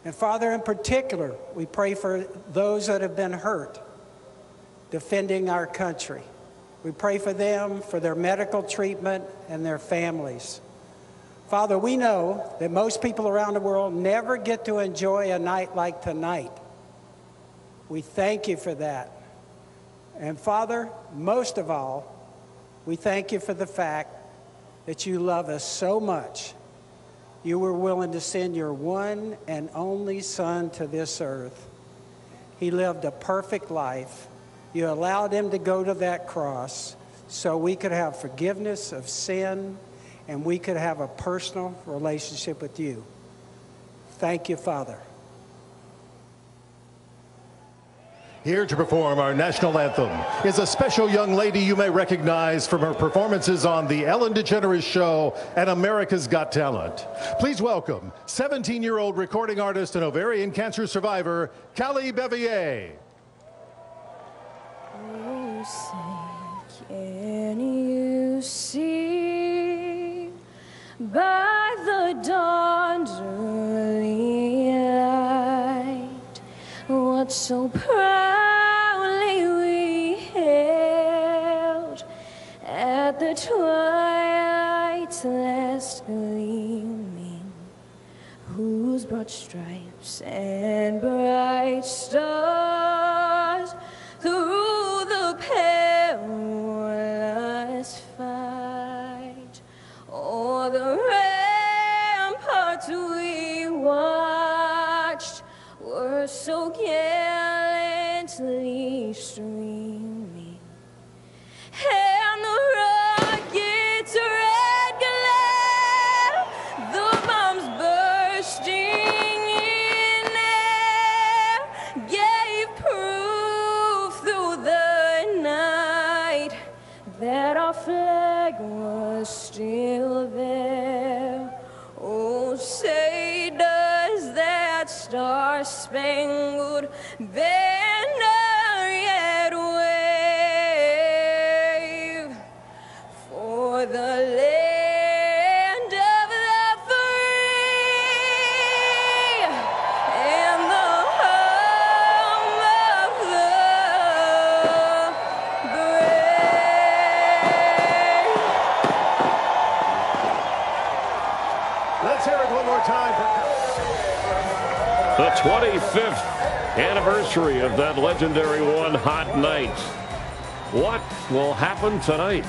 F: And Father, in particular, we pray for those that have been hurt, defending our country. We pray for them, for their medical treatment, and their families. Father, we know that most people around the world never get to enjoy a night like tonight. We thank you for that. And Father, most of all, we thank you for the fact that you love us so much. You were willing to send your one and only Son to this earth. He lived a perfect life. You allowed him to go to that cross so we could have forgiveness of sin and we could have a personal relationship with you. Thank you, Father.
E: Here to perform our national anthem is a special young lady you may recognize from her performances on The Ellen DeGeneres Show and America's Got Talent. Please welcome 17-year-old recording artist and ovarian cancer survivor, Callie Bevier.
H: Oh, say, can you see by the dawn's early light what so proudly we held at the twilight's last gleaming, whose broad stripes and bright stars through the perilous fight o'er the ramparts we watched were so gallantly streaming, and the rocket's red glare, the bombs bursting in air, gave proof through the night that our flag was still there. Oh, say does that star-spangled banner yet wave for the land of the free and the home of the brave?
E: Let's hear it one more time for
A: The 25th anniversary of that legendary One Hot Night. What will happen tonight?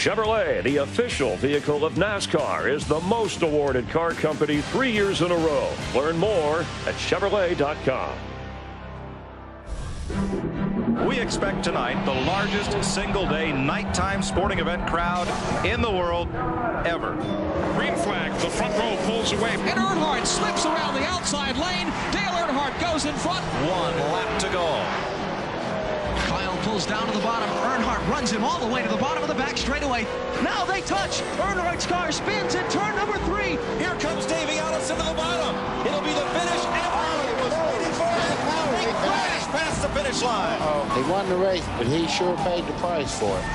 A: Chevrolet, the official vehicle of NASCAR, is the most awarded car company 3 years in a row. Learn more at Chevrolet.com.
C: We expect tonight the largest single-day nighttime sporting event crowd in the world ever.
M: Green flag, the front row pulls away.
U: And Earnhardt slips around the outside lane. Dale Earnhardt goes in front.
C: 1 lap to go.
U: Kyle pulls down to the bottom. Earnhardt runs him all the way to the bottom of the back straightaway. Now they touch. Earnhardt's car spins in turn number 3.
C: Here comes Davey Allison to the bottom. It'll be the finish. Everybody was waiting for it. He crashed past the finish line.
V: He won the race, but he sure paid the price for it.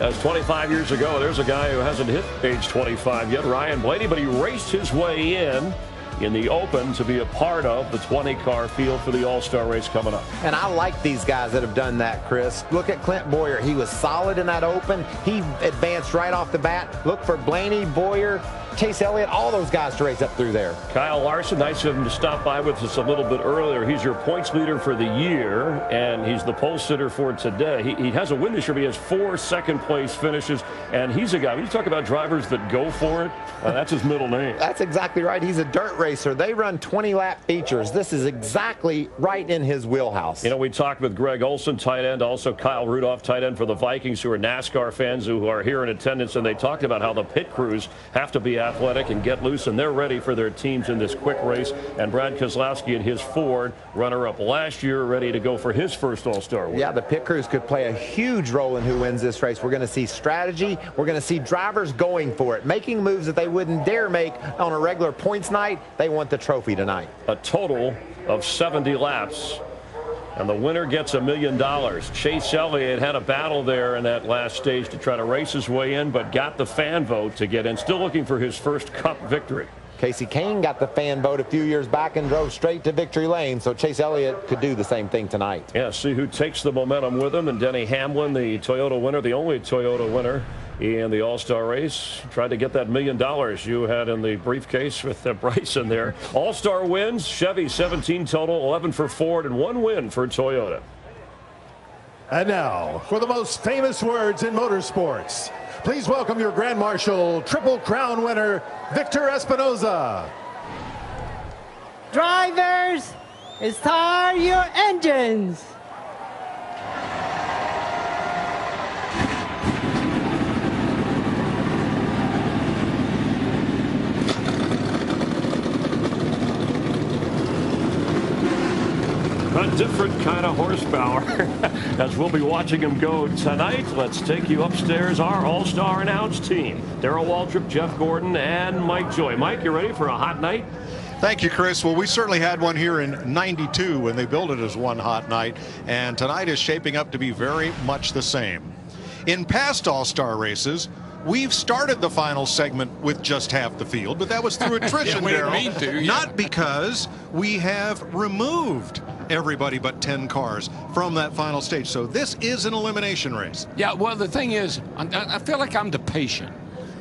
A: As 25 years ago, there's a guy who hasn't hit age 25 yet, Ryan Blaney, but he raced his way in the Open to be a part of the 20-car field for the All-Star race coming up.
B: And I like these guys that have done that, Chris. Look at Clint Boyer. He was solid in that Open. He advanced right off the bat. Look for Blaney, Boyer, Chase Elliott, all those guys to race up through there.
A: Kyle Larson, nice of him to stop by with us a little bit earlier. He's your points leader for the year, and he's the pole sitter for today. He has a win this year, but he has 4 second-place finishes, and he's a guy, when you talk about drivers that go for it, that's his middle name.
B: That's exactly right. He's a dirt racer. They run 20-lap features. This is exactly right in his wheelhouse.
A: You know, we talked with Greg Olson, tight end, also Kyle Rudolph, tight end for the Vikings, who are NASCAR fans who are here in attendance, and they talked about how the pit crews have to be athletic and get loose, and they're ready for their teams in this quick race. And Brad Keselowski and his Ford, runner-up last year, ready to go for his first All-Star win.
B: Yeah, the pit crews could play a huge role in who wins this race. We're going to see strategy. We're going to see drivers going for it, making moves that they wouldn't dare make on a regular points night. They want the trophy tonight.
A: A total of 70 laps. And the winner gets $1 million. Chase Elliott had a battle there in that last stage to try to race his way in, but got the fan vote to get in. Still looking for his first Cup victory.
B: Casey Kane got the fan vote a few years back and drove straight to victory lane, so Chase Elliott could do the same thing tonight.
A: Yeah, see who takes the momentum with him. And Denny Hamlin, the Toyota winner, the only Toyota winner in the All-Star race, tried to get that $1 million you had in the briefcase with Bryson there. All-Star wins, Chevy 17 total, 11 for Ford, and 1 win for Toyota.
E: And now, for the most famous words in motorsports, please welcome your Grand Marshal Triple Crown winner, Victor Espinoza.
Y: Drivers, start your engines.
A: A different kind of horsepower as we'll be watching him go tonight. Let's take you upstairs, our All-Star announced team. Darrell Waltrip, Jeff Gordon, and Mike Joy. Mike, you ready for a hot night?
I: Thank you, Chris. Well, we certainly had one here in '92 when they built it as one hot night, and tonight is shaping up to be very much the same. In past All-Star races, we've started the final segment with just half the field, but that was through attrition, Darrell. Not because we have removed everybody but 10 cars from that final stage. So this is an elimination race.
Z: Yeah, well, the thing is, I feel like I'm the patient,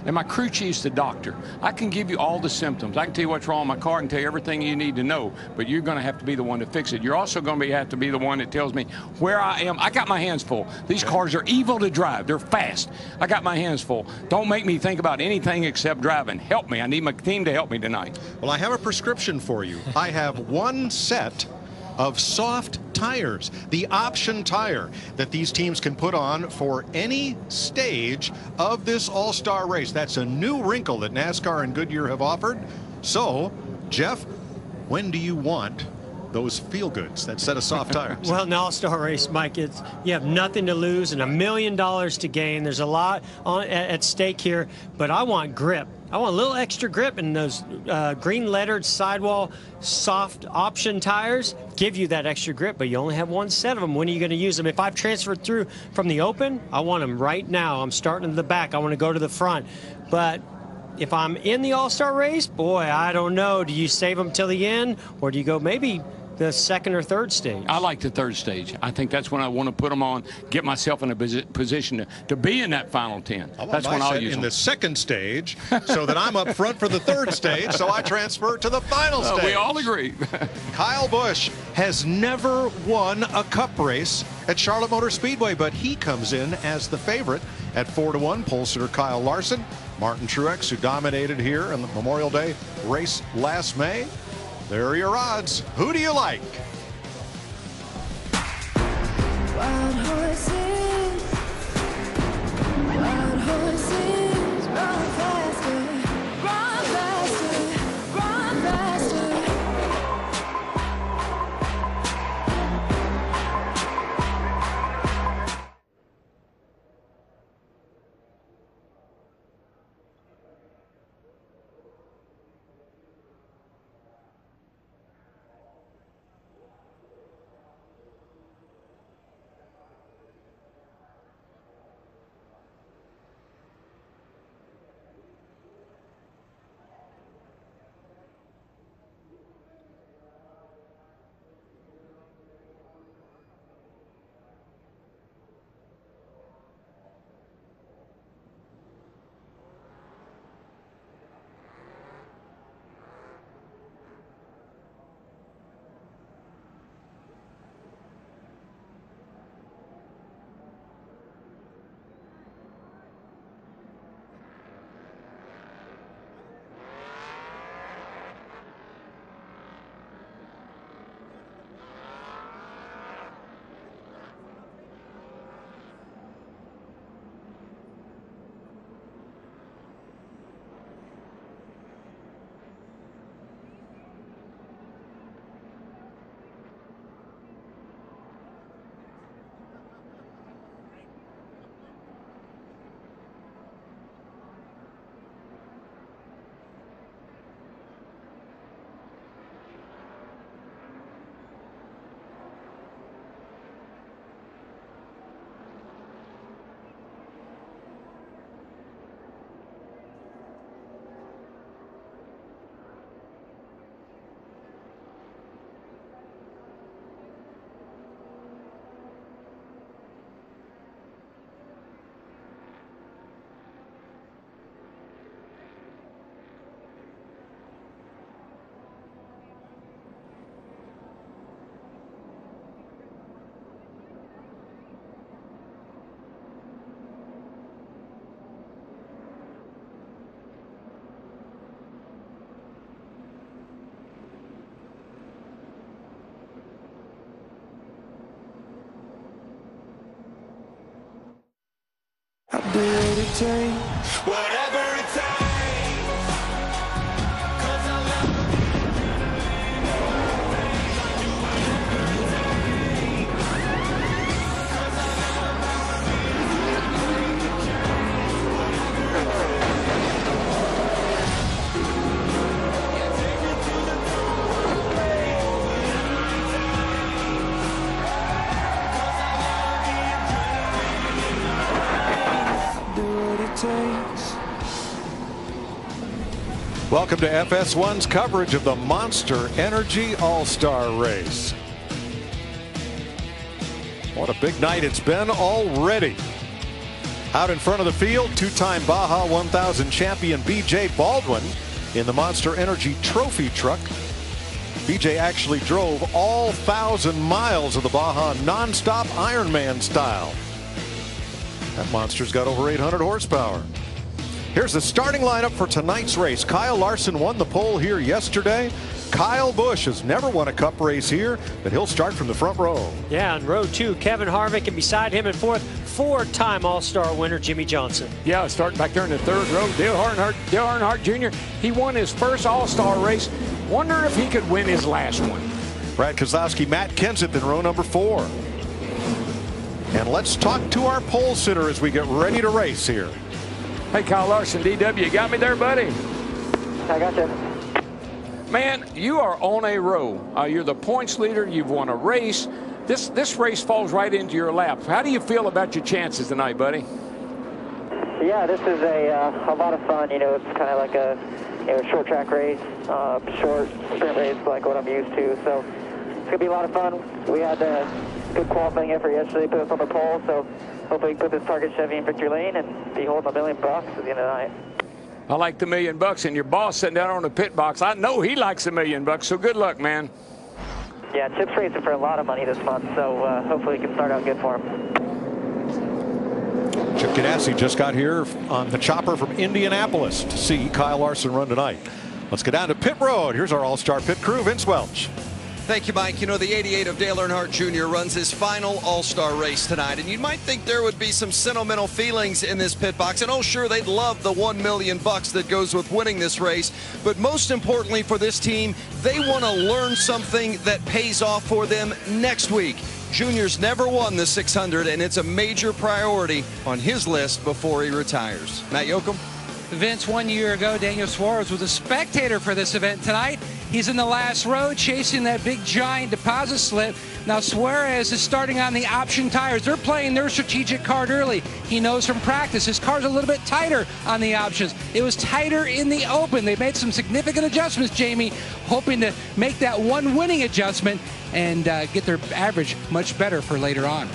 Z: and my crew chief's the doctor. I can give you all the symptoms. I can tell you what's wrong with my car. I can tell you everything you need to know, but you're going to have to be the one to fix it. You're also going to have to be the one that tells me where I am. I got my hands full. These cars are evil to drive. They're fast. I got my hands full. Don't make me think about anything except driving. Help me. I need my team to help me tonight.
I: Well, I have a prescription for you. I have one set of soft tires, the option tire that these teams can put on for any stage of this All-Star race. That's a new wrinkle that NASCAR and Goodyear have offered. So, Jeff, when do you want those feel-goods, that set of soft tires?
Y: Well, in the All-Star race, Mike, you have nothing to lose and $1 million to gain. There's a lot at stake here, but I want grip. I want a little extra grip, in those green lettered sidewall soft option tires give you that extra grip, but you only have one set of them. When are you going to use them? If I've transferred through from the Open, I want them right now. I'm starting in the back. I want to go to the front. But if I'm in the All-Star race, boy, I don't know. Do you save them till the end, or do you go maybe the second or third stage?
Z: I like the third stage. I think that's when I want to put them on, get myself in a position to be in that final 10. That's when I'll use them.
I: In the second stage, so that I'm up front for the third stage, so I transfer to the final stage.
Z: We all agree.
I: Kyle Busch has never won a Cup race at Charlotte Motor Speedway, but he comes in as the favorite at 4-1. Pole sitter Kyle Larson, Martin Truex, who dominated here in the Memorial Day race last May. There are your odds. Who do you like?
H: Wild horses, run faster, run faster, run faster.
G: I'll do what it takes, whatever it takes.
I: Welcome to FS1's coverage of the Monster Energy All-Star Race. What a big night it's been already. Out in front of the field, two-time Baja 1000 champion B.J. Baldwin in the Monster Energy Trophy truck. B.J. actually drove all 1,000 miles of the Baja non-stop Ironman style. That monster's got over 800 horsepower. Here's the starting lineup for tonight's race. Kyle Larson won the pole here yesterday. Kyle Busch has never won a cup race here, but he'll start from the front row.
Y: Yeah, in row 2, Kevin Harvick, and beside him in fourth, four-time All-Star winner Jimmie Johnson.
Z: Yeah, starting back there in the third row, Dale Earnhardt Jr. He won his first All-Star race. Wonder if he could win his last one.
I: Brad Keselowski, Matt Kenseth in row number 4. And let's talk to our pole sitter as we get ready to race here.
Z: Hey, Kyle Larson, DW, you got me there, buddy?
J: I got you.
Z: Man, you are on a roll. You're the points leader. You've won a race. This race falls right into your lap. How do you feel about your chances tonight, buddy?
J: Yeah, this is a lot of fun. You know, it's kind of like a short track race, short sprint race, like what I'm used to. So it's gonna be a lot of fun. We had a good qualifying effort yesterday, put us on the pole. So hopefully we can put this Target Chevy in victory lane and be holding $1 million at the end of the night.
Z: I like the $1 million, and your boss sitting down on the pit box. I know he likes $1 million, so good luck, man.
J: Yeah, Chip's racing for a lot of money this month, so hopefully it can start out good for him.
I: Chip Ganassi just got here on the chopper from Indianapolis to see Kyle Larson run tonight. Let's get down to pit road. Here's our all-star pit crew, Vince Welch.
K: Thank you, Mike. You know, the 88 of Dale Earnhardt Jr. runs his final all-star race tonight, and you might think there would be some sentimental feelings in this pit box. And oh, sure, they'd love the $1 million that goes with winning this race. But most importantly for this team, they want to learn something that pays off for them next week. Junior's never won the 600, and it's a major priority on his list before he retires. Matt Yoakum?
L: Vince, 1 year ago, Daniel Suarez was a spectator for this event tonight. He's in the last row chasing that big giant deposit slip. Now Suarez is starting on the option tires. They're playing their strategic card early. He knows from practice his car's a little bit tighter on the options. It was tighter in the open. They made some significant adjustments, Jamie, hoping to make that one winning adjustment and get their average much better for later on.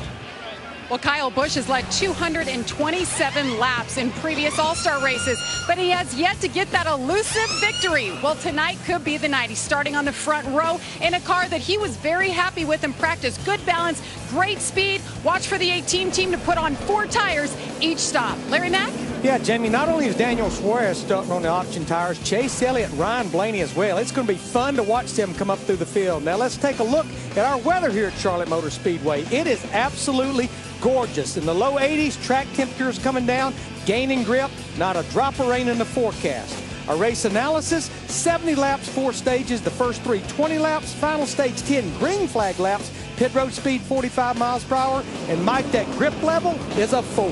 N: Well, Kyle Busch has led 227 laps in previous All-Star races, but he has yet to get that elusive victory. Well, tonight could be the night. He's starting on the front row in a car that he was very happy with in practice. Good balance, great speed. Watch for the 18 team to put on 4 tires each stop. Larry Mack?
O: Yeah, Jamie, not only is Daniel Suarez starting on the option tires, Chase Elliott, Ryan Blaney as well. It's going to be fun to watch them come up through the field. Now let's take a look at our weather here at Charlotte Motor Speedway. It is absolutely gorgeous. In the low 80s, track temperatures coming down, gaining grip, not a drop of rain in the forecast. Our race analysis, 70 laps, 4 stages, the first 3 20 laps, final stage 10 green flag laps, pit road speed 45 miles per hour, and Mike, that grip level is a 4.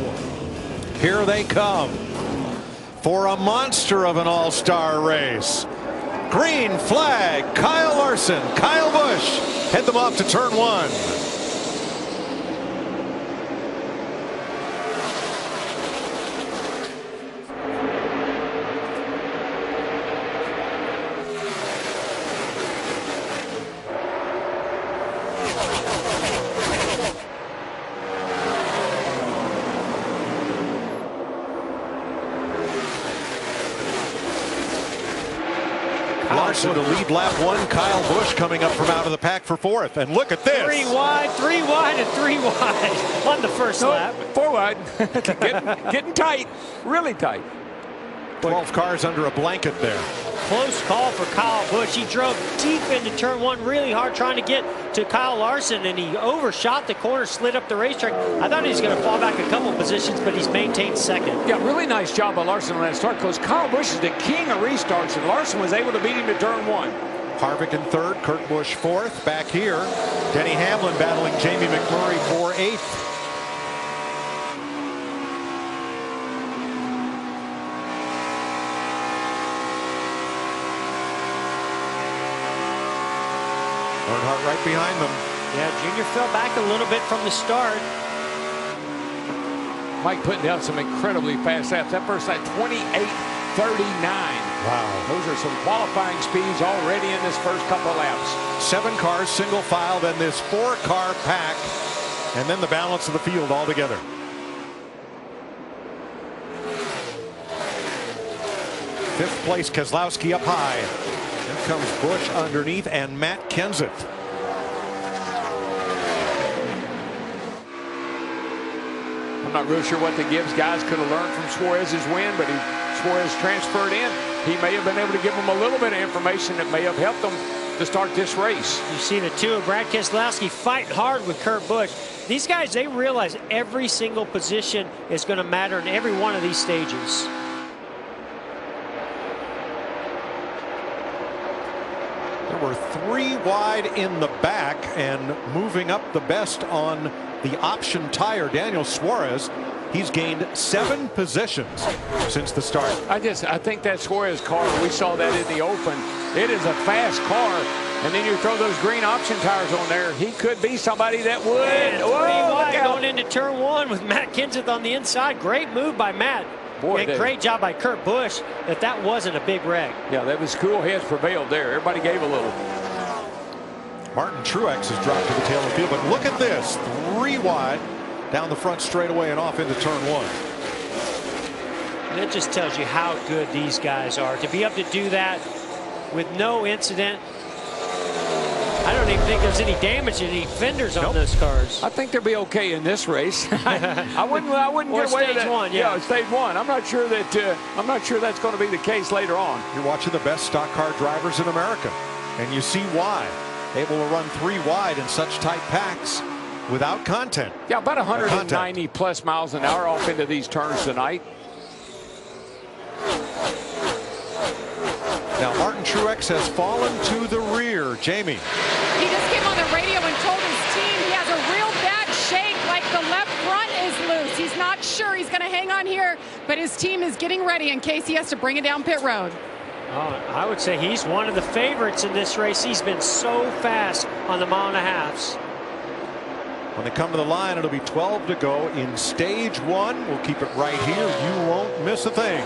I: Here they come for a monster of an all-star race. Green flag, Kyle Larson, Kyle Busch head them off to turn 1. Larson to lead lap 1. Kyle Busch coming up from out of the pack for 4th. And look at this.
Y: 3 wide, and 3 wide on the first lap.
Z: 4 wide. Getting tight. Really tight.
I: 12 cars under a blanket there.
Y: Close call for Kyle Busch. He drove deep into turn 1 really hard trying to get to Kyle Larson, and he overshot the corner, slid up the racetrack. I thought he was going to fall back a couple positions, but he's maintained 2nd.
Z: Yeah, really nice job by Larson on that start, because Kyle Busch is the king of restarts, and Larson was able to beat him to turn 1.
I: Harvick in 3rd, Kurt Busch 4th. Back here, Denny Hamlin battling Jamie McMurray for 8th. Earnhardt right behind them.
Y: Yeah, Junior fell back a little bit from the start.
Z: Mike putting down some incredibly fast laps. That first lap, 28:39.
I: Wow.
Z: Those are some qualifying speeds already in this first couple of laps.
I: 7 cars, single file, then this 4-car pack, and then the balance of the field all together. Fifth place, Keselowski up high. Here comes Busch underneath and Matt Kenseth.
Z: I'm not real sure what the Gibbs guys could have learned from Suarez's win, but Suarez transferred in. He may have been able to give them a little bit of information that may have helped them to start this race.
Y: You see the 2 of Brad Keselowski fighting hard with Kurt Busch. These guys, they realize every single position is going to matter in every one of these stages.
I: There were 3 wide in the back, and moving up the best on the option tire, Daniel Suarez. He's gained 7 positions since the start.
Z: I think that Suarez car, we saw that in the open. It is a fast car, and then you throw those green option tires on there. He could be somebody that would.
Y: And 3 wide going into turn 1 with Matt Kenseth on the inside. Great move by Matt.
Z: Boy,
Y: and great job by Kurt Busch that wasn't a big wreck.
Z: Yeah, that was cool heads prevailed there. Everybody gave a little.
I: Martin Truex has dropped to the tail of the field, but look at this. 3 wide down the front straightaway and off into turn 1.
Y: And it just tells you how good these guys are. To be able to do that with no incident. I don't even think there's any damage in any fenders on those cars.
Z: I think they'll be okay in this race. I wouldn't get away with
Y: stage
Z: that.
Y: one, yeah.
Z: Stage one. I'm not sure that's going to be the case later on.
I: You're watching the best stock car drivers in America, and you see why. Able to run 3 wide in such tight packs without content.
Z: Yeah, about 190 plus miles an hour off into these turns tonight.
I: Now Martin Truex has fallen to the rear. Jamie.
N: He just came on the radio and told his team he has a real bad shake, like the left front is loose. He's not sure he's going to hang on here, but his team is getting ready in case he has to bring it down pit road.
Y: I would say he's one of the favorites in this race. He's been so fast on the mile-and-a-halves.
I: When they come to the line, it'll be 12 to go in stage 1. We'll keep it right here. You won't miss a thing.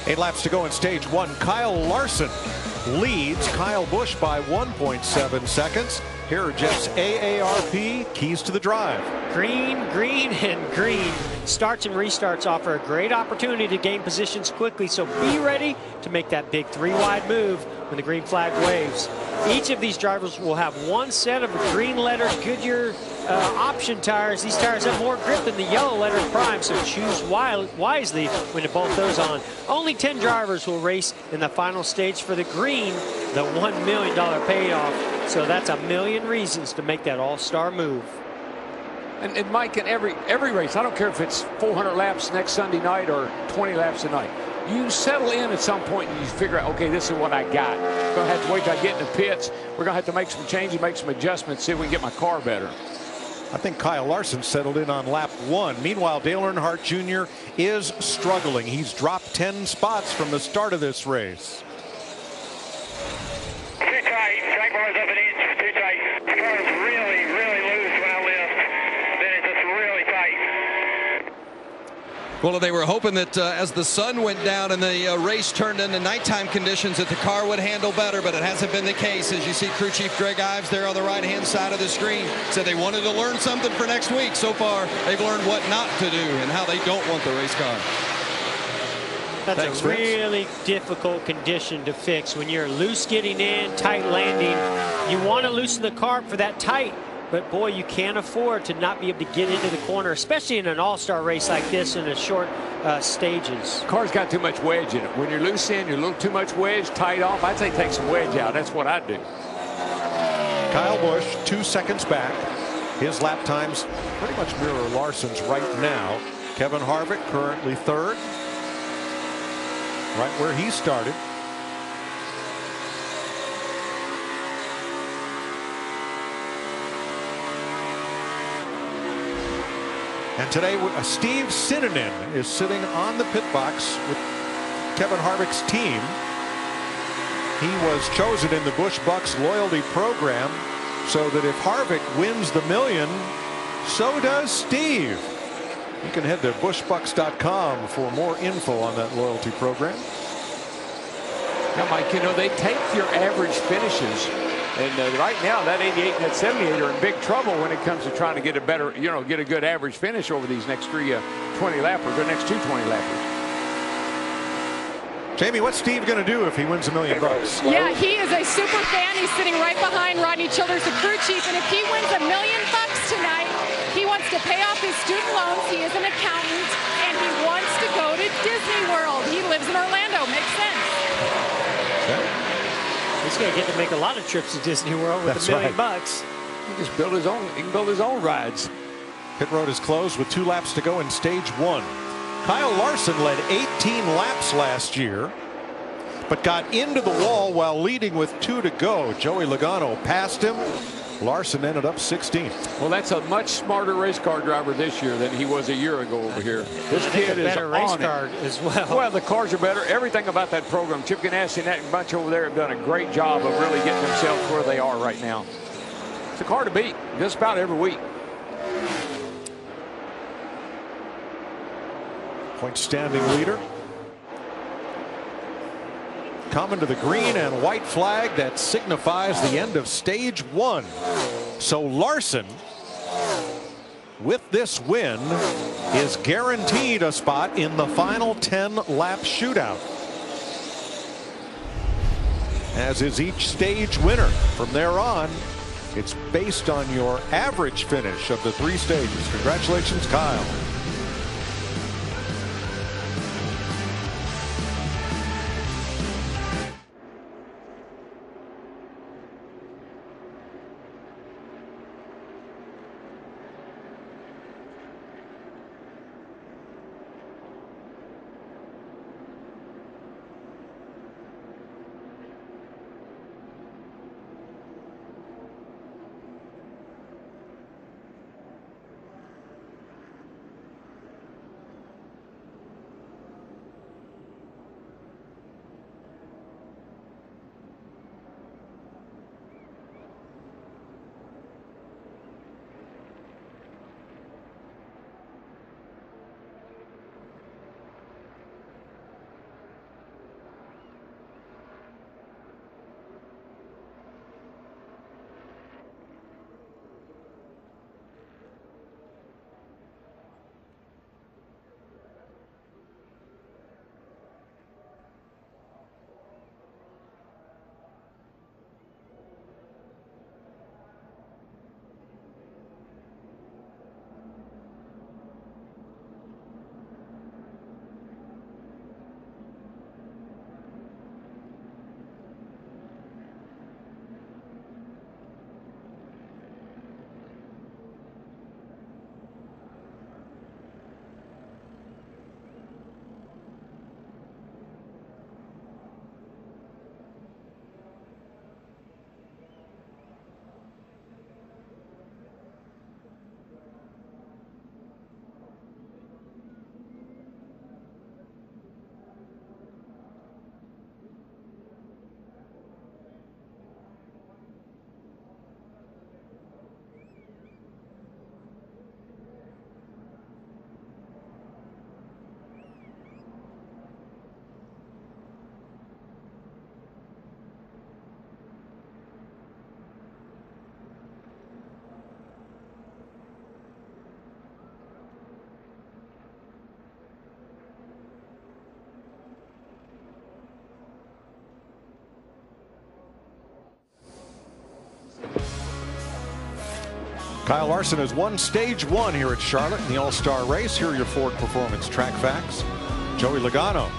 I: Eight laps to go in stage 1. Kyle Larson leads Kyle Busch by 1.7 seconds. Here are Jeff's AARP keys to the drive.
Y: Green, green, and green. Starts and restarts offer a great opportunity to gain positions quickly, so be ready to make that big 3-wide move when the green flag waves. Each of these drivers will have one set of green lettered Goodyear option tires. These tires have more grip than the yellow lettered Prime, so choose wisely when to bolt those on. Only 10 drivers will race in the final stage for the green, the $1 million payoff. So that's a million reasons to make that all-star move.
Z: And Mike, in every race, I don't care if it's 400 laps next Sunday night or 20 laps tonight, you settle in at some point and you figure out, okay, this is what I got. I'm going to have to wait till I get in the pits. We're going to have to make some changes, make some adjustments, see if we can get my car better.
I: I think Kyle Larson settled in on lap 1. Meanwhile, Dale Earnhardt Jr. is struggling. He's dropped 10 spots from the start of this race.
D: Too tight. Track bars up an inch. Too tight. The car is really, really loose when I lift. Then it's just really tight.
K: Well, they were hoping that as the sun went down and the race turned into nighttime conditions that the car would handle better, but it hasn't been the case. As you see crew chief Greg Ives there on the right-hand side of the screen said they wanted to learn something for next week. So far, they've learned what not to do and how they don't want the race car.
Y: That's a really difficult condition to fix when you're loose getting in, tight landing. You want to loosen the car for that tight. But, boy, you can't afford to not be able to get into the corner, especially in an all-star race like this in a short stages.
Z: Car's got too much wedge in it. When you're loose in, you're a little too much wedge, tight off. I'd say take some wedge out. That's what I'd do.
I: Kyle Busch 2 seconds back. His lap times pretty much mirror Larson's right now. Kevin Harvick currently 3rd. right where he started. And today, Steve Sinanen is sitting on the pit box with Kevin Harvick's team. He was chosen in the Busch Bucks loyalty program so that if Harvick wins the $1 million, so does Steve. You can head to buschbucks.com for more info on that loyalty program.
Z: Now, Mike, you know, they take your average finishes. And right now, that 88 and that 78 are in big trouble when it comes to trying to get a better, you know, get a good average finish over these next 20 lappers, the next 2 20 lappers.
I: Jamie, what's Steve going to do if he wins $1 million?
N: Yeah, he is a super fan. He's sitting right behind Rodney Childers, the crew chief. And if he wins $1 million tonight, he wants to pay off his student loans. He is an accountant, and he wants to go to Disney World. He lives in Orlando. Makes sense.
I: Okay.
Y: He's going to get to make a lot of trips to Disney World with $1 million.
Z: He just build his own. He can build his own rides.
I: Pit road is closed with 2 laps to go in stage 1. Kyle Larson led 18 laps last year, but got into the wall while leading with 2 to go. Joey Logano passed him. Larson ended up 16th.
Z: Well, that's a much smarter race car driver this year than he was a year ago over here. This kid is
Y: better race car as well.
Z: Well, the cars are better. Everything about that program. Chip Ganassi and that bunch over there have done a great job of really getting themselves where they are right now. It's a car to beat just about every week.
I: Point standing leader. Coming to the green and white flag that signifies the end of stage 1. So Larson, with this win, is guaranteed a spot in the final 10-lap shootout, as is each stage winner. From there on, it's based on your average finish of the 3 stages. Congratulations, Kyle. Kyle Larson has won stage 1 here at Charlotte in the All-Star race. Here are your Ford Performance track facts. Joey Logano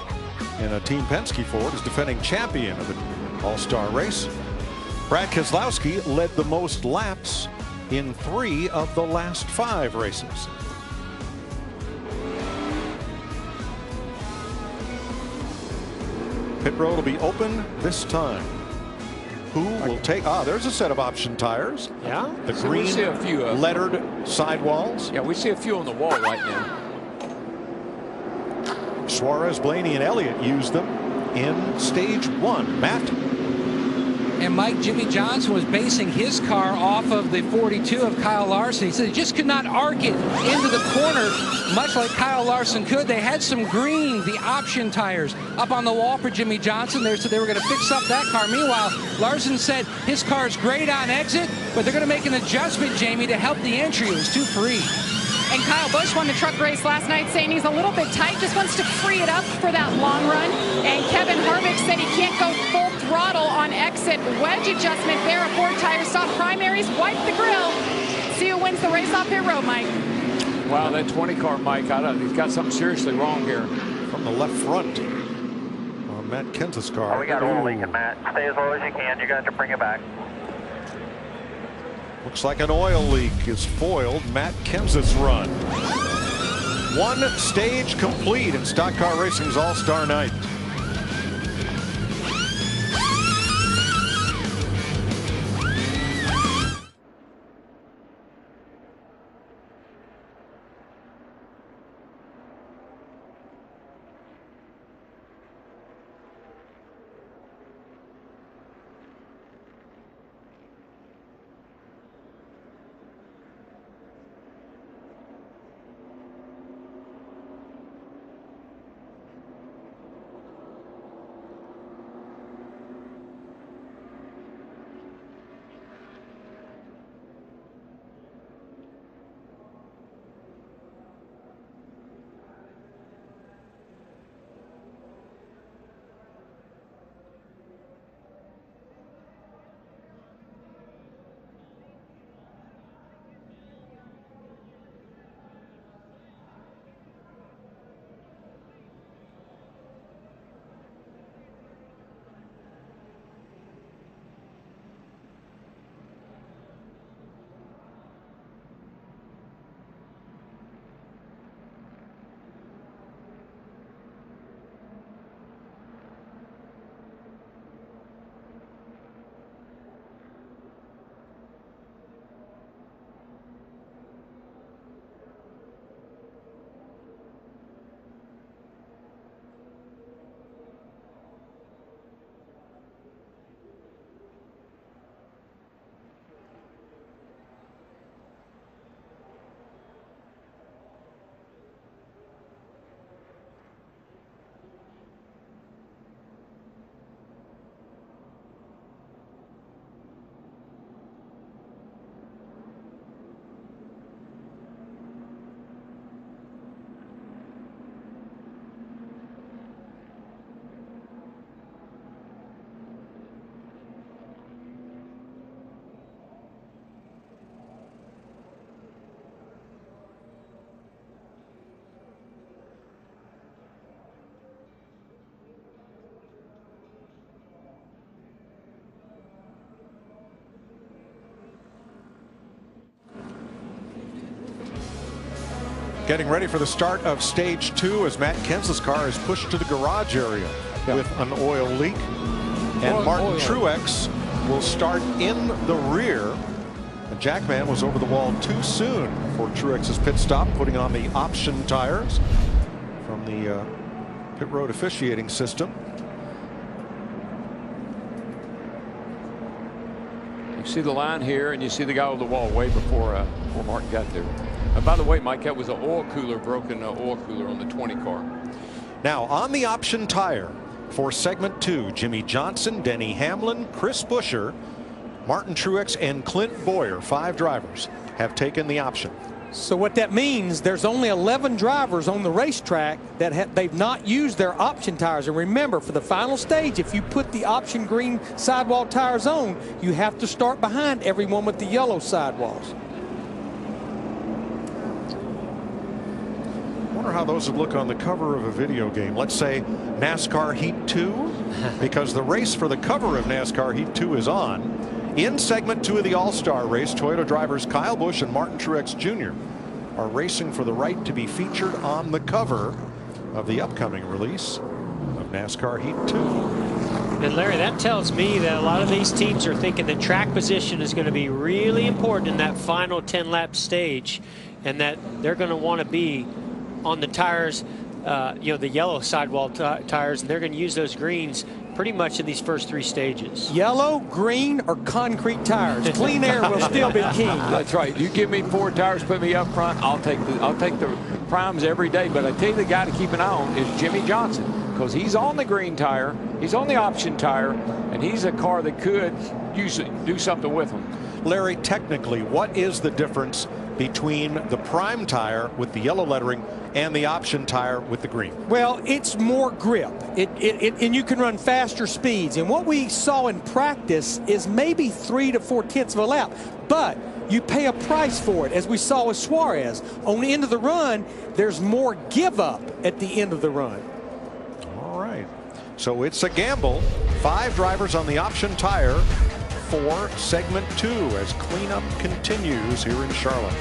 I: in a Team Penske Ford is defending champion of the All-Star race. Brad Keselowski led the most laps in 3 of the last 5 races. Pit road will be open this time. Who will take? There's a set of option tires.
Y: Yeah.
I: The
Z: So
I: green
Z: we see a few of
I: lettered sidewalls.
Z: Yeah, we see a few on the wall right now.
I: Suarez, Blaney, and Elliott used them in stage 1. Matt?
L: And Mike, Jimmy Johnson was basing his car off of the 42 of Kyle Larson. He said he just could not arc it into the corner, much like Kyle Larson could. They had some green, the option tires, up on the wall for Jimmy Johnson there, so they were going to fix up that car. Meanwhile, Larson said his car is great on exit, but they're going to make an adjustment, Jamie, to help the entry. It was too free.
N: And Kyle Busch won the truck race last night, saying he's a little bit tight, just wants to free it up for that long run. And Kevin Harvick said he can't go full throttle on exit. Wedge adjustment there. Ford tires stop primaries, wipe the grill. See who wins the race off pit road, Mike.
Z: Wow, that 20 car, Mike, he's got something seriously wrong here.
I: From the left front on Matt Kenseth's car.
D: Oh, we got oil leaking, Matt. Stay as low as you can. You got to bring it back.
I: Looks like an oil leak has foiled Matt Kenseth's run. One stage complete in Stock Car Racing's All-Star Night. Getting ready for the start of stage 2 as Matt Kenseth's car is pushed to the garage area with an oil leak. And Martin Truex will start in the rear. The Jackman was over the wall too soon for Truex's pit stop, putting on the option tires from the pit road officiating system.
Z: You see the line here, and you see the guy over the wall way before Martin got there. By the way, Mike, that was an oil cooler, broken oil cooler on the 20 car.
I: Now on the option tire for segment 2, Jimmy Johnson, Denny Hamlin, Chris Buescher, Martin Truex, and Clint Bowyer, 5 drivers, have taken the option.
O: So what that means, there's only 11 drivers on the racetrack that they've not used their option tires. And remember, for the final stage, if you put the option green sidewall tires on, you have to start behind everyone with the yellow sidewalls.
I: I wonder how those would look on the cover of a video game. Let's say NASCAR Heat 2, because the race for the cover of NASCAR Heat 2 is on. In segment 2 of the All-Star race, Toyota drivers Kyle Busch and Martin Truex Jr. are racing for the right to be featured on the cover of the upcoming release. of NASCAR Heat 2.
Y: And Larry, that tells me that a lot of these teams are thinking that track position is going to be really important in that final 10-lap stage, and that they're going to want to be on the tires, you know, the yellow sidewall tires, and they're going to use those greens pretty much in these first 3 stages.
O: Yellow, green, or concrete tires. Clean air will still be king.
Z: That's right. You give me 4 tires, put me up front, I'll take the primes every day. But I tell you, the guy to keep an eye on is Jimmie Johnson, because he's on the green tire, he's on the option tire, and he's a car that could do something with him.
I: Larry, technically, what is the difference between the prime tire with the yellow lettering and the option tire with the green?
O: Well, it's more grip. And you can run faster speeds. And what we saw in practice is maybe 3 to 4/10 of a lap. But you pay a price for it, as we saw with Suarez. On the end of the run, there's more give up at the end of the run.
I: All right. So it's a gamble. 5 drivers on the option tire for segment 2 as cleanup continues here in Charlotte.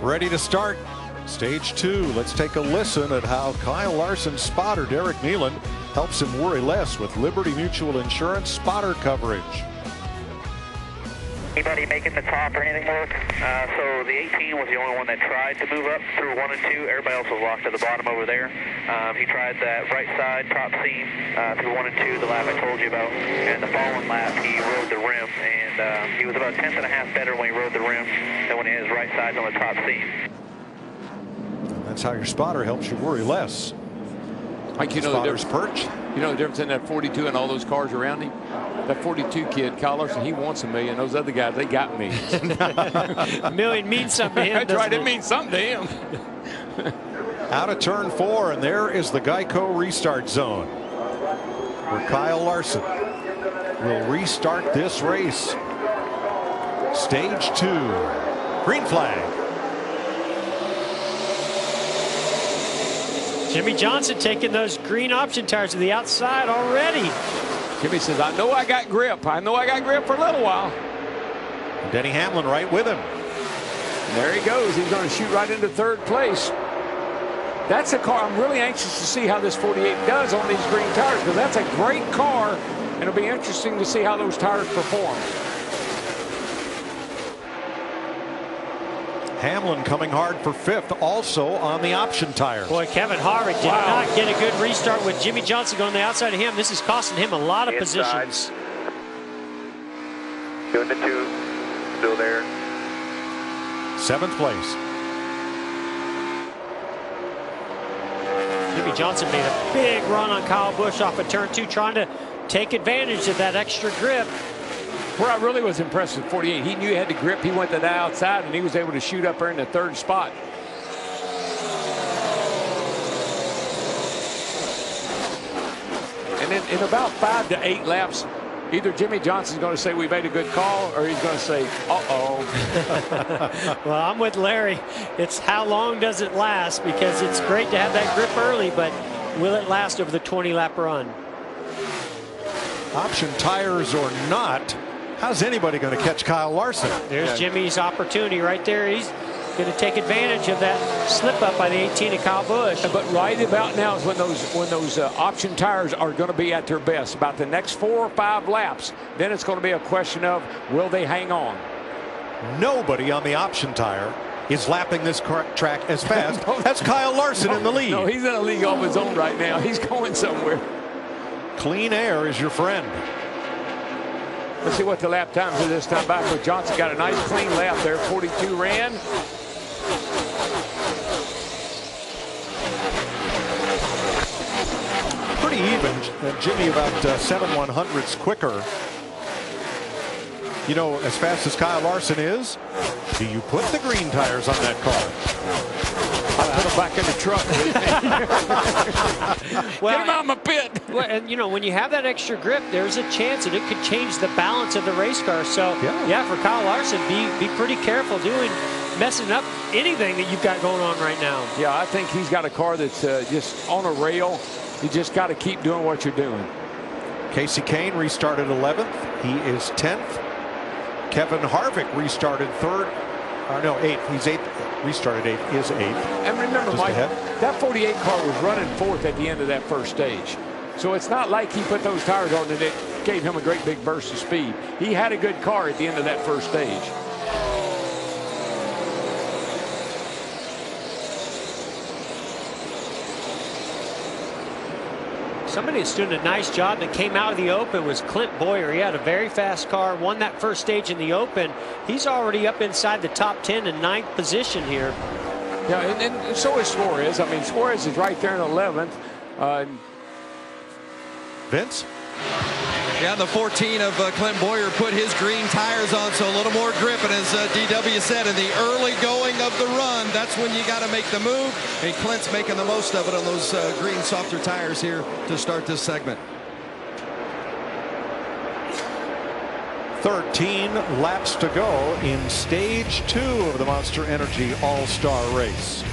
I: Ready to start stage 2. Let's take a listen at how Kyle Larson's spotter Derek Nealon helps him worry less with Liberty Mutual Insurance spotter coverage.
D: Anybody making the top or anything work? So the 18 was the only one that tried to move up through 1 and 2. Everybody else was locked at the bottom over there. He tried that right side top seam through 1 and 2, the lap I told you about. And the following lap, he rode the rim, and he was about 1/10 and a half better when he rode the rim than when he had his right side on the top seam.
I: That's how your spotter helps you worry less.
Z: Like, you know, spotter's perch. You know the difference in that 42 and all those cars around him? That 42 kid, Kyle Larson, he wants $1 million. Those other guys, they got me.
Y: $1 million means something to him.
Z: That's right, it means something to him.
I: Out of turn 4, and there is the Geico restart zone, where Kyle Larson will restart this race. Stage 2, green flag.
Y: Jimmie Johnson taking those green option tires to the outside already.
Z: Jimmie says, I know I got grip. I know I got grip for a little while.
I: Denny Hamlin right with him.
Z: And there he goes. He's going to shoot right into third place. That's a car. I'm really anxious to see how this 48 does on these green tires, because that's a great car, and it'll be interesting to see how those tires perform.
I: Hamlin coming hard for 5th, also on the option tires.
Y: Boy, Kevin Harvick did not get a good restart with Jimmy Johnson going the outside of him. This is costing him a lot of positions.
D: Doing the 2, still there.
I: 7th place.
Y: Jimmy Johnson made a big run on Kyle Busch off of turn 2, trying to take advantage of that extra grip.
Z: Where I really was impressed with 48, he knew he had the grip. He went to the outside, and he was able to shoot up there in the 3rd spot. And then in about 5 to 8 laps, either Jimmy Johnson's going to say we made a good call, or he's going to say, uh-oh.
Y: Well, I'm with Larry. It's how long does it last? Because it's great to have that grip early, but will it last over the 20-lap run?
I: Option tires or not, how's anybody going to catch Kyle Larson?
Y: There's Jimmy's opportunity right there. He's going to take advantage of that slip up by the 18 of Kyle Busch.
Z: But right about now is when those option tires are going to be at their best. About the next 4 or 5 laps, then it's going to be a question of will they hang on?
I: Nobody on the option tire is lapping this track as fast as Kyle Larson in the lead.
Z: No, he's in a league of his own right now. He's going somewhere.
I: Clean air is your friend.
Z: Let's see what the lap times are this time back. With Johnson got a nice clean lap there. 42 ran.
I: Pretty even. Jimmy about 7/100ths quicker. You know, as fast as Kyle Larson is, do you put the green tires on that car?
Z: I put them back in the truck.
Y: Well,
Z: get him out of my pit.
Y: Well, and you know, when you have that extra grip, there's a chance that it could change the balance of the race car. So, yeah, for Kyle Larson, be pretty careful messing up anything that you've got going on right now.
Z: Yeah, I think he's got a car that's just on a rail. You just got to keep doing what you're doing.
I: Casey Kane restarted 11th. He is 10th. Kevin Harvick restarted 3rd. No, 8th. He's 8th. Restarted 8th. Is 8th.
Z: And remember, Mike, that 48 car was running 4th at the end of that first stage. So it's not like he put those tires on and it gave him a great big burst of speed. He had a good car at the end of that first stage.
Y: Somebody that's doing a nice job that came out of the Open was Clint Boyer. He had a very fast car, won that first stage in the Open. He's already up inside the top 10 in 9th position here.
Z: Yeah, and so is Suarez. I mean, Suarez is right there in 11th.
I: Vince?
K: Yeah, the 14 of Clint Boyer put his green tires on, so a little more grip. And as DW said, in the early going of the run, that's when you got to make the move. And Clint's making the most of it on those green softer tires here to start this segment.
I: 13 laps to go in stage 2 of the Monster Energy All-Star Race.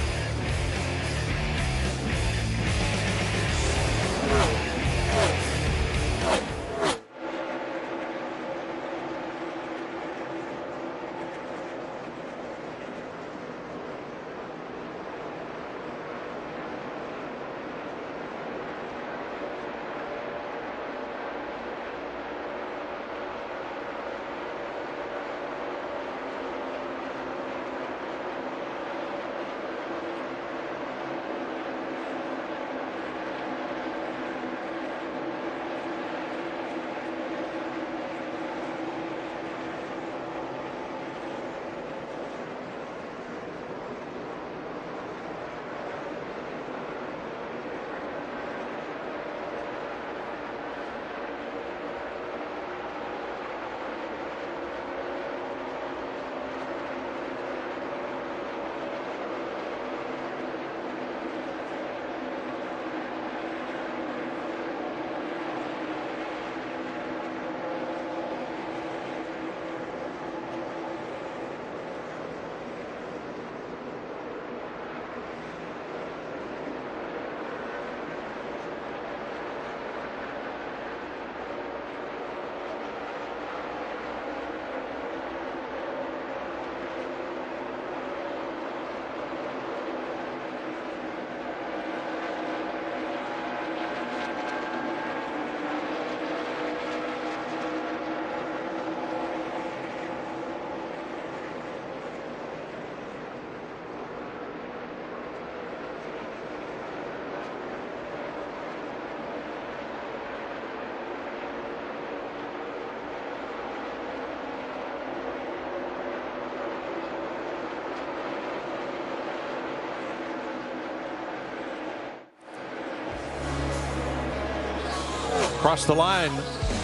I: Across the line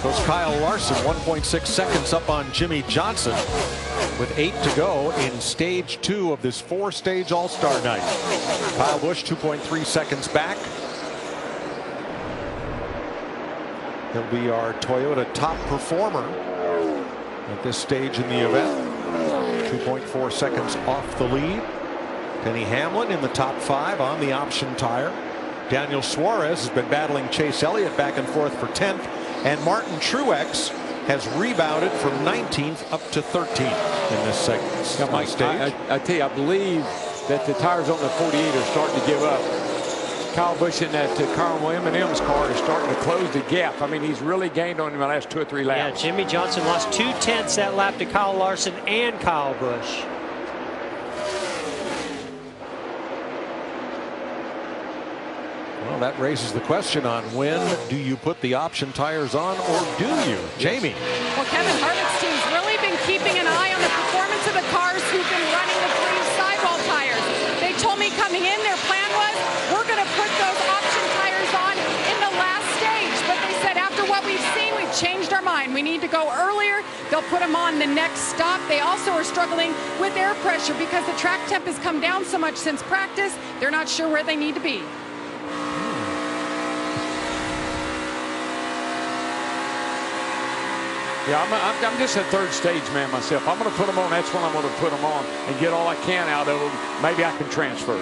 I: goes Kyle Larson, 1.6 seconds up on Jimmie Johnson with 8 to go in stage 2 of this 4-stage All-Star night. Kyle Busch 2.3 seconds back. He'll be our Toyota top performer at this stage in the event. 2.4 seconds off the lead. Denny Hamlin in the top 5 on the option tire. Daniel Suarez has been battling Chase Elliott back and forth for 10th. And Martin Truex has rebounded from 19th up to 13th in this segment.
Z: Yeah, Mike, I tell you, I believe that the tires on the 48 are starting to give up. Kyle Busch in that Carl M&M's car is starting to close the gap. I mean, he's really gained on him in the last 2 or 3 laps.
Y: Yeah, Jimmie Johnson lost 2/10 that lap to Kyle Larson and Kyle Busch.
I: Well, that raises the question on when do you put the option tires on, or do you? Jamie.
N: Well, Kevin Harvick's team's really been keeping an eye on the performance of the cars who've been running the green sidewall tires. They told me coming in, their plan was, we're going to put those option tires on in the last stage. But they said after what we've seen, we've changed our mind. We need to go earlier. They'll put them on the next stop. They also are struggling with air pressure because the track temp has come down so much since practice. They're not sure where they need to be.
Z: Yeah, I'm just a 3rd stage man myself. I'm going to put them on. That's when I'm going to put them on and get all I can out of them. Maybe I can transfer.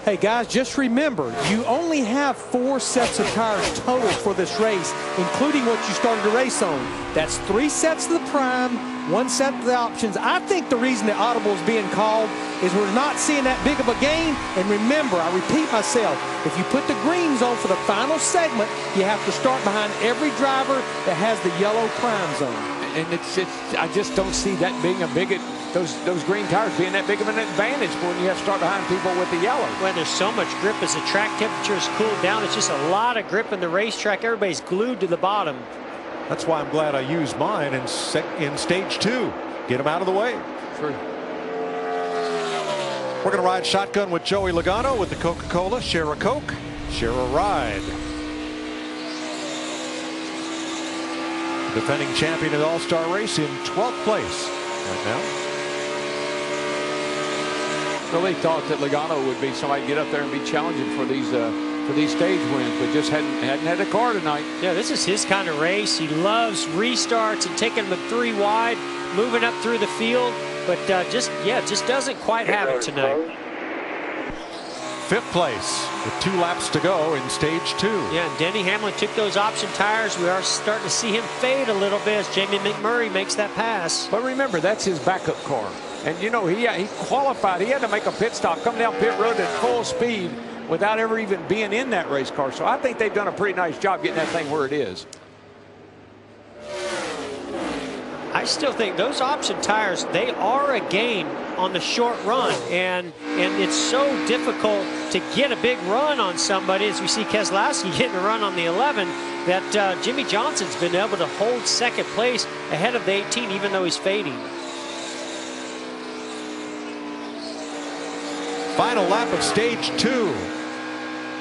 O: Hey guys, just remember, you only have 4 sets of tires total for this race, including what you started the race on. That's 3 sets of the prime, 1 set of the options. I think the reason the audible is being called is we're not seeing that big of a gain. And remember, I repeat myself, if you put the greens on for the final segment, you have to start behind every driver that has the yellow primes on.
Z: And I just don't see that being those green tires being that big of an advantage when you have to start behind people with the yellow.
Y: When there's so much grip as the track temperature is cooled down, it's just a lot of grip in the racetrack. Everybody's glued to the bottom.
I: That's why I'm glad I used mine in stage 2. Get them out of the way.
Z: True.
I: We're going to ride shotgun with Joey Logano with the Coca-Cola. Share a Coke, share a ride. Defending champion of the All-Star race in 12th place right now.
Z: Really thought that Logano would be somebody to get up there and be challenging for these stage wins, but just hadn't had a car tonight.
Y: Yeah, this is his kind of race. He loves restarts and taking them 3 wide, moving up through the field, but just doesn't quite have it tonight.
I: 5th place with 2 laps to go in stage 2.
Y: Yeah, and Denny Hamlin took those option tires. We are starting to see him fade a little bit as Jamie McMurray makes that pass.
Z: But remember, that's his backup car. And, you know, he qualified. He had to make a pit stop, come down pit road at full speed without ever even being in that race car. So I think they've done a pretty nice job getting that thing where it is.
Y: I still think those option tires, they are a gain on the short run, and it's so difficult to get a big run on somebody, as we see Keselowski getting a run on the 11, that Jimmie Johnson's been able to hold 2nd place ahead of the 18, even though he's fading.
I: Final lap of stage 2.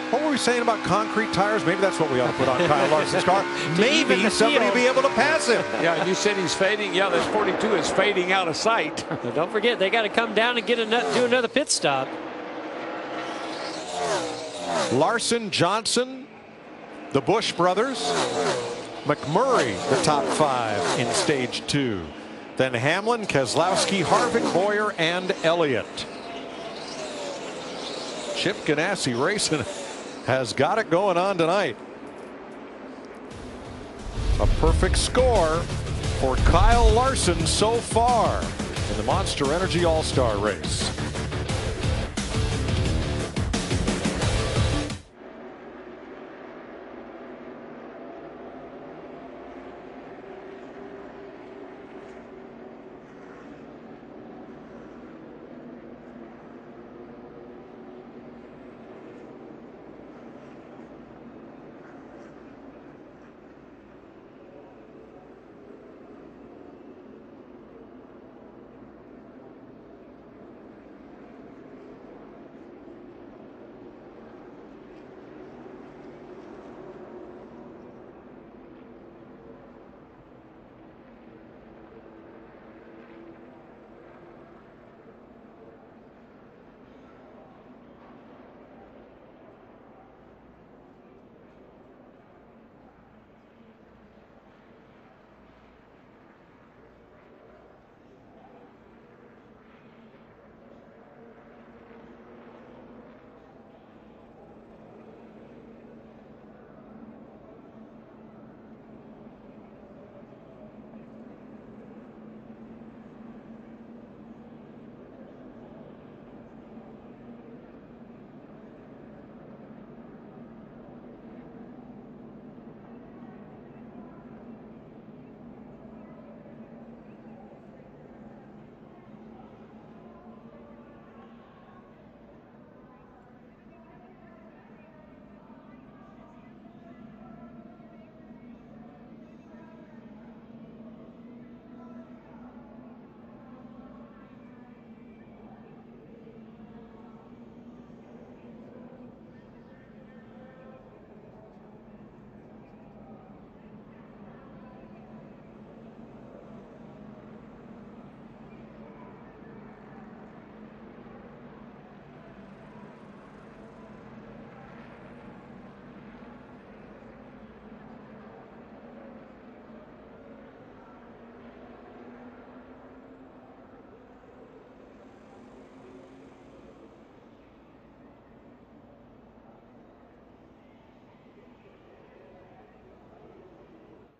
I: What were we saying about concrete tires? Maybe that's what we ought to put on Kyle Larson's car. Maybe somebody will be able to pass him.
Z: Yeah, you said he's fading. Yeah, this 42 is fading out of sight.
Y: Now don't forget, they got to come down and do another pit stop.
I: Larson, Johnson, the Busch brothers, McMurray, the top 5 in stage 2. Then Hamlin, Keselowski, Harvick, Bowyer, and Elliott. Chip Ganassi Racing has got it going on tonight. A perfect score for Kyle Larson so far in the Monster Energy All-Star race.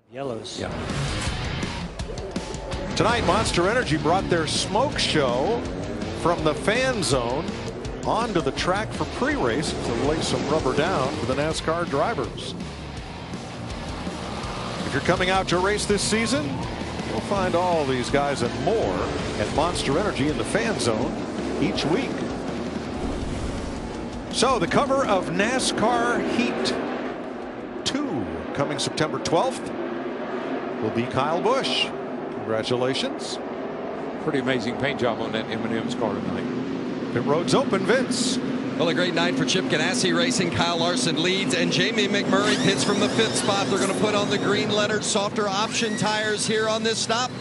Y: Yellows.
I: Yeah. Tonight, Monster Energy brought their smoke show from the fan zone onto the track for pre-race to lay some rubber down for the NASCAR drivers. If you're coming out to race this season, you'll find all these guys and more at Monster Energy in the fan zone each week. So the cover of NASCAR Heat 2 coming September 12th will be Kyle Busch. Congratulations.
Z: Pretty amazing paint job on that M&M's car tonight.
I: Pit road's open, Vince.
K: Well, a great night for Chip Ganassi Racing. Kyle Larson leads, and Jamie McMurray pits from the 5th spot. They're going to put on the green lettered softer option tires here on this stop.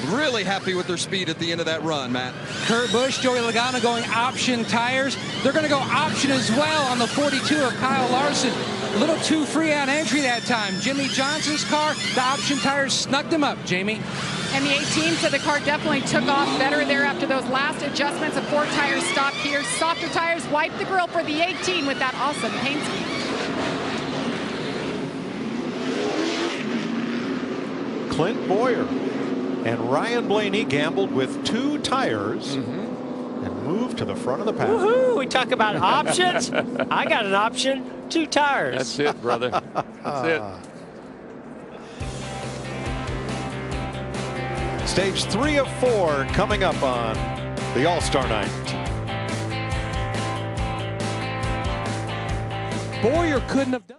K: Really happy with their speed at the end of that run, Matt.
L: Kurt Busch, Joey Logano going option tires. They're going to go option as well on the 42 of Kyle Larson. A little too free on entry that time. Jimmy Johnson's car, the option tires snuck them up, Jamie.
N: And the 18 said the car definitely took off better there after those last adjustments. A 4 tire stop here. Softer tires wipe the grill for the 18 with that awesome paint scheme.
I: Clint Boyer and Ryan Blaney gambled with 2 tires and moved to the front of the pack.
Y: Woohoo! We talk about options. I got an option. 2 tires.
Z: That's it, brother. That's it.
I: Stage 3 of 4 coming up on the All-Star Night.
O: Boyer couldn't have done.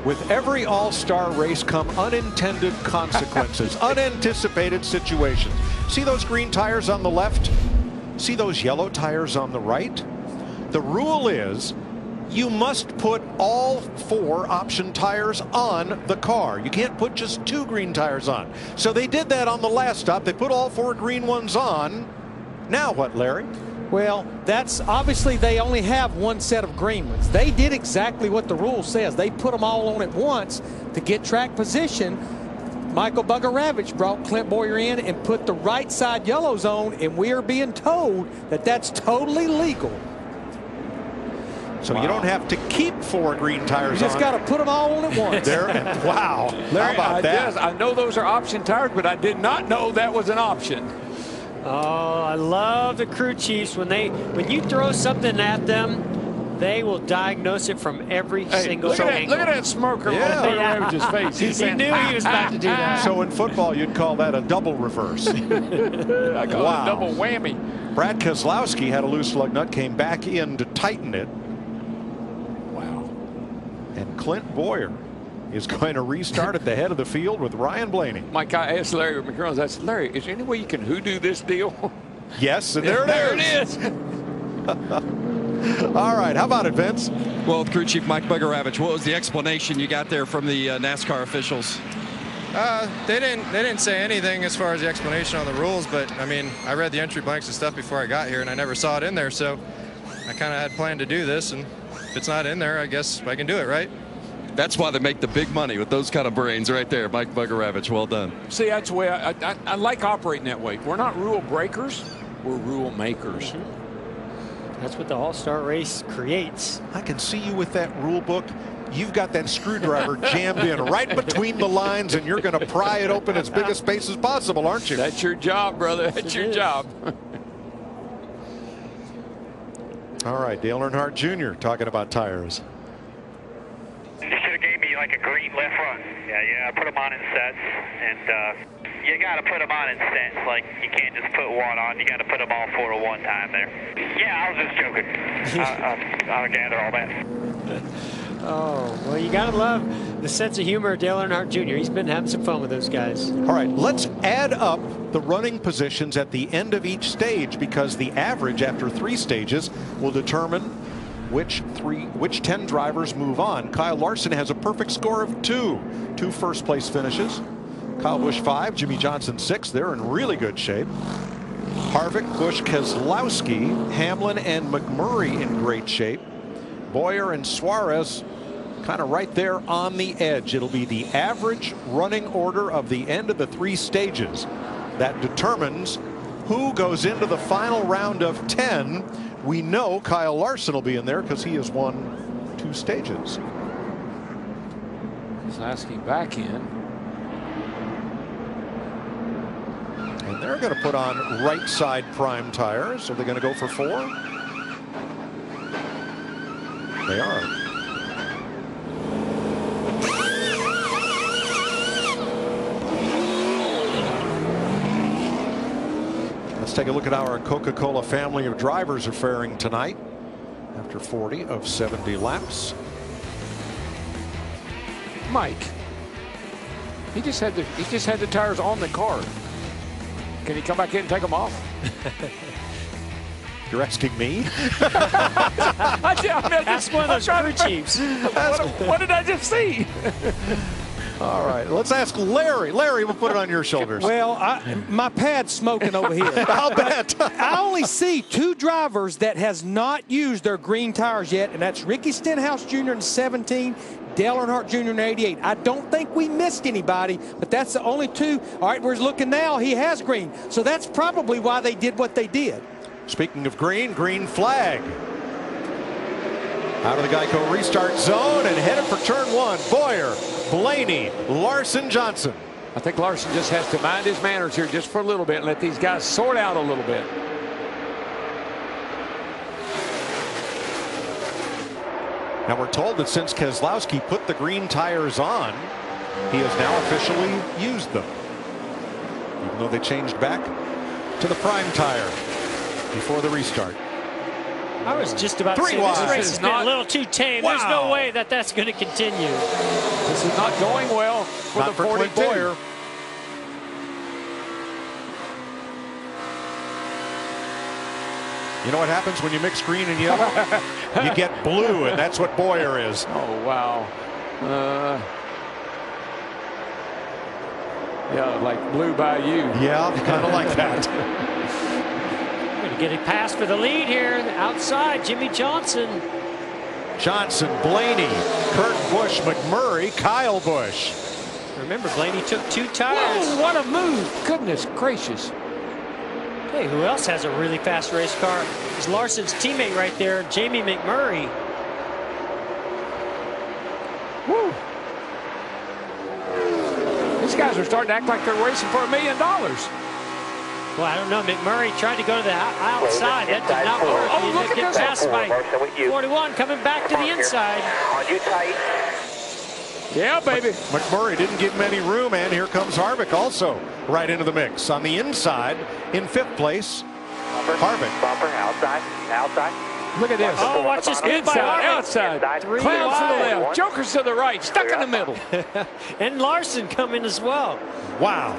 I: With every all-star race come unintended consequences, unanticipated situations. See those green tires on the left? See those yellow tires on the right? The rule is you must put all 4 option tires on the car. You can't put just 2 green tires on. So they did that on the last stop. They put all 4 green ones on. Now what, Larry?
O: Well, that's obviously they only have 1 set of green ones. They did exactly what the rule says. They put them all on at once to get track position. Michael Bugaravich brought Clint Boyer in and put the right side yellows on, and we are being told that that's totally legal.
I: So you don't have to keep 4 green tires on.
O: You just got to put them all on at once.
I: There, wow.
Z: Larry,
I: how about that?
Z: Yes, I know those are option tires, but I did not know that was an option.
Y: Oh, I love the crew chiefs when you throw something at them They will diagnose it from every single angle.
Z: Look at that smoker on Ravage's face.
Y: He knew he was about to do that.
I: So in football, you'd call that a double reverse.
Z: I call it a double whammy.
I: Brad Keselowski had a loose lug nut, came back in to tighten it.
Z: Wow.
I: And Clint Boyer is going to restart at the head of the field with Ryan Blaney.
Z: Mike, I asked Larry McCrone, I said, Larry, is there any way you can hoodoo this deal?
I: Yes, and there it is. All right, how about it, Vince?
K: Well, with crew chief Mike Bugaravich, what was the explanation you got there from the NASCAR officials?
P: They didn't say anything as far as the explanation on the rules, but I mean, I read the entry blanks and stuff before I got here, and I never saw it in there, so I kind of had planned to do this, and if it's not in there, I guess I can do it, right?
K: That's why they make the big money with those kind of brains right there. Mike Bugaravich, well done.
Z: See, that's the way I like operating that way. We're not rule breakers, we're rule makers.
O: That's what the All-Star race creates.
I: I can see you with that rule book. You've got that screwdriver jammed in right between the lines, and you're going to pry it open as big a space as possible, aren't you?
Z: That's your job, brother. That's your job.
I: All right, Dale Earnhardt Jr. talking about tires.
D: You should have gave me like a green left front. Yeah, put them on in sets, and you got to put them on in sets. Like, you can't just put one on. You got to put them all four at one time there. Yeah, I was just joking. I'll gather all that.
O: Oh, well, you got to love the sense of humor of Dale Earnhardt Jr. He's been having some fun with those guys.
I: All right, let's add up the running positions at the end of each stage, because the average after 3 stages will determine which 10 drivers move on. Kyle Larson has a perfect score of 2 first-place finishes. Kyle Busch 5, Jimmy Johnson 6. They're in really good shape. Harvick, Busch, Keselowski, Hamlin, and McMurray in great shape. Boyer and Suarez kind of right there on the edge. It'll be the average running order of the end of the 3 stages that determines who goes into the final round of 10. We know Kyle Larson will be in there because he has won 2 stages.
Z: Keselowski back in.
I: And they're going to put on right side prime tires. Are they going to go for 4? They are. Let's take a look at how our Coca-Cola family of drivers are faring tonight after 40 of 70 laps.
Z: Mike, he just had the tires on the car. Can he come back in and take them off?
I: You're asking me?
Y: That's one of those crew chiefs.
Z: What did I just see?
I: All right, let's ask Larry. Larry, we'll put it on your shoulders.
O: Well, my pad's smoking over here.
I: I'll bet.
O: I only see 2 drivers that has not used their green tires yet, and that's Ricky Stenhouse Jr. in 17, Dale Earnhardt Jr. in 88. I don't think we missed anybody, but that's the only 2. All right, we're looking now. He has green. So that's probably why they did what they did.
I: Speaking of green, green flag. Out of the Geico restart zone and headed for turn 1. Boyer, Blaney, Larson, Johnson.
Z: I think Larson just has to mind his manners here just for a little bit and let these guys sort out a little bit.
I: Now we're told that since Keselowski put the green tires on, he has now officially used them. Even though they changed back to the prime tire before the restart.
Y: I was just about to say this race has been a little too tame. Wow. There's no way that that's going to continue.
Z: This is not going well for
I: not
Z: the 42.
I: Boyer. You know what happens when you mix green and yellow? You get blue, and that's what Boyer is.
Z: Oh, wow. Yeah, like Blue Bayou.
I: Yeah, kind of like that.
Y: Going to get a pass for the lead here. Outside, Jimmy Johnson.
I: Johnson, Blaney, Kurt Busch, McMurray, Kyle Busch.
Y: Remember, Blaney took 2 tires.
Z: Whoa, what a move. Goodness gracious.
Y: Hey, who else has a really fast race car? It's Larson's teammate right there, Jamie McMurray.
Z: Woo. These guys are starting to act like they're racing for $1 million.
Y: Well, I don't know. McMurray tried to go to the outside. That did not work.
D: Oh,
Y: He did get passed by 41 coming back to the inside.
D: On you tight.
Z: Yeah, baby.
I: McMurray didn't get many room, and here comes Harvick also right into the mix. On the inside, in 5th place, Harvick.
D: Bumper, outside.
Z: Look at this.
Y: Oh, watch this move by
Z: Inside,
Y: Harvick.
Z: outside.
Y: Three
Z: Clowns to the
Y: wide.
Z: left. Jokers to the right. Stuck in the middle.
Y: And Larson coming as well.
I: Wow.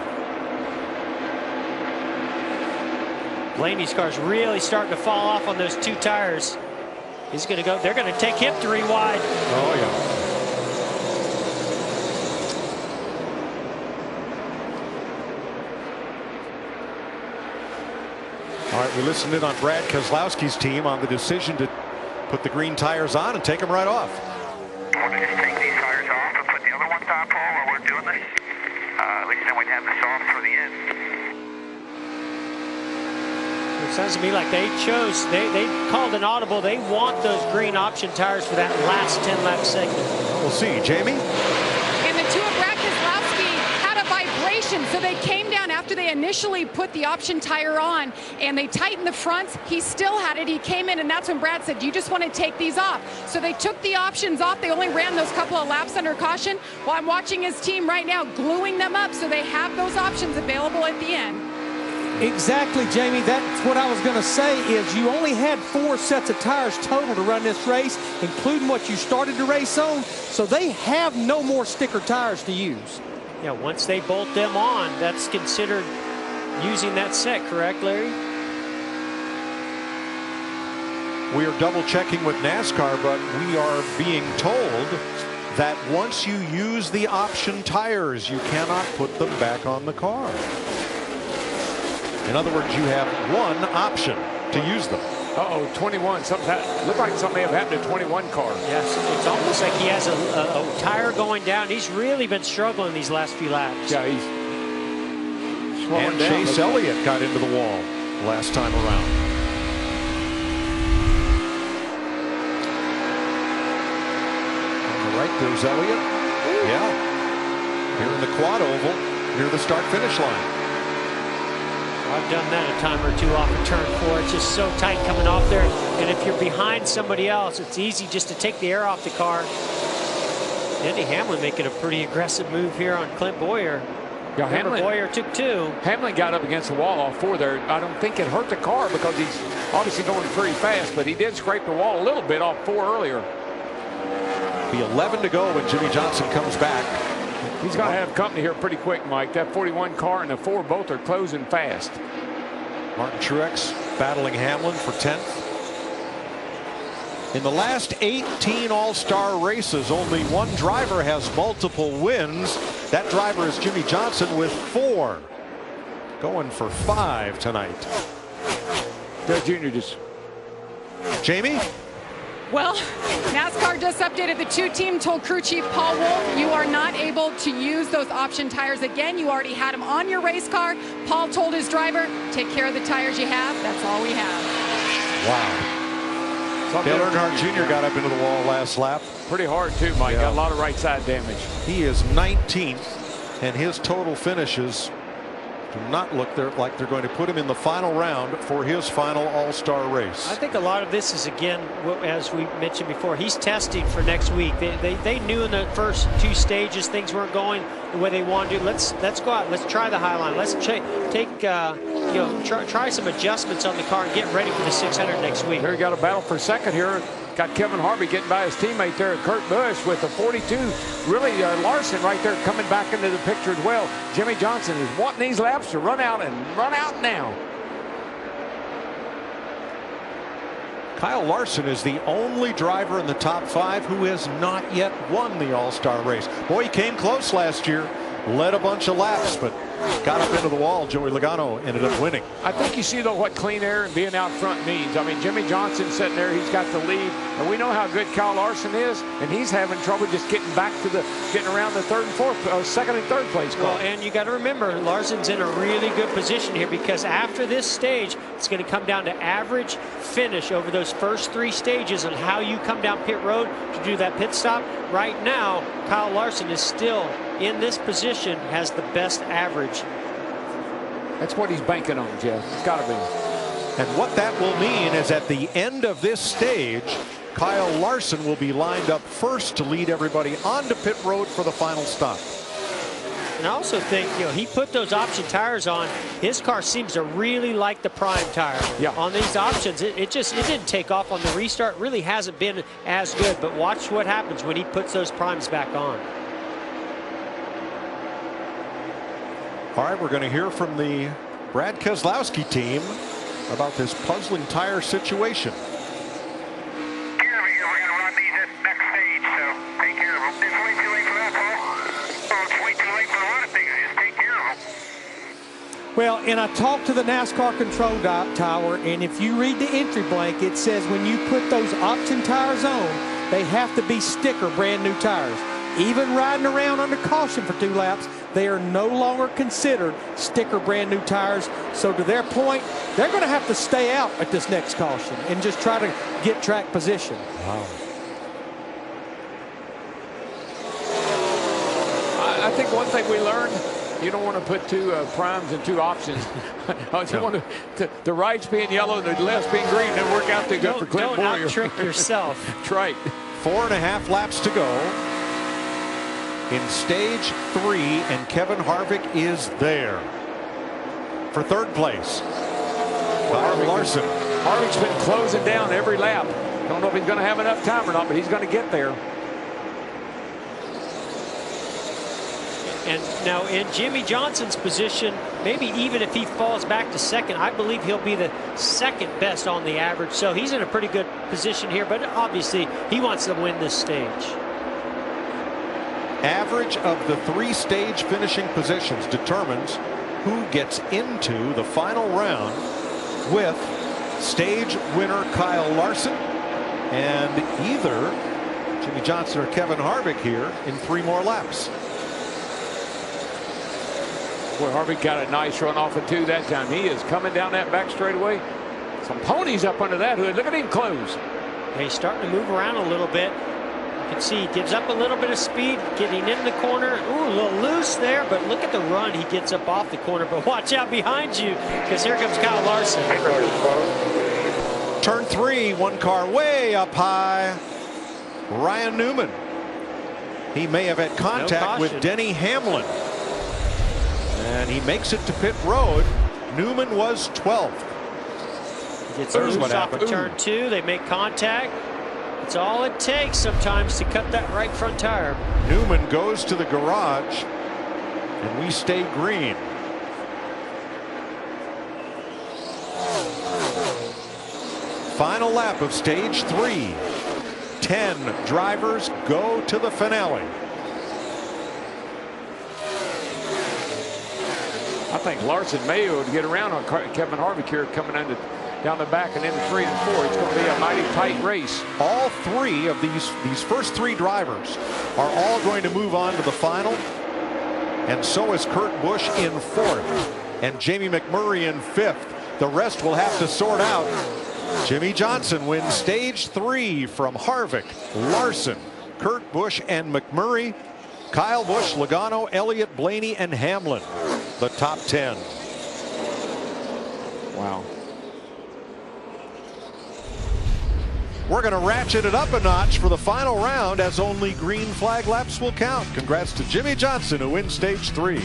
Y: Blaney's car's really starting to fall off on those 2 tires. He's going to go. They're going to take him 3 wide.
I: Oh, yeah. All right, we listened in on Brad Keselowski's team on the decision to put the green tires on and take them right off.
D: We're going to just take these tires off and put the other ones on, Paul, while we're doing this. At least then we'd have this off for the end.
Y: It sounds to me like they called an audible. They want those green option tires for that last 10-lap segment.
I: We'll see. Jamie?
N: And the two of Brad Keselowski had a vibration, so they came down after they initially put the option tire on, and they tightened the fronts. He still had it. He came in, and that's when Brad said, you just want to take these off. So they took the options off. They only ran those couple of laps under caution. While I'm watching his team right now gluing them up so they have those options available at the end.
O: Exactly, Jamie. That's what I was going to say is you only had 4 sets of tires total to run this race, including what you started the race on. So they have no more sticker tires to use.
Y: Yeah, once they bolt them on, that's considered using that set, correct, Larry?
I: We are double checking with NASCAR, but we are being told that once you use the option tires, you cannot put them back on the car. In other words, you have 1 option to use them.
Z: Uh-oh, 21. Looked like something may have happened to 21 car.
Y: Yes, it's almost like he has a tire going down. He's really been struggling these last few laps.
Z: Yeah, he's slowing
I: And
Z: down.
I: Chase Elliott got into the wall last time around. On the right, there's Elliott. Yeah. Here in the quad oval, near the start-finish line.
Y: I've done that a time or two off of turn 4. It's just so tight coming off there. And if you're behind somebody else, it's easy just to take the air off the car. Denny Hamlin making a pretty aggressive move here on Clint Boyer.
Z: Yeah, Hamlin,
Y: Boyer took 2.
Z: Hamlin got up against the wall off 4 there. I don't think it hurt the car because he's obviously going pretty fast, but he did scrape the wall a little bit off 4 earlier.
I: Be 11 to go when Jimmy Johnson comes back.
Z: He's going to have company here pretty quick, Mike. That 41 car and the 4 both are closing fast.
I: Martin Truex battling Hamlin for 10th. In the last 18 All-Star races, only 1 driver has multiple wins. That driver is Jimmy Johnson with 4. Going for 5 tonight.
Z: Dale Jr. just...
I: Jamie?
N: Well, NASCAR just updated. The 2-team told crew chief Paul Wolfe, you are not able to use those option tires again. You already had them on your race car. Paul told his driver, take care of the tires you have. That's all we have.
I: Wow. Dale Earnhardt Jr. got up into the wall last lap.
Z: Pretty hard, too, Mike.
I: Yeah.
Z: Got a lot of right side damage.
I: He is 19th, and his total finishes do not look like they're going to put him in the final round for his final All-Star race.
Y: I think a lot of this is, again, as we mentioned before, he's testing for next week. They knew in the first 2 stages things weren't going the way they wanted to. Let's go out. Let's try the high line. Let's try some adjustments on the car and get ready for the 600 next week.
Z: There, you got a battle for second here. Got Kevin Harvick getting by his teammate there, Kurt Busch, with the 42. Really, Larson right there coming back into the picture as well. Jimmy Johnson is wanting these laps to run out now.
I: Kyle Larson is the only driver in the top 5 who has not yet won the All-Star race. Boy, he came close last year, led a bunch of laps, but got up into the wall. Joey Logano ended up winning.
Z: I think you see, though, what clean air and being out front means. I mean, Jimmy Johnson sitting there, he's got the lead, and we know how good Kyle Larson is, and he's having trouble just getting around the second and third place car.
Y: Well, and you got to remember, Larson's in a really good position here because after this stage, it's going to come down to average finish over those first 3 stages and how you come down pit road to do that pit stop. Right now, Kyle Larson is still in this position, has the best average.
Z: That's what he's banking on, Jeff. It's got to be.
I: And what that will mean is at the end of this stage, Kyle Larson will be lined up first to lead everybody onto pit road for the final stop.
Y: And I also think, he put those option tires on. His car seems to really like the prime tire.
Z: Yeah.
Y: On these options, it didn't take off on the restart. Really hasn't been as good. But watch what happens when he puts those primes back on.
I: All right, we're going to hear from the Brad Keselowski team about this puzzling tire situation.
O: Well, and I talked to the NASCAR control tower, and if you read the entry blank, it says when you put those option tires on, they have to be sticker brand new tires. Even riding around under caution for 2 laps, they are no longer considered sticker brand new tires. So to their point, they're going to have to stay out at this next caution and just try to get track position.
I: Wow.
Z: I think one thing we learned, you don't want to put 2 primes and 2 options. You want the right's being yellow, the left's being green, and work out too good for Clint Bowyer.
Y: Don't out-trick yourself.
Z: That's right.
I: 4.5 laps to go in stage 3, and Kevin Harvick is there for 3rd place. Kyle Larson.
Z: Harvick's been closing down every lap. Don't know if he's going to have enough time or not, but he's going to get there.
Y: And now in Jimmy Johnson's position, maybe even if he falls back to 2nd, I believe he'll be the 2nd best on the average. So he's in a pretty good position here, but obviously he wants to win this stage.
I: Average of the 3 stage finishing positions determines who gets into the final round, with stage winner Kyle Larson and either Jimmy Johnson or Kevin Harvick here in 3 more laps.
Z: Boy, Harvick got a nice run off of 2 that time. He is coming down that back straightaway. Some ponies up under that hood. Look at him close.
Y: Yeah, he's starting to move around a little bit. You can see he gives up a little bit of speed, getting in the corner. Ooh, a little loose there, but look at the run he gets up off the corner. But watch out behind you, because here comes Kyle Larson.
I: Turn 3, 1 car way up high. Ryan Newman. He may have had contact with Denny Hamlin. And he makes it to pit road. Newman was 12th.
Y: Gets loose off of turn 2. They make contact. It's all it takes sometimes to cut that right front tire.
I: Newman goes to the garage, and we stay green. Final lap of stage 3. 10 drivers go to the finale.
Z: I think Larson may be able to get around on Kevin Harvick here coming down the back and into 3 and 4. It's going to be a mighty tight race.
I: All 3 of these first 3 drivers are all going to move on to the final, and so is Kurt Busch in 4th and Jamie McMurray in 5th. The rest will have to sort out. Jimmy Johnson wins stage 3 from Harvick, Larson, Kurt Busch, and McMurray. Kyle Busch, Logano, Elliott, Blaney, and Hamlin, the top 10.
Z: Wow.
I: We're going to ratchet it up a notch for the final round, as only green flag laps will count. Congrats to Jimmy Johnson, who wins stage 3.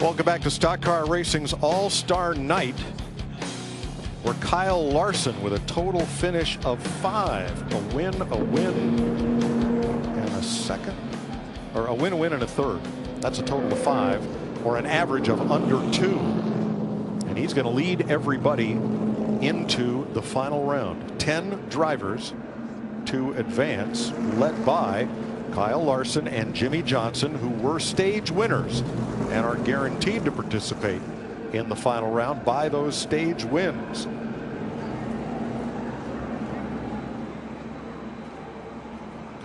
I: Welcome back to Stock Car Racing's All-Star Night, where Kyle Larson with a total finish of 5. A win, and a second, or a win, and a third. That's a total of 5, or an average of under 2. And he's going to lead everybody into the final round. 10 drivers to advance, led by Kyle Larson and Jimmie Johnson, who were stage winners and are guaranteed to participate in the final round by those stage wins.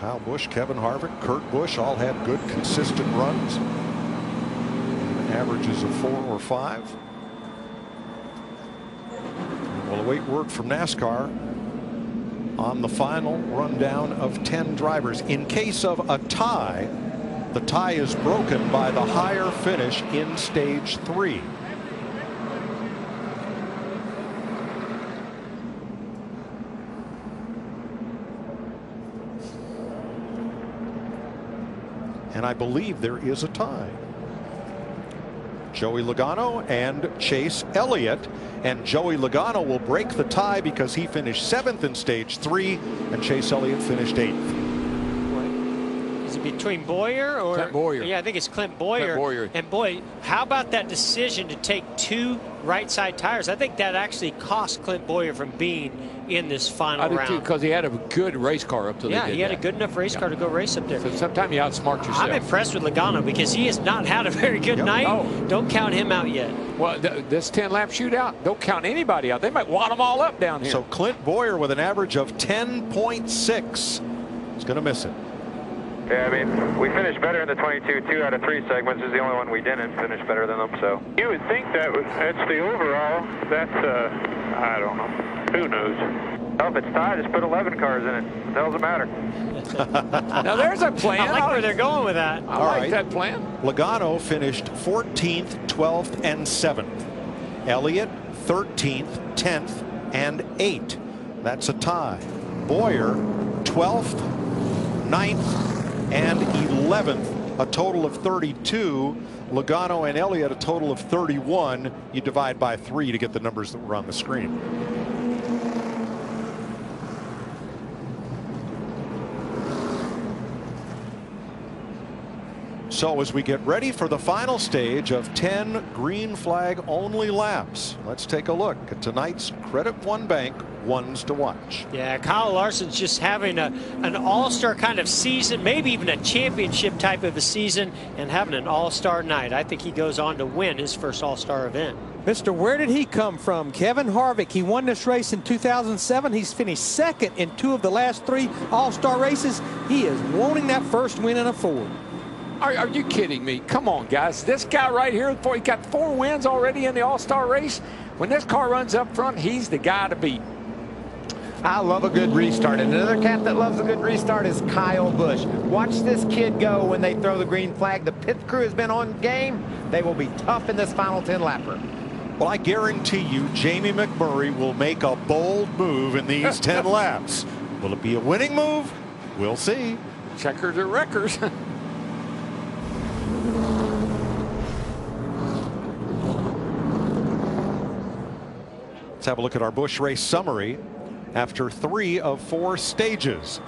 I: Kyle Busch, Kevin Harvick, Kurt Busch all had good consistent runs, averages of 4 or 5. We'll await word from NASCAR on the final rundown of 10 drivers. In case of a tie, the tie is broken by the higher finish in stage 3. And I believe there is a tie. Joey Logano and Chase Elliott. And Joey Logano will break the tie because he finished 7th in stage 3 and Chase Elliott finished 8th.
Y: Is it between Bowyer or
Z: Clint Bowyer?
Y: Yeah, I think it's Clint Bowyer.
Z: Clint Bowyer.
Y: And boy, how about that decision to take 2 right side tires? I think that actually cost Clint Bowyer from being in this final round.
Z: Because he had a good race car up to
Y: yeah, he had a good enough race car to go race up there.
Z: So sometimes you outsmart yourself.
Y: I'm impressed with Logano because he has not had a very good night.
Z: No.
Y: Don't count him out yet.
Z: Well, this 10-lap shootout, don't count anybody out. They might wad them all up down here.
I: So Clint Bowyer with an average of 10.6 is going to miss it.
Q: Yeah, I mean, we finished better in the 22. 2 out of 3 segments is the only one we didn't finish better than them. So
R: you would think that's the overall. That's I don't know. Who knows?
Q: Well, if it's tied, just put 11 cars in it. What the hell does it matter?
Z: Now there's a plan.
Y: I like where they're going with that.
Z: I like that plan.
I: Logano finished 14th, 12th, and 7th. Elliott 13th, 10th, and 8th. That's a tie. Bowyer 12th, 9th, and 11th. A total of 32. Logano and Elliott a total of 31. You divide by 3 to get the numbers that were on the screen. So as we get ready for the final stage of 10 green flag only laps, let's take a look at tonight's Credit One Bank ones to watch.
Y: Yeah, Kyle Larson's just having an all-star kind of season, maybe even a championship type of a season, and having an all-star night. I think he goes on to win his first all-star event.
O: Mister, where did he come from? Kevin Harvick. He won this race in 2007. He's finished 2nd in 2 of the last 3 all-star races. He is wanting that first win in a Ford.
Z: Are you kidding me? Come on, guys. This guy right here, he got 4 wins already in the All-Star race. When this car runs up front, he's the guy to beat.
B: I love a good restart. And another cat that loves a good restart is Kyle Busch. Watch this kid go when they throw the green flag. The pit crew has been on game. They will be tough in this final 10-lapper.
I: Well, I guarantee you Jamie McMurray will make a bold move in these 10 laps. Will it be a winning move? We'll see.
Z: Checkers or wreckers.
I: Let's have a look at our Busch race summary after 3 of 4 stages.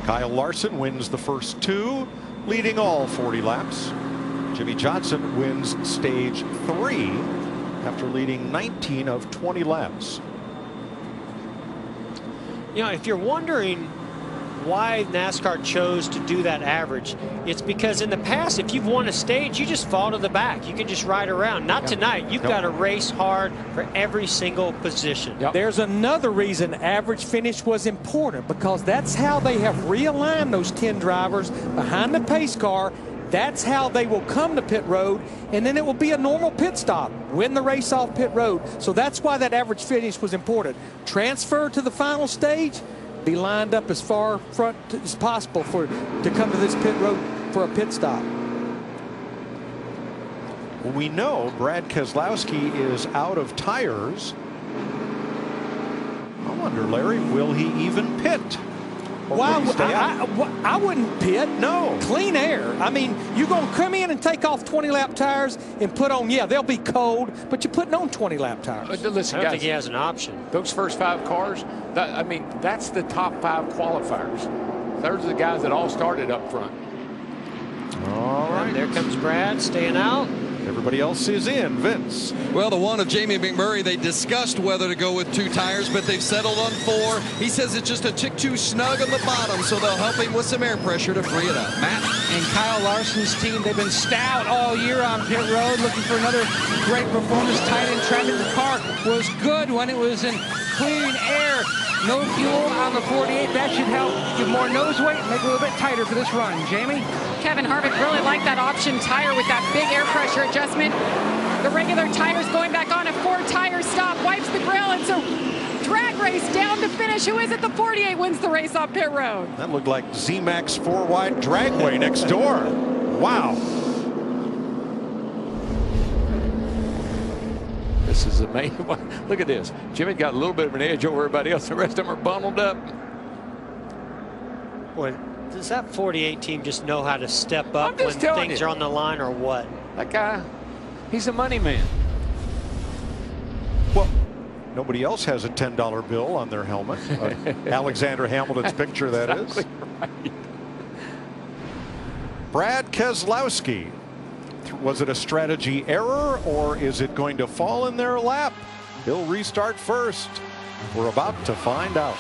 I: Kyle Larson wins the first 2, leading all 40 laps. Jimmie Johnson wins stage 3 after leading 19 of 20 laps.
Y: You know, if you're wondering why NASCAR chose to do that average, it's because in the past, if you've won a stage, you just fall to the back. You can just ride around. Not tonight. You've got to race hard for every single position.
O: There's another reason average finish was important, because that's how they have realigned those 10 drivers behind the pace car. That's how they will come to pit road, and then it will be a normal pit stop. Win the race off pit road. So that's why that average finish was important. Transfer to the final stage, be lined up as far front as possible to come to this pit road for a pit stop.
I: Well, we know Brad Keselowski is out of tires. I wonder, Larry, will he even pit?
O: Why? I wouldn't pit.
I: No.
O: Clean air. I mean, you're going to come in and take off 20-lap tires and put on, yeah, they'll be cold, but you're putting on 20-lap tires.
Z: Listen,
Y: I don't
Z: guys,
Y: think he has an option.
Z: Those first 5 cars, I mean, that's the top 5 qualifiers. Those are the guys that all started up front.
I: All right.
Y: And there comes Brad staying out.
I: Everybody else is in. Vince.
K: Well, the one of Jamie McMurray, they discussed whether to go with 2 tires, but they've settled on 4. He says it's just a tick too snug on the bottom, so they'll help him with some air pressure to free it up. Matt?
L: And Kyle Larson's team, they've been stout all year on pit road, looking for another great performance. Tight in traffic. The car was good when it was in clean air. No fuel on the 48. That should help give more nose weight, make it a little bit tighter for this run. Jamie?
N: Kevin Harvick really liked that option tire with that big air pressure adjustment. The regular tires going back on a 4-tire stop, wipes the grill, and so drag race down to finish. Who is it? The 48 wins the race off pit road.
I: That looked like Z-Max 4-wide dragway next door. Wow.
Z: This is amazing. Look at this. Jimmy got a little bit of an edge over everybody else. The rest of them are bundled up.
Y: Boy, does that 48 team just know how to step up when things are on the line, or what?
Z: That guy, he's a money man.
I: Well, nobody else has a $10 bill on their helmet. Alexander Hamilton's picture, that is.
Z: Right.
I: Brad Keselowski. Was it a strategy error, or is it going to fall in their lap? He'll restart first. We're about to find out.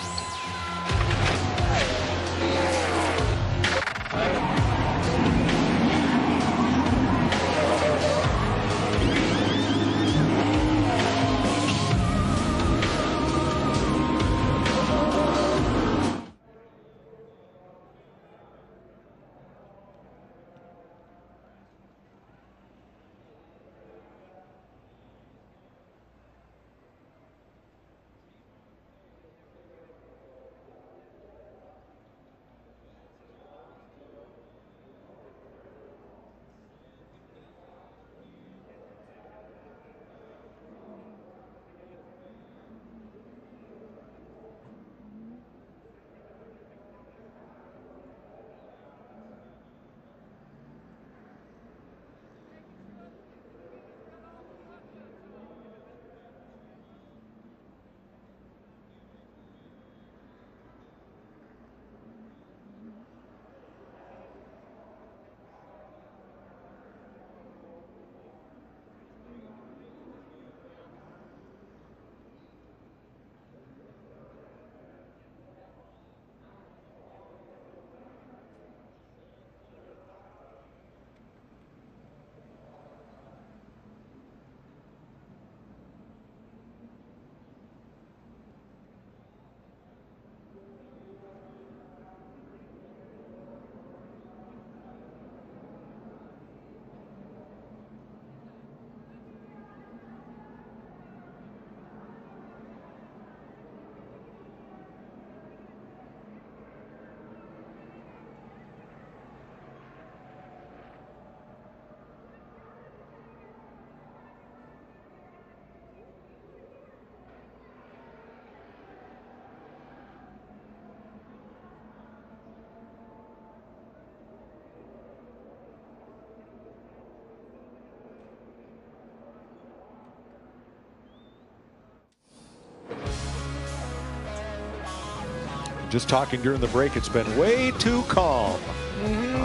I: Just talking during the break, it's been way too calm.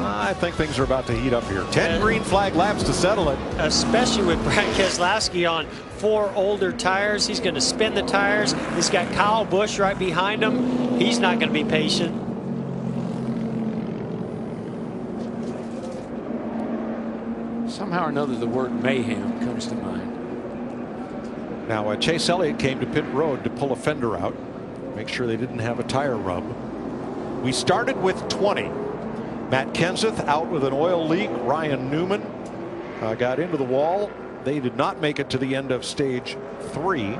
I: I think things are about to heat up here. 10 green flag laps to settle it.
Y: Especially with Brad Keselowski on 4 older tires. He's going to spin the tires. He's got Kyle Busch right behind him. He's not going to be patient.
Z: Somehow or another, the word mayhem comes to mind.
I: Now, Chase Elliott came to pit road to pull a fender out, make sure they didn't have a tire rub. We started with 20. Matt Kenseth out with an oil leak. Ryan Newman got into the wall. They did not make it to the end of stage 3.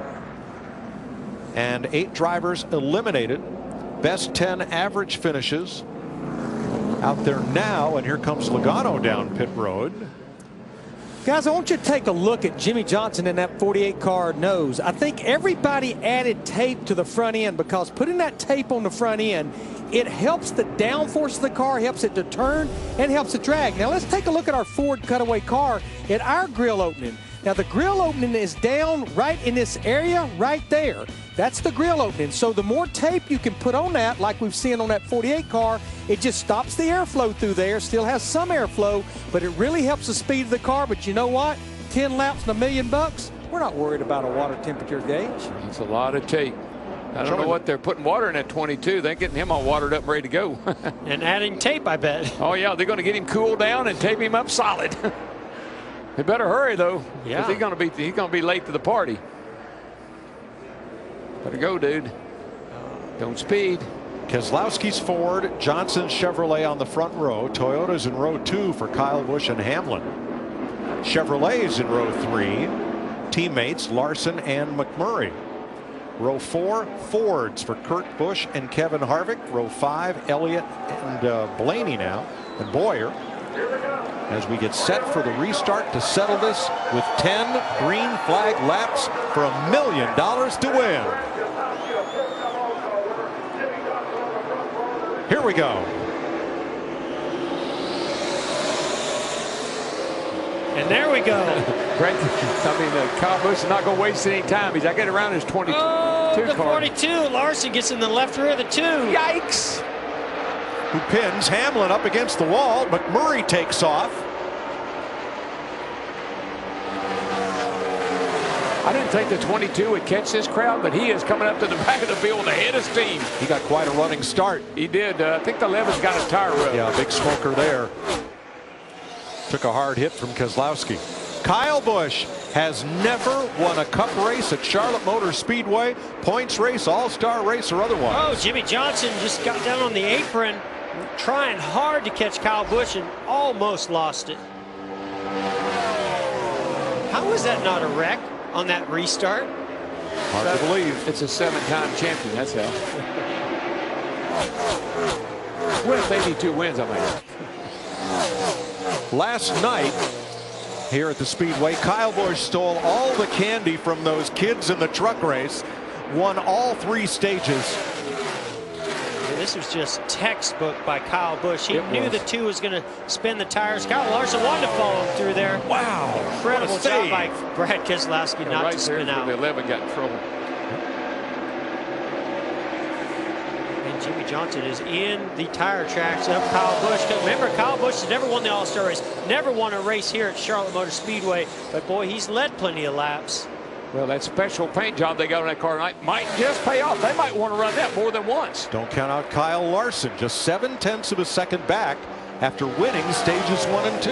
I: And 8 drivers eliminated. Best 10 average finishes out there now. And here comes Logano down pit road.
O: Guys, I want you to take a look at Jimmie Johnson in that 48 car nose. I think everybody added tape to the front end because putting that tape on the front end, it helps the downforce of the car, helps it to turn, and helps it drag. Now let's take a look at our Ford cutaway car at our grill opening. Now the grill opening is down right in this area right there. That's the grill opening. So the more tape you can put on that, like we've seen on that 48 car, it just stops the airflow through there, still has some airflow, but it really helps the speed of the car. But you know what? 10 laps and $1 million bucks, we're not worried about a water temperature gauge.
Z: It's a lot of tape. I don't know what they're putting water in at 22. They're getting him all watered up and ready to go.
Y: And adding tape, I bet.
Z: Oh, yeah, they're going to get him cooled down and tape him up solid. They better hurry, though.
Y: Yeah.
Z: He's going to be late to the party. Better go, dude. Don't speed.
I: Keselowski's Ford, Johnson's Chevrolet on the front row. Toyota's in row 2 for Kyle Busch and Hamlin. Chevrolet's in row 3. Teammates Larson and McMurray. Row 4, Fords for Kurt Busch and Kevin Harvick. Row 5, Elliott and Blaney now, and Boyer. As we get set for the restart to settle this with 10 green flag laps for $1 million to win. Here we go.
Y: And there we go.
Z: Great. I mean, Kyle Busch is not going to waste any time. He's got to get around his 22
Y: the
Z: car.
Y: 42. Larson gets in the left rear of the 2.
Z: Yikes.
I: Who pins Hamlin up against the wall. McMurray takes off.
Z: I didn't think the 22 would catch this crowd, but he is coming up to the back of the field ahead of steam.
I: He got quite a running start.
Z: He did. I think the 11's got a tire rub.
I: Yeah, big smoker there. Took a hard hit from Keselowski. Kyle Busch has never won a cup race at Charlotte Motor Speedway, points race, all-star race, or otherwise.
Y: Oh, Jimmie Johnson just got down on the apron, trying hard to catch Kyle Busch and almost lost it. How was that not a wreck on that restart?
I: Hard to believe.
Z: It's a 7-time champion, that's how. With 82 wins, I mean.
I: Last night here at the Speedway, Kyle Busch stole all the candy from those kids in the truck race, won all 3 stages.
Y: And this was just textbook by Kyle Busch. He knew the 2 was going to spin the tires. Kyle Larson wanted to follow him through there.
I: Wow.
Y: Incredible job by Brad Keselowski not to spin out.
Z: The 11 got in trouble.
Y: Jimmie Johnson is in the tire tracks of Kyle Busch. Remember, Kyle Busch has never won the All-Star race, never won a race here at Charlotte Motor Speedway, but boy, he's led plenty of laps.
Z: Well, that special paint job they got on that car tonight might just pay off. They might want to run that more than once.
I: Don't count out Kyle Larson, just 7/10 of a second back after winning stages 1 and 2.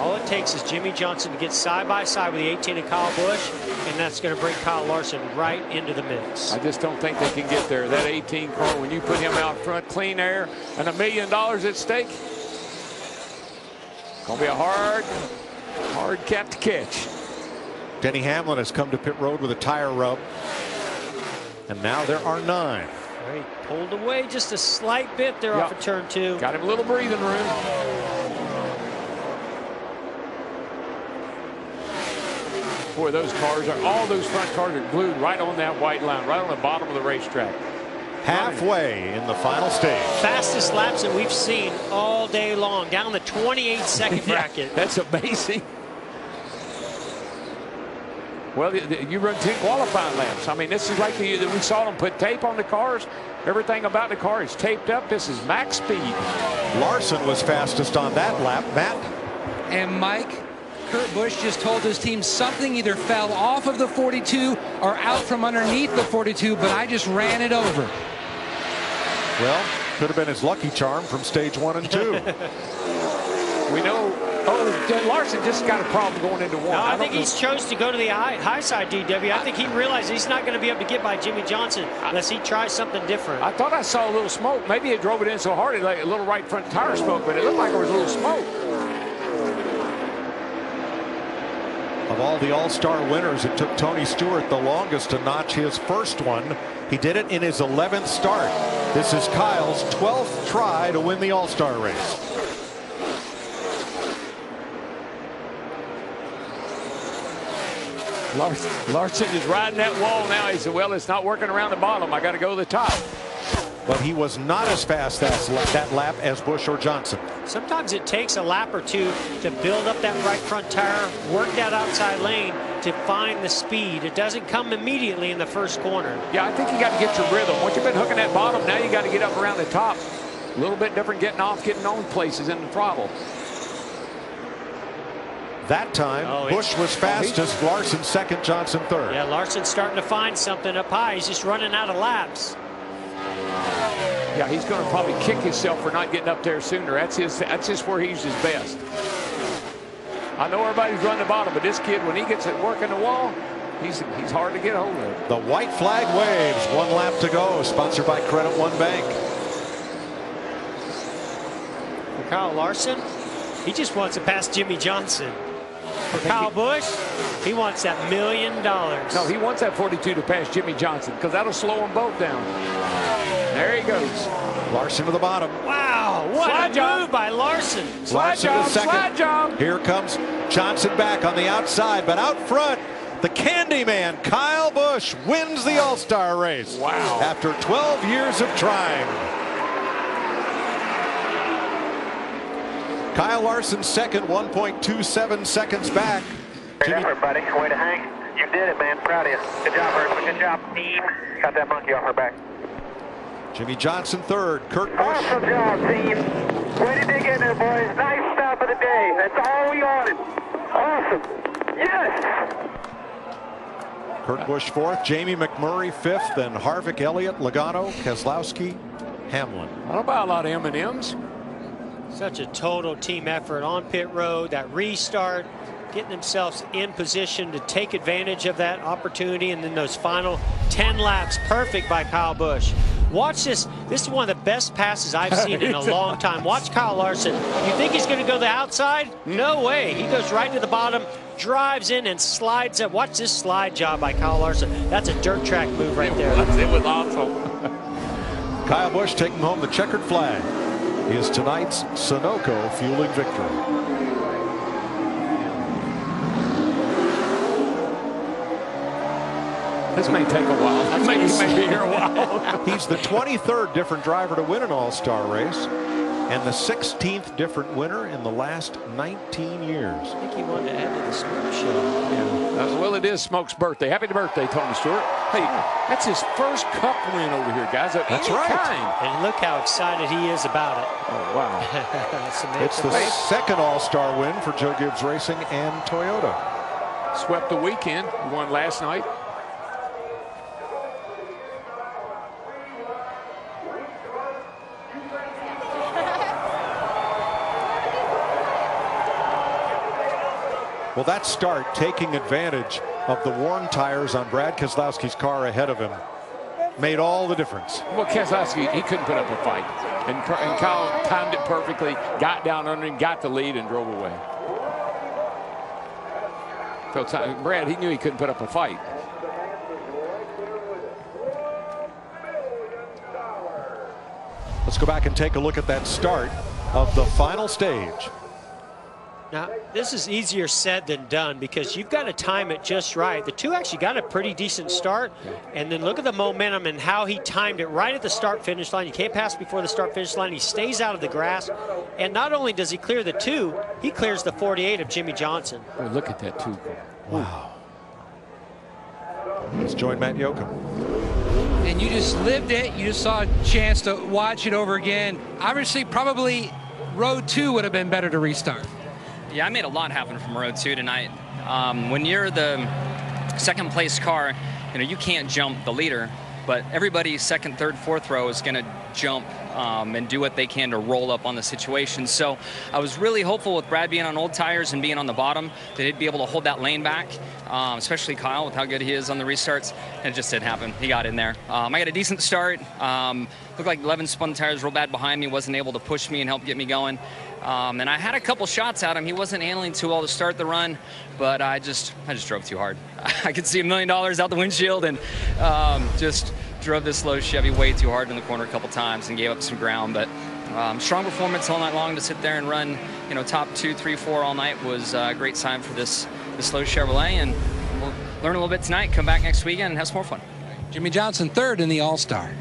Y: All it takes is Jimmie Johnson to get side by side with the 18 and Kyle Busch, and that's going to bring Kyle Larson right into the mix.
Z: I just don't think they can get there. That 18 car, when you put him out front, clean air, and $1 million at stake, going to be a hard cat to catch.
I: Denny Hamlin has come to pit road with a tire rub, and now there are 9.
Y: He pulled away just a slight bit there off of turn 2.
Z: Got him a little breathing room. Boy, those cars are, all those front cars are glued right on that white line, right on the bottom of the racetrack.
I: Halfway in the final stage.
Y: Fastest laps that we've seen all day long, down the 28-second bracket.
Z: That's amazing. Well, you run 10 qualifying laps. I mean, this is like we saw them put tape on the cars. Everything about the car is taped up. This is max speed.
I: Larson was fastest on that lap. Matt?
L: And Mike, Kurt Busch just told his team something either fell off of the 42 or out from underneath the 42, but I just ran it over.
I: Well, could have been his lucky charm from stage 1 and 2.
Z: We know. Oh, Larson just got a problem going into 1.
Y: No, I think he's chose to go to the high side, DW. I think he realized he's not going to be able to get by Jimmie Johnson unless he tries something different.
Z: I thought I saw a little smoke. Maybe he drove it in so hard, like a little right front tire smoke, but it looked like there was a little smoke.
I: Of all the All-Star winners, it took Tony Stewart the longest to notch his first one. He did it in his 11th start. This is Kyle's 12th try to win the All-Star race.
Z: Larson is riding that wall now. He said, well, it's not working around the bottom. I got to go to the top.
I: But he was not as fast as that lap as Busch or Johnson.
Y: Sometimes it takes a lap or two to build up that right front tire, work that outside lane to find the speed. It doesn't come immediately in the first corner.
Z: Yeah, I think you got to get your rhythm. Once you've been hooking that bottom, now you got to get up around the top. A little bit different getting off, getting on places in the throttle.
I: That time, Busch was fastest, Larson second, Johnson third.
Y: Yeah, Larson's starting to find something up high. He's just running out of laps.
Z: Yeah, he's going to probably kick himself for not getting up there sooner. That's just where he's his best. I know everybody's running the bottom, but this kid, when he gets at work in the wall, he's hard to get hold of.
I: The white flag waves. 1 lap to go. Sponsored by Credit One Bank.
Y: For Kyle Larson, he just wants to pass Jimmy Johnson. For Kyle Busch, he wants that $1 million.
Z: No, he wants that 42 to pass Jimmy Johnson because that'll slow them both down. There he goes.
I: Larson to the bottom.
Y: Wow, what
Z: slide
Y: a
Z: job.
Y: move by Larson.
I: Larson
Z: job,
I: to second.
Z: slide job.
I: Here comes Johnson back on the outside, but out front, the Candyman, Kyle Busch, wins the All-Star race.
Z: Wow.
I: After 12 years of trying. Kyle Larson second, 1.27 seconds back.
D: Great effort, buddy. Way to hang. You did it, man. Proud of you. Good job, Ursula. Good job, team. Got that monkey off her back.
I: Jimmy Johnson third. Kurt Busch.
D: Awesome job, team. Way to dig in there, boys. Nice stop of the day. That's all we wanted. Awesome. Yes.
I: Kurt Busch fourth. Jamie McMurray fifth. Then Harvick, Elliott, Logano, Keselowski, Hamlin.
Z: I don't buy a lot of M&Ms.
Y: Such a total team effort on pit road. That restart, getting themselves in position to take advantage of that opportunity, and then those final 10 laps, perfect by Kyle Busch. Watch this. This is one of the best passes I've seen in a long time. Watch Kyle Larson. You think he's going to go the outside? No way. He goes right to the bottom, drives in, and slides up. Watch this slide job by Kyle Larson. That's a dirt track move right there.
Z: It was awesome.
I: Kyle Busch taking home the checkered flag. Is tonight's Sunoco fueling victory.
Z: This may take a while. He may be here a while.
I: He's the 23rd different driver to win an All-Star race and the 16th different winner in the last 19 years.
Y: I think he wanted to add to the Smoke Show.
Z: Yeah. Well, it is Smoke's birthday. Happy birthday, Tony Stewart. Hey, that's his first Cup win over here, guys.
I: That's right.
Y: And look how excited he is about it.
Z: Oh, wow.
I: It's the second All-Star win for Joe Gibbs Racing and Toyota.
Z: Swept the weekend. Won last night.
I: Well, that start, taking advantage of the worn tires on Brad Keselowski's car ahead of him, made all the difference.
Z: Well, Keselowski, he couldn't put up a fight. And Kyle timed it perfectly, got down under him, got the lead, and drove away. Brad, he knew he couldn't put up a fight.
I: Let's go back and take a look at that start of the final stage.
Y: Now, this is easier said than done because you've got to time it just right. The two actually got a pretty decent start, and then look at the momentum and how he timed it right at the start-finish line. You can't pass before the start-finish line. He stays out of the grass, and not only does he clear the 2, he clears the 48 of Jimmy Johnson.
Z: Oh, look at that 2.
I: Wow. Let's join Matt Yoakum.
L: And you just lived it. You just saw a chance to watch it over again. Obviously, probably road 2 would have been better to restart.
F: Yeah, I made a lot happen from road 2 tonight. When you're the second place car, you can't jump the leader, but everybody second, third, fourth row is going to jump and do what they can to roll up on the situation. So I was really hopeful with Brad being on old tires and being on the bottom that he'd be able to hold that lane back, especially Kyle with how good he is on the restarts. And it just didn't happen. He got in there. I got a decent start. Looked like 11 spun tires real bad behind me, wasn't able to push me and help get me going. And I had a couple shots at him. He wasn't handling too well to start the run, but I just drove too hard. I could see $1 million out the windshield and just drove this slow Chevy way too hard in the corner a couple times and gave up some ground. But strong performance all night long to sit there and run, top 2, 3, 4 all night was a great sign for this slow Chevrolet, and learn a little bit tonight, come back next weekend, and have some more fun.
L: Jimmy Johnson third in the All-Star.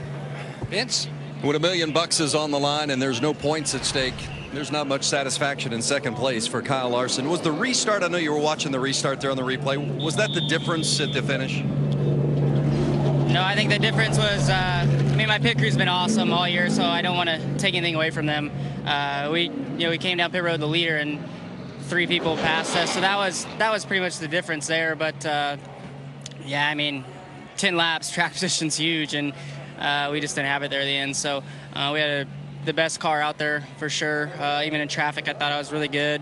L: Vince?
K: When $1 million is on the line and there's no points at stake, there's not much satisfaction in second place for Kyle Larson. Was the restart, I know you were watching the restart there on the replay, was that the difference at the finish?
M: No, I think the difference was, my pit crew's been awesome all year, so I don't want to take anything away from them. We came down pit road the leader, and 3 people passed us, so that was pretty much the difference there. But 10 laps, track position's huge, and we just didn't have it there at the end. So we had the best car out there for sure. Even in traffic, I thought I was really good.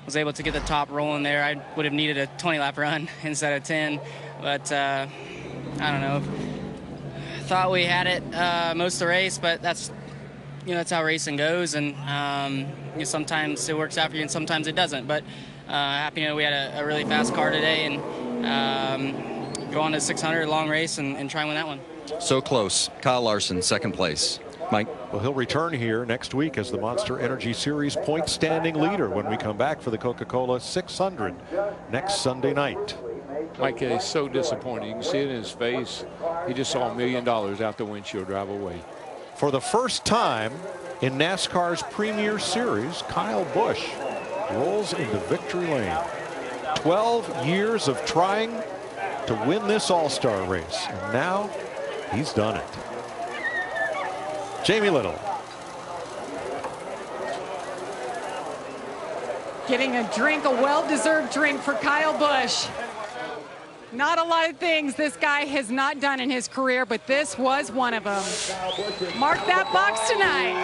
M: Was able to get the top rolling there. I would have needed a 20-lap run instead of 10, but I don't know. Thought we had it most of the race, but that's how racing goes, and sometimes it works out for you and sometimes it doesn't. But happy we had a really fast car today, and go on to 600, long race, and try and win that one.
K: So close. Kyle Larson, second place. Mike?
I: Well, he'll return here next week as the Monster Energy Series point standing leader when we come back for the Coca-Cola 600 next Sunday night.
Z: Mike is so disappointed. You can see it in his face. He just saw $1 million out the windshield drive away.
I: For the first time in NASCAR's Premier Series, Kyle Busch rolls into victory lane. 12 years of trying to win this All-Star race, and now he's done it. Jamie Little.
N: Getting a drink, a well-deserved drink for Kyle Busch. Not a lot of things this guy has not done in his career, but this was one of them. Mark that box tonight.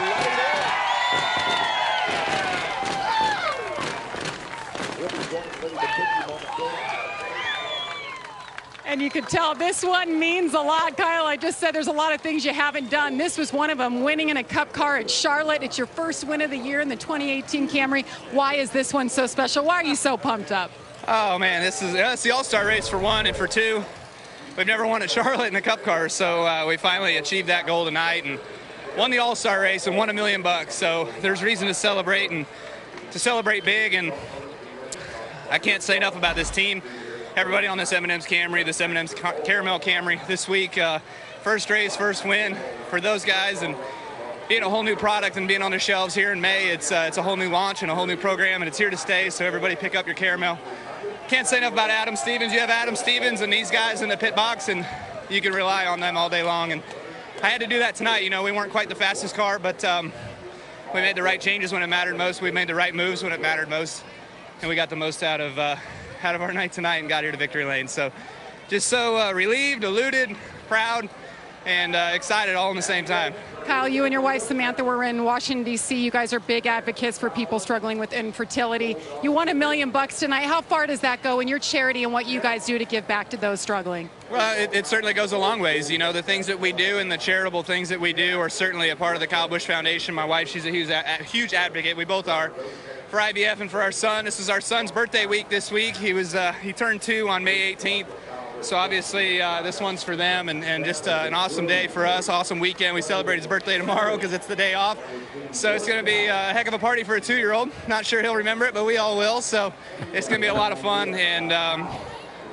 N: And you could tell this one means a lot, Kyle. I just said there's a lot of things you haven't done. This was one of them, winning in a Cup car at Charlotte. It's your first win of the year in the 2018 Camry. Why is this one so special? Why are you so pumped up?
S: Oh, man, it's the All-Star race for one, and for two, we've never won at Charlotte in a Cup car, so we finally achieved that goal tonight and won the All-Star race and won $1 million. So there's reason to celebrate, and to celebrate big, and I can't say enough about this team. Everybody on this M&M's Camry, this M&M's Caramel Camry this week. First race, first win for those guys, and being a whole new product and being on the shelves here in May, it's a whole new launch and a whole new program, and it's here to stay, so everybody pick up your Caramel. Can't say enough about Adam Stevens. You have Adam Stevens and these guys in the pit box, and you can rely on them all day long, and I had to do that tonight. We weren't quite the fastest car, but we made the right changes when it mattered most. We made the right moves when it mattered most, and we got the most out of our night tonight and got here to victory lane. So just so relieved, eluded, proud, and excited all in the same time.
N: Kyle, you and your wife Samantha were in Washington, D.C. You guys are big advocates for people struggling with infertility. You won $1 million tonight. How far does that go in your charity and what you guys do to give back to those struggling?
S: Well, it certainly goes a long ways. The things that we do and the charitable things that we do are certainly a part of the Kyle Busch Foundation. My wife, she's a huge advocate. We both are. For IBF and for our son. This is our son's birthday week this week. He turned 2 on May 18th. So obviously this one's for them, and just an awesome day for us, awesome weekend. We celebrate his birthday tomorrow because it's the day off. So it's going to be a heck of a party for a 2-year-old. Not sure he'll remember it, but we all will. So it's going to be a lot of fun, and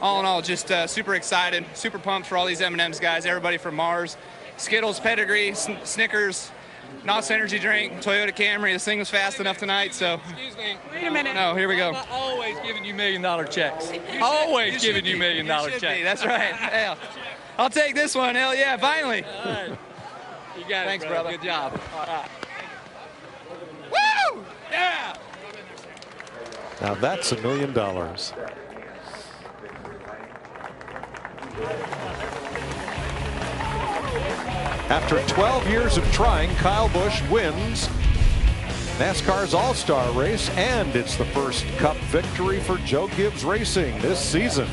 S: all in all, just super excited, super pumped for all these M&M's guys, everybody from Mars, Skittles, Pedigree, Snickers, NOS energy drink, Toyota Camry. This thing was fast enough tonight, so.
T: Excuse me.
N: Wait a minute.
S: No, here we go.
T: I'm always giving you $1 million checks. Always giving you $1 million checks.
S: That's right. Hell, I'll take this one. Hell yeah, finally.
T: All right. You got it.
S: Thanks, brother.
T: Good job. All right.
S: Woo! Yeah!
I: Now that's $1 million. After 12 years of trying, Kyle Busch wins NASCAR's All-Star race, and it's the first Cup victory for Joe Gibbs Racing this season.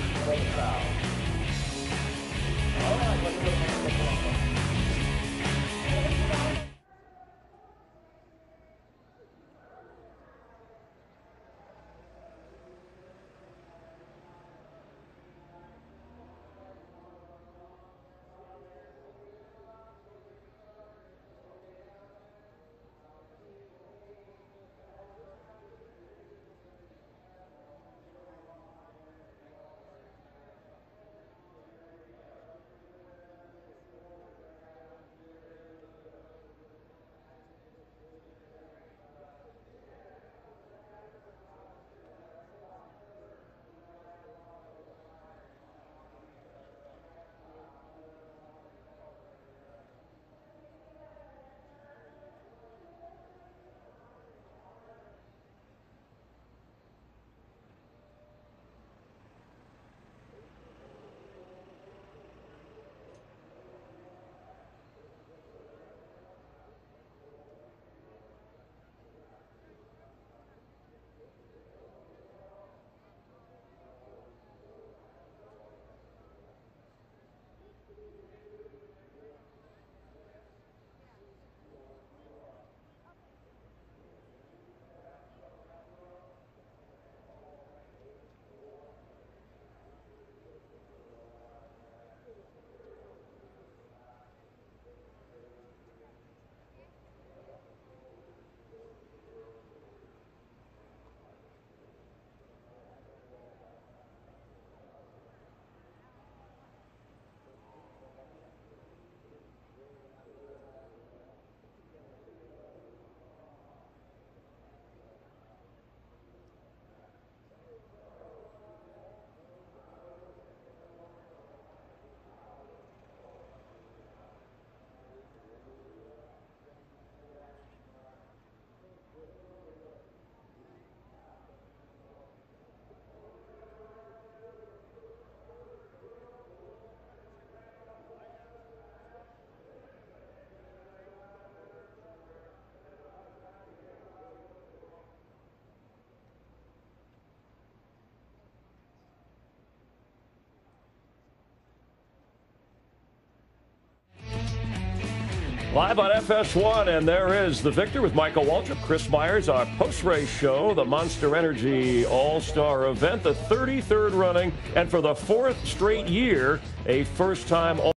A: Live on FS1, and there is the victor with Michael Waltrip, Chris Myers, our post-race show, the Monster Energy All-Star event, the 33rd running, and for the 4th straight year, a first-time